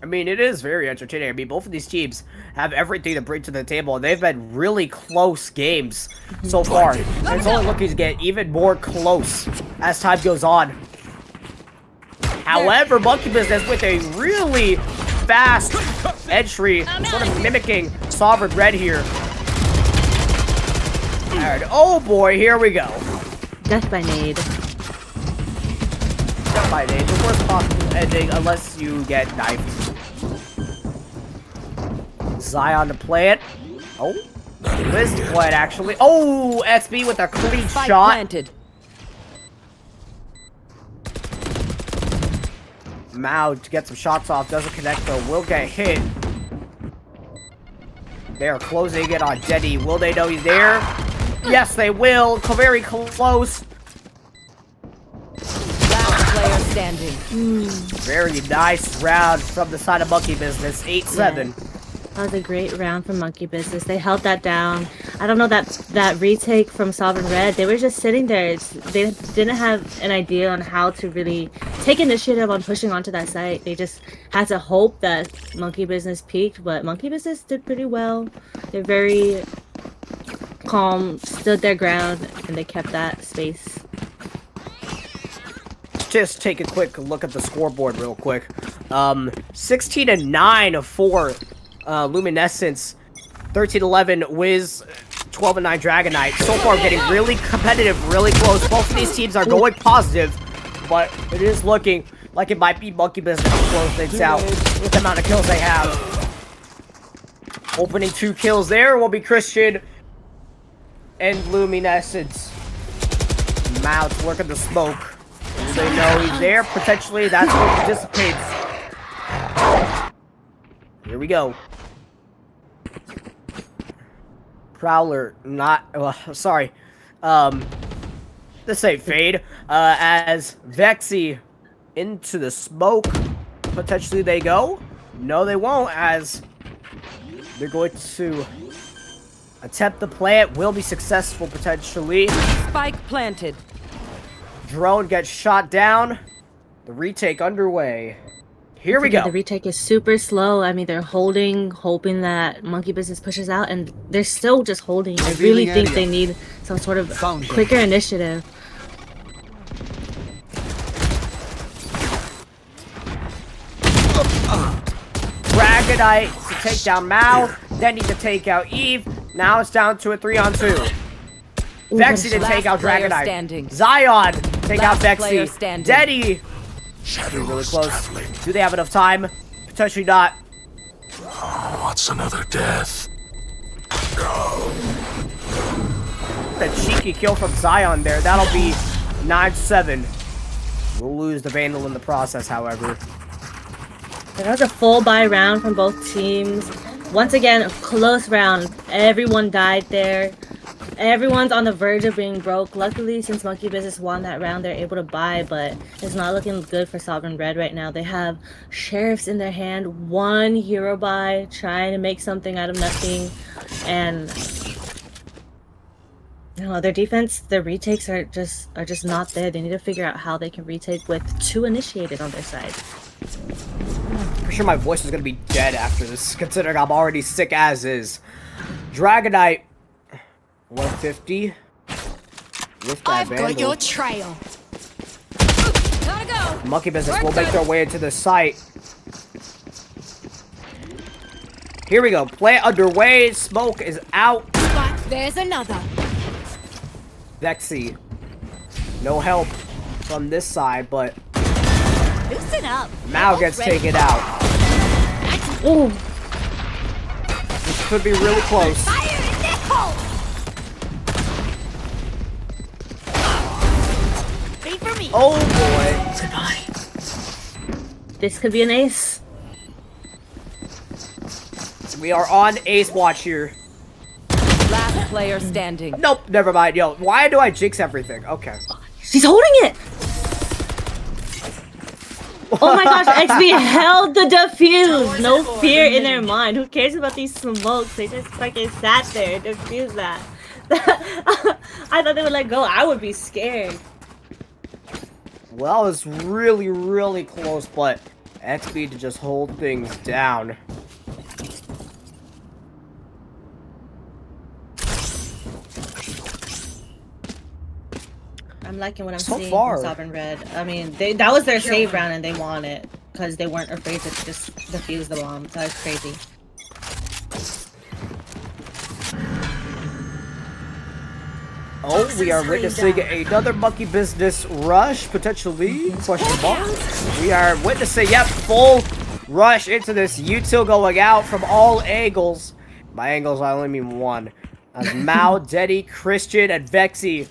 I mean, it is very entertaining. I mean, both of these teams have everything to bring to the table, and they've been really close games so far. And it's only looking to get even more close as time goes on. However, Monkey Business with a really fast entry, sort of mimicking Sovereign Red here. And oh boy, here we go. Death by nade. Death by nade, the worst possible ending unless you get knifed. Zion to play it. Oh, Liz to play it actually. Oh, SB with a clean shot. Planted. Mao to get some shots off, doesn't connect though, will get hit. They are closing it on Deddy. Will they know he's there? Yes, they will. Very close. Last player standing. Very nice round from the side of Monkey Business. 8-7. Yeah. That was a great round for Monkey Business. They held that down. I don't know that retake from Sovereign Red. They were just sitting there. They didn't have an idea on how to really take initiative on pushing onto that site. They just had to hope that Monkey Business peaked, but Monkey Business did pretty well. They're very calm, stood their ground, and they kept that space. Just take a quick look at the scoreboard real quick. 16-9 for Luminescence, 13-11 Wiz, 12-9 Dragonite. So far getting really competitive, really close. Both of these teams are going positive, but it is looking like it might be Monkey Business to close things out with the amount of kills they have. Opening 2 kills there will be Christian and Luminescence. Mao to work in the smoke. They know he's there. Potentially that's what dissipates. Here we go. Prowler, not, sorry. This ain't Fade. As Vexy into the smoke. Potentially they go. No, they won't, as they're going to attempt the plant. Will be successful, potentially. Spike planted. Drone gets shot down. The retake underway. Here we go. The retake is super slow. I mean, they're holding, hoping that Monkey Business pushes out, and they're still just holding. I really think they need some sort of quicker initiative. Dragonite to take down Mao. Then need to take out Eve. Now it's down to a 3-on-2. Vexy to take out player Dragonite. standing. Zion take out Last player Vexy. standing. Deddy. Really close. Do they have enough time? Potentially not. What's another death? A cheeky kill from Zion there. That'll be 9-7. We'll lose the Vandal in the process, however. That was a full buy round from both teams. Once again, a close round. Everyone died there. Everyone's on the verge of being broke. Luckily, since Monkey Business won that round, they're able to buy, but it's not looking good for Sovereign Red right now. They have Sheriffs in their hand, 1 hero buy, trying to make something out of nothing, and you know, their defense, their retakes are just not there. They need to figure out how they can retake with 2 initiated on their side. Pretty sure my voice is gonna be dead after this, considering I'm already sick as is. Dragonite, 150. With that I've got Vandal. your trail. Gotta go. Monkey Business will make their way into the site. Here we go. Play underway. Smoke is out. But there's another. Vexy. No help from this side, but Loosen up. Mao gets taken out. Ooh. This could be really close. Fire in the hole. Wait for me. Oh boy. Goodbye. This could be an ace. We are on ace watch here. Last player standing. Nope, never mind. Yo, why do I jinx everything? Okay. She's holding it! Oh my gosh, XB held the defuse! No fear in their mind. Who cares about these smokes? They just fucking sat there and defused that. I thought they would let go. I would be scared. Well, it's really, really close, but XB to just hold things down. I'm liking what I'm So seeing far. from Sovereign Red. I mean, that was their save round and they won it because they weren't afraid to just defuse the bomb. So it's crazy. Oh, we are witnessing another Monkey Business rush, potentially, question mark. We are witnessing, yep, full rush into this util going out from all angles. By angles, I only mean one. As Mao, Deddy, Christian, and Vexy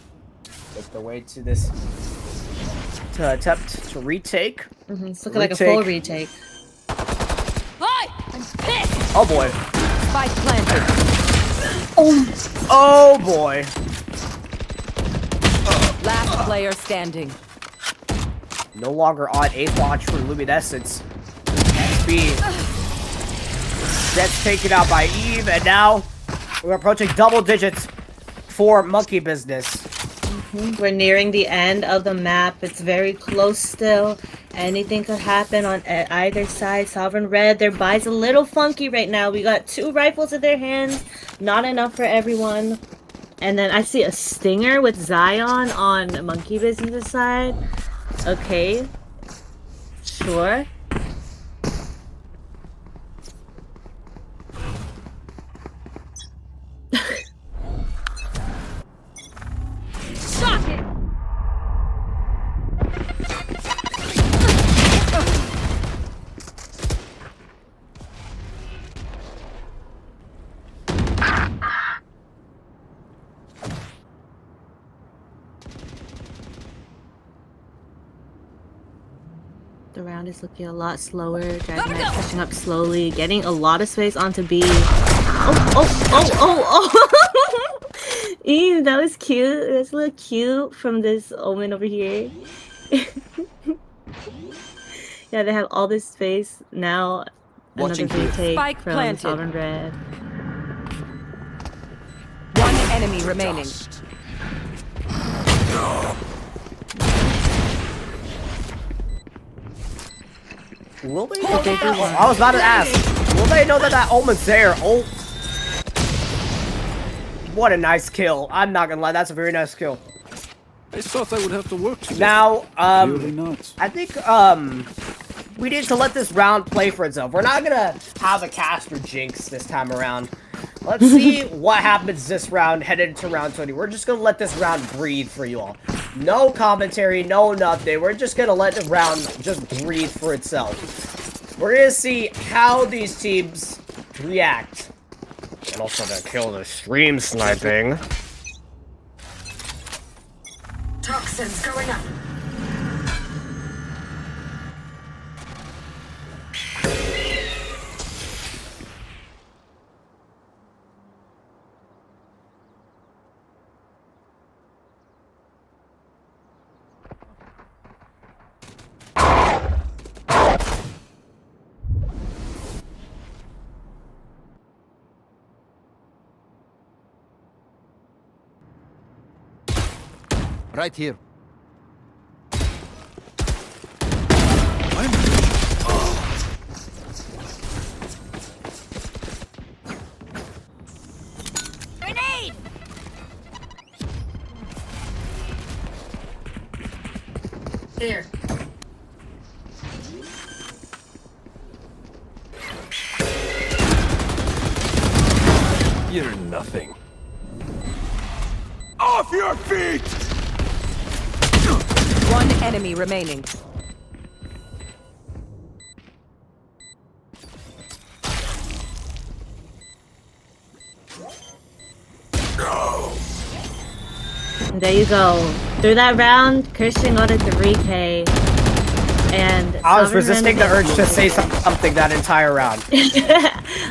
make their way to this to attempt to retake. It's looking like a full retake. Hi, I'm pissed. Oh boy. Spike planted. Oh boy. Last player standing. No longer on ace watch for Luminescence. XB gets taken out by Eve, and now we're approaching double digits for Monkey Business. We're nearing the end of the map. It's very close still. Anything could happen on either side. Sovereign Red, their buy's a little funky right now. We got 2 rifles in their hands. Not enough for everyone. And then I see a Stinger with Zion on Monkey Business' side. Okay. Sure. Shock it. The round is looking a lot slower. Dragonite pushing up slowly, getting a lot of space onto B. Oh! Ew, that was cute. That's a little cute from this Omen over here. Yeah, they have all this space now. Watching Another retake Spike from planted. Sovereign Red. One enemy remaining. Will they know that? I was about to ask. Will they know that that Omen's there? Oh. What a nice kill. I'm not gonna lie, that's a very nice kill. I thought I would have to work together. Now, Clearly not. I think, we need to let this round play for itself. We're not gonna have a caster jinx this time around. Let's see what happens this round headed into round 20. We're just gonna let this round breathe for you all. No commentary, no nothing. We're just gonna let the round just breathe for itself. We're gonna see how these teams react. And also to kill the stream sniping. Toxins going up. Right here. Grenade! Here. You're nothing. Off your feet! One enemy remaining. There you go. Through that round, Christian got a 3K. And I was Sovereign resisting the Red- urge to say something that entire round.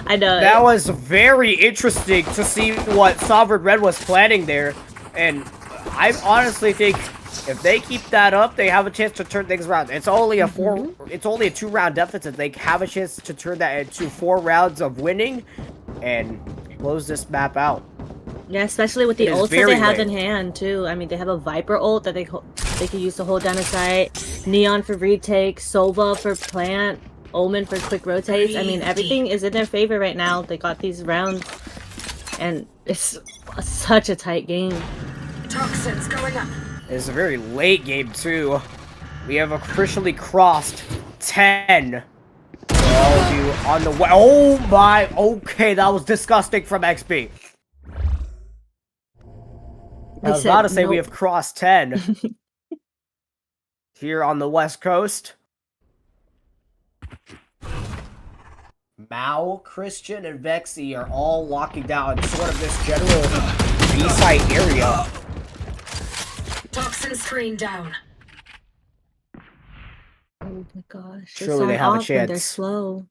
I know. That was very interesting to see what Sovereign Red was planning there. And I honestly think if they keep that up, they have a chance to turn things around. It's only a it's only a 2-round deficit. They have a chance to turn that into 4 rounds of winning and close this map out. Yeah, especially with the It is ults that very they have late. in hand too. I mean, they have a Viper ult that they can use to hold down a site, Neon for retake, Sova for plant, Omen for quick rotates. I mean, everything is in their favor right now. They got these rounds, and it's such a tight game. Toxins going up. It's a very late game too. We have officially crossed 10. For all of you on the way. Oh my! Okay, that was disgusting from XP. I was about to say we have crossed 10 here on the West Coast. Mao, Christian, and Vexy are all locking down sort of this general B-side area. Toxin screen down. Oh my gosh! They Surely they saw an have a op and They're chance. slow.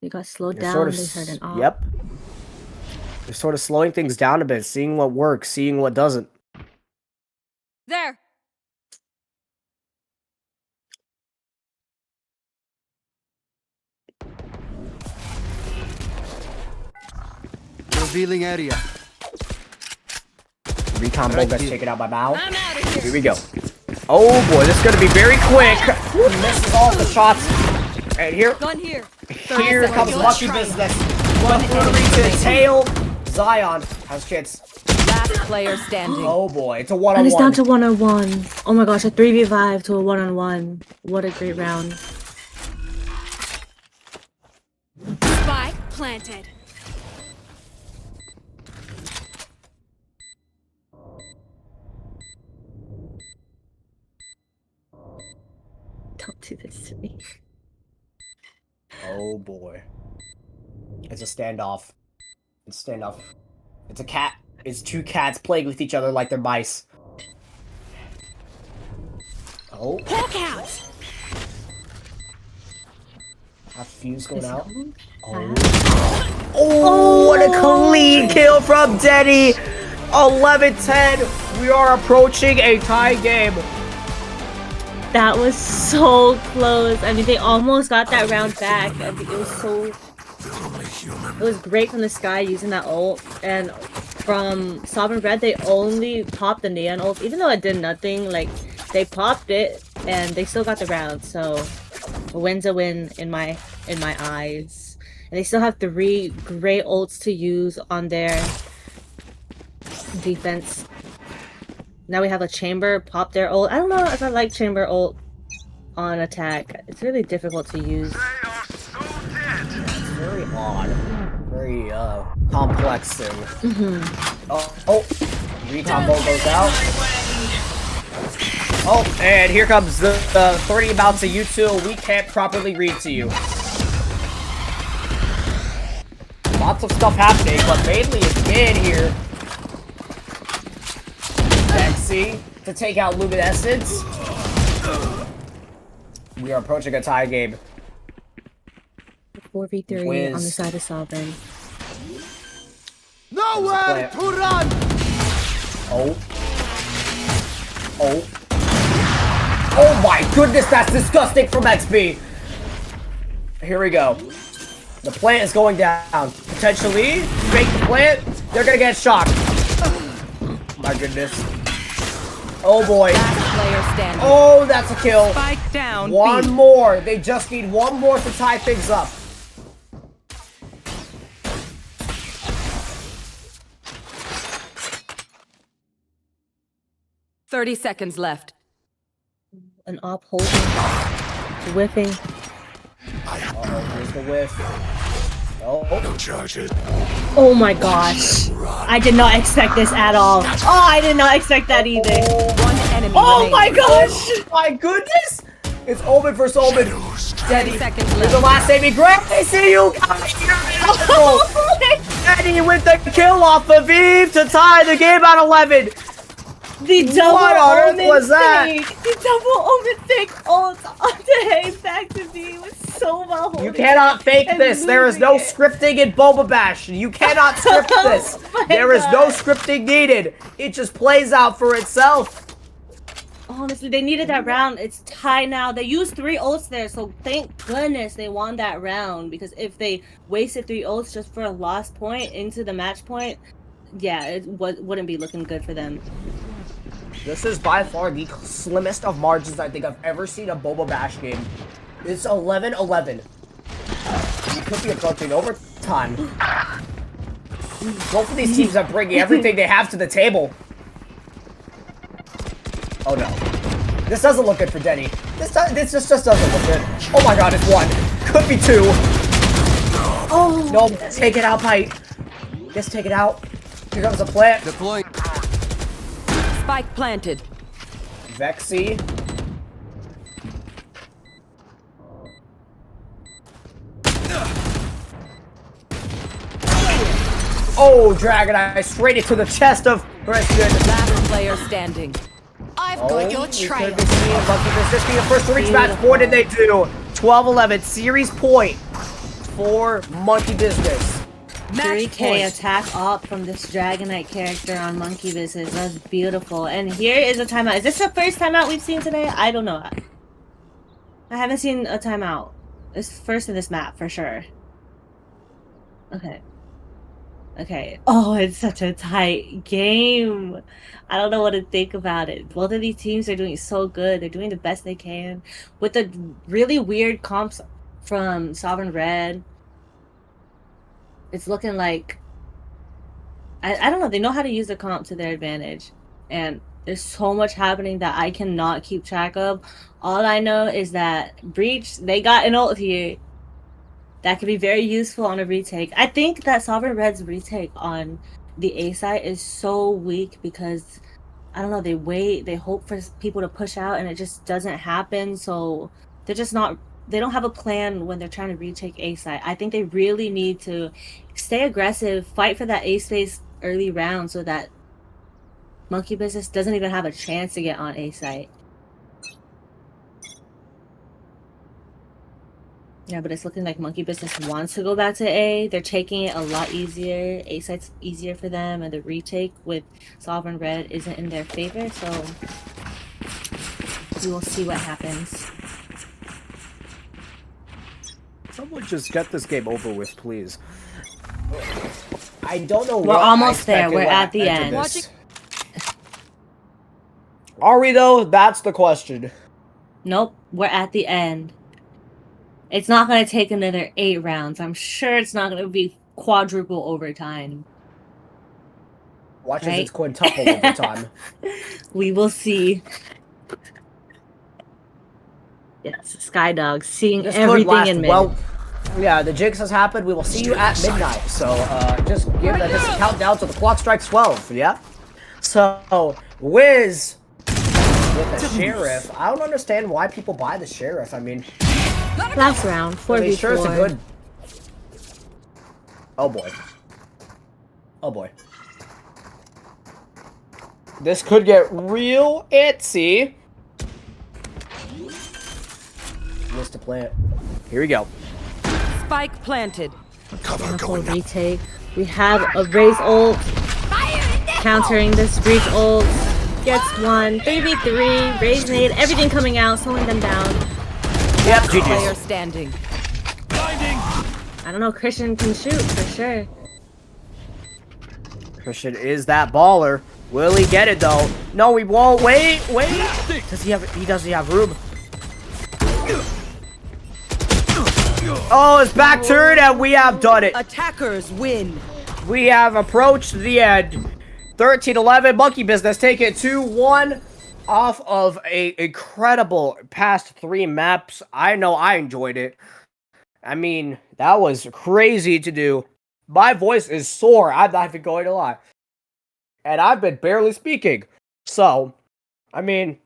They got slowed They're down. sort of They heard an op. Yep. They're sort of slowing things down a bit, seeing what works, seeing what doesn't. There! Revealing area. Recon Right Boba gets here. taken out by Mao. I'm out of here! Here we go. Oh boy, this is gonna be very quick. Misses all the shots. And here Gun here! Here comes lucky business. One to tail. Zion has chance. Last player standing. Oh boy, it's a And one-on-one. it's down to 1-on-1. Oh my gosh, a 3v5 to a 1-on-1. What a great round. Spike planted. Don't do this to me. Oh boy. It's a standoff. It's a standoff. It's a cat. It's 2 cats playing with each other like they're mice. Oh. Hulk out! Have fuse going Is out. it- Oh. Oh, what a clean kill from Denny. 11-10. We are approaching a tie game. That was so close. I mean, they almost got that round back. I mean, it was so... It was great from the sky using that ult. And from Sovereign Red, they only popped the Neon ult. Even though it did nothing, like, they popped it and they still got the round. So, a win's a win in my eyes. And they still have 3 great ults to use on their defense. Now we have a chamber pop their ult. I don't know if I like chamber ult on attack. It's really difficult to use. It's very odd. Very complex soon. Mm-hmm. Oh, recombo goes out. Oh, and here comes the 30 bouts of U2. We can't properly read to you. Lots of stuff happening, but mainly it's mid here. Lexi to take out Luminescence. We are approaching a tie game. 4v3 on the side of Sovereign. Nowhere to run! Oh. Oh. Oh my goodness, that's disgusting from XB. Here we go. The plant is going down. Potentially, fake the plant. They're gonna get shocked. My goodness. Oh boy. Player standing. Oh, that's a kill. Spike down. One B. more. They just need one more to tie things up. $30 seconds left. An op holding. Whiffing. Uh-oh, here's the whiff. Oh. No charges. Oh my gosh. I did not expect this at all. Oh, I did not expect that either. One enemy Oh my remaining. gosh! My goodness! It's Omen versus Omen. 30 seconds Here's left. the last saving grace. I see you guys. Eddie with the kill off of Eve to tie the game at 11. The double What on earth omen was that? fake. The double omen fake ult onto A back to B was so well holding. You cannot fake and this. There is no losing it. scripting in Boba Bash. You cannot script this. Oh my There is no God. scripting needed. It just plays out for itself. Honestly, they needed that round. It's tied now. They used 3 ults there, so thank goodness they won that round. Because if they wasted 3 ults just for a lost point into the match point, yeah, it wouldn't be looking good for them. This is by far the slimmest of margins I think I've ever seen a Boba Bash game. It's 11-11. We could be approaching overtime. Both of these teams are bringing everything they have to the table. Oh no. This doesn't look good for Denny. This just doesn't look good. Oh my god, it's 1. Could be 2. Oh No, take it out, Pite. Just take it out. Here comes a plant. Deploy. Spike planted. Vexy. Oh, Dragon Eye straight into the chest of Christian. Last player standing. I've Oh, got your we could trail. be seeing Lucky this being the first to reach match. What did they do? 12-11 series point for Monkey Business. 3K attack up from this Dragonite character on Monkey Business. That's beautiful. And here is a timeout. Is this the first timeout we've seen today? I don't know. I haven't seen a timeout. It's first in this map for sure. Okay. Okay. Oh, it's such a tight game. I don't know what to think about it. Both of these teams are doing so good. They're doing the best they can. With the really weird comps from Sovereign Red, it's looking like... I don't know. They know how to use the comp to their advantage. And there's so much happening that I cannot keep track of. All I know is that Breach, they got an ult here that could be very useful on a retake. I think that Sovereign Red's retake on the A side is so weak because, I don't know, they wait, they hope for people to push out and it just doesn't happen. So they're just not, they don't have a plan when they're trying to retake A side. I think they really need to stay aggressive, fight for that A space early round so that Monkey Business doesn't even have a chance to get on A site. Yeah, but it's looking like Monkey Business wants to go back to A. They're taking it a lot easier. A site's easier for them, and the retake with Sovereign Red isn't in their favor, so we will see what happens. Someone just get this game over with, please. I don't know. We're almost there. We're at the end. Are we though? That's the question. Nope, we're at the end. It's not going to take another 8 rounds. I'm sure it's not going to be quadruple overtime. Watch Right? as it's quintuple overtime. We will see. Yes, Skydog seeing This could everything last in mid. well. Yeah, the jinx has happened. We will see you at midnight. So just give that this countdown till the clock strikes 12. Yeah. So Wiz with the sheriff. I don't understand why people buy the sheriff. I mean, Last round, 4v4. I mean, sure, it's a good. Oh boy. Oh boy. This could get real itsy. Missed to play it. Here we go. Spike planted. Cover Full going up. retake. We have a Raze ult. Countering this Breach ult. Gets one. 3v3. Raze nade. Everything coming out. Slowing them down. Yep, Player GG's. standing. I don't know. Christian can shoot for sure. Christian is that baller. Will he get it though? No, he won't. Wait. Does he have? He doesn't have room. Oh, it's back turn and we have done it. Attackers win. We have approached the end. 13-11, monkey business. Take it 2-1 off of a incredible past 3 maps. I know I enjoyed it. I mean, that was crazy to do. My voice is sore. I'm not even going to lie. And I've been barely speaking. So, I mean,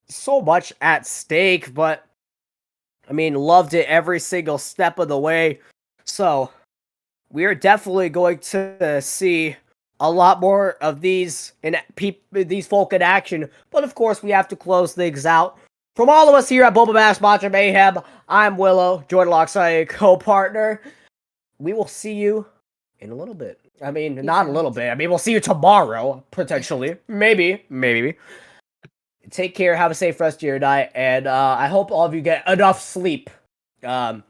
so much at stake, but I mean, loved it every single step of the way. So, we are definitely going to see a lot more of these folk in action. But of course, we have to close things out. From all of us here at Boba Bash Matcha Mayhem, I'm Willow, joined alongside a co-partner. We will see you in a little bit. I mean, not a little bit. I mean, we'll see you tomorrow, potentially. Maybe. Take care, have a safe rest of your night, and I hope all of you get enough sleep. And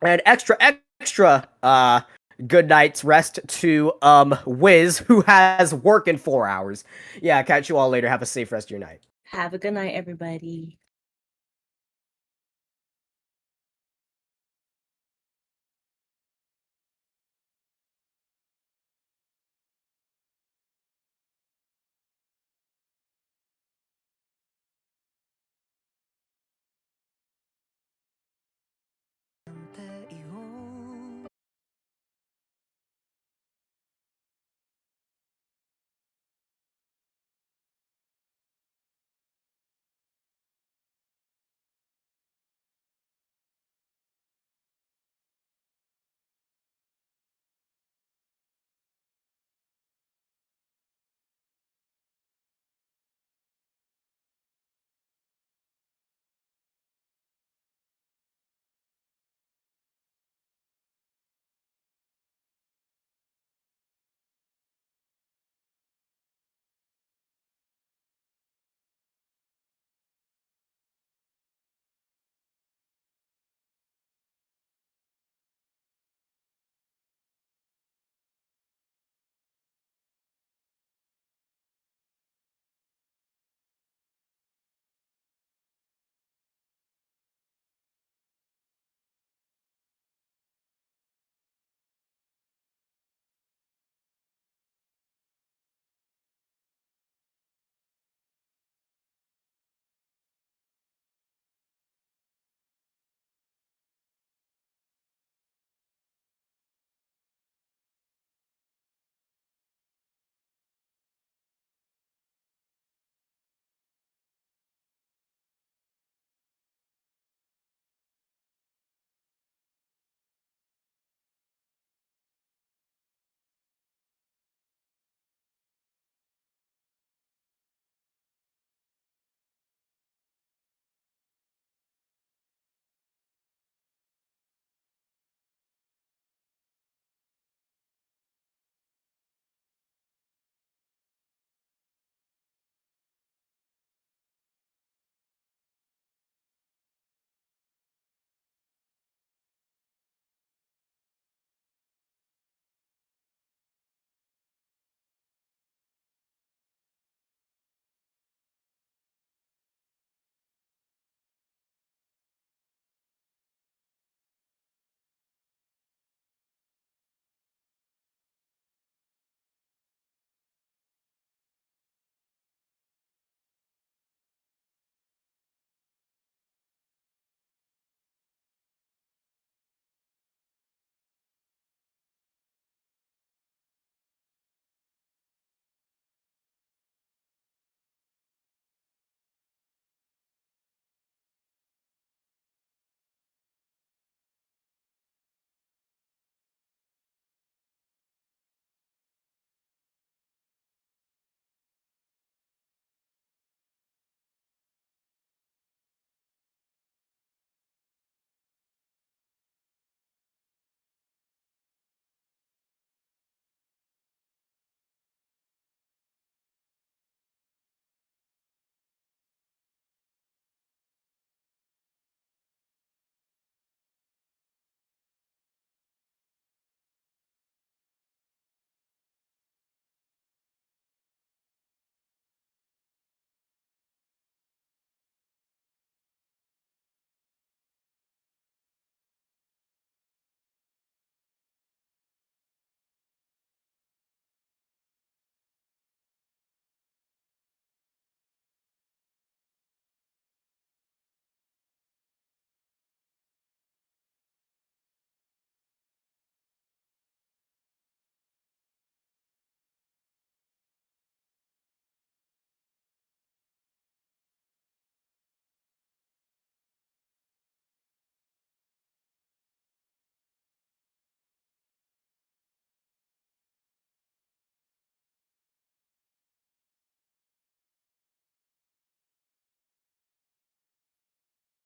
extra good night's rest to Wiz, who has work in 4 hours. Yeah, catch you all later. Have a safe rest of your night. Have a good night, everybody.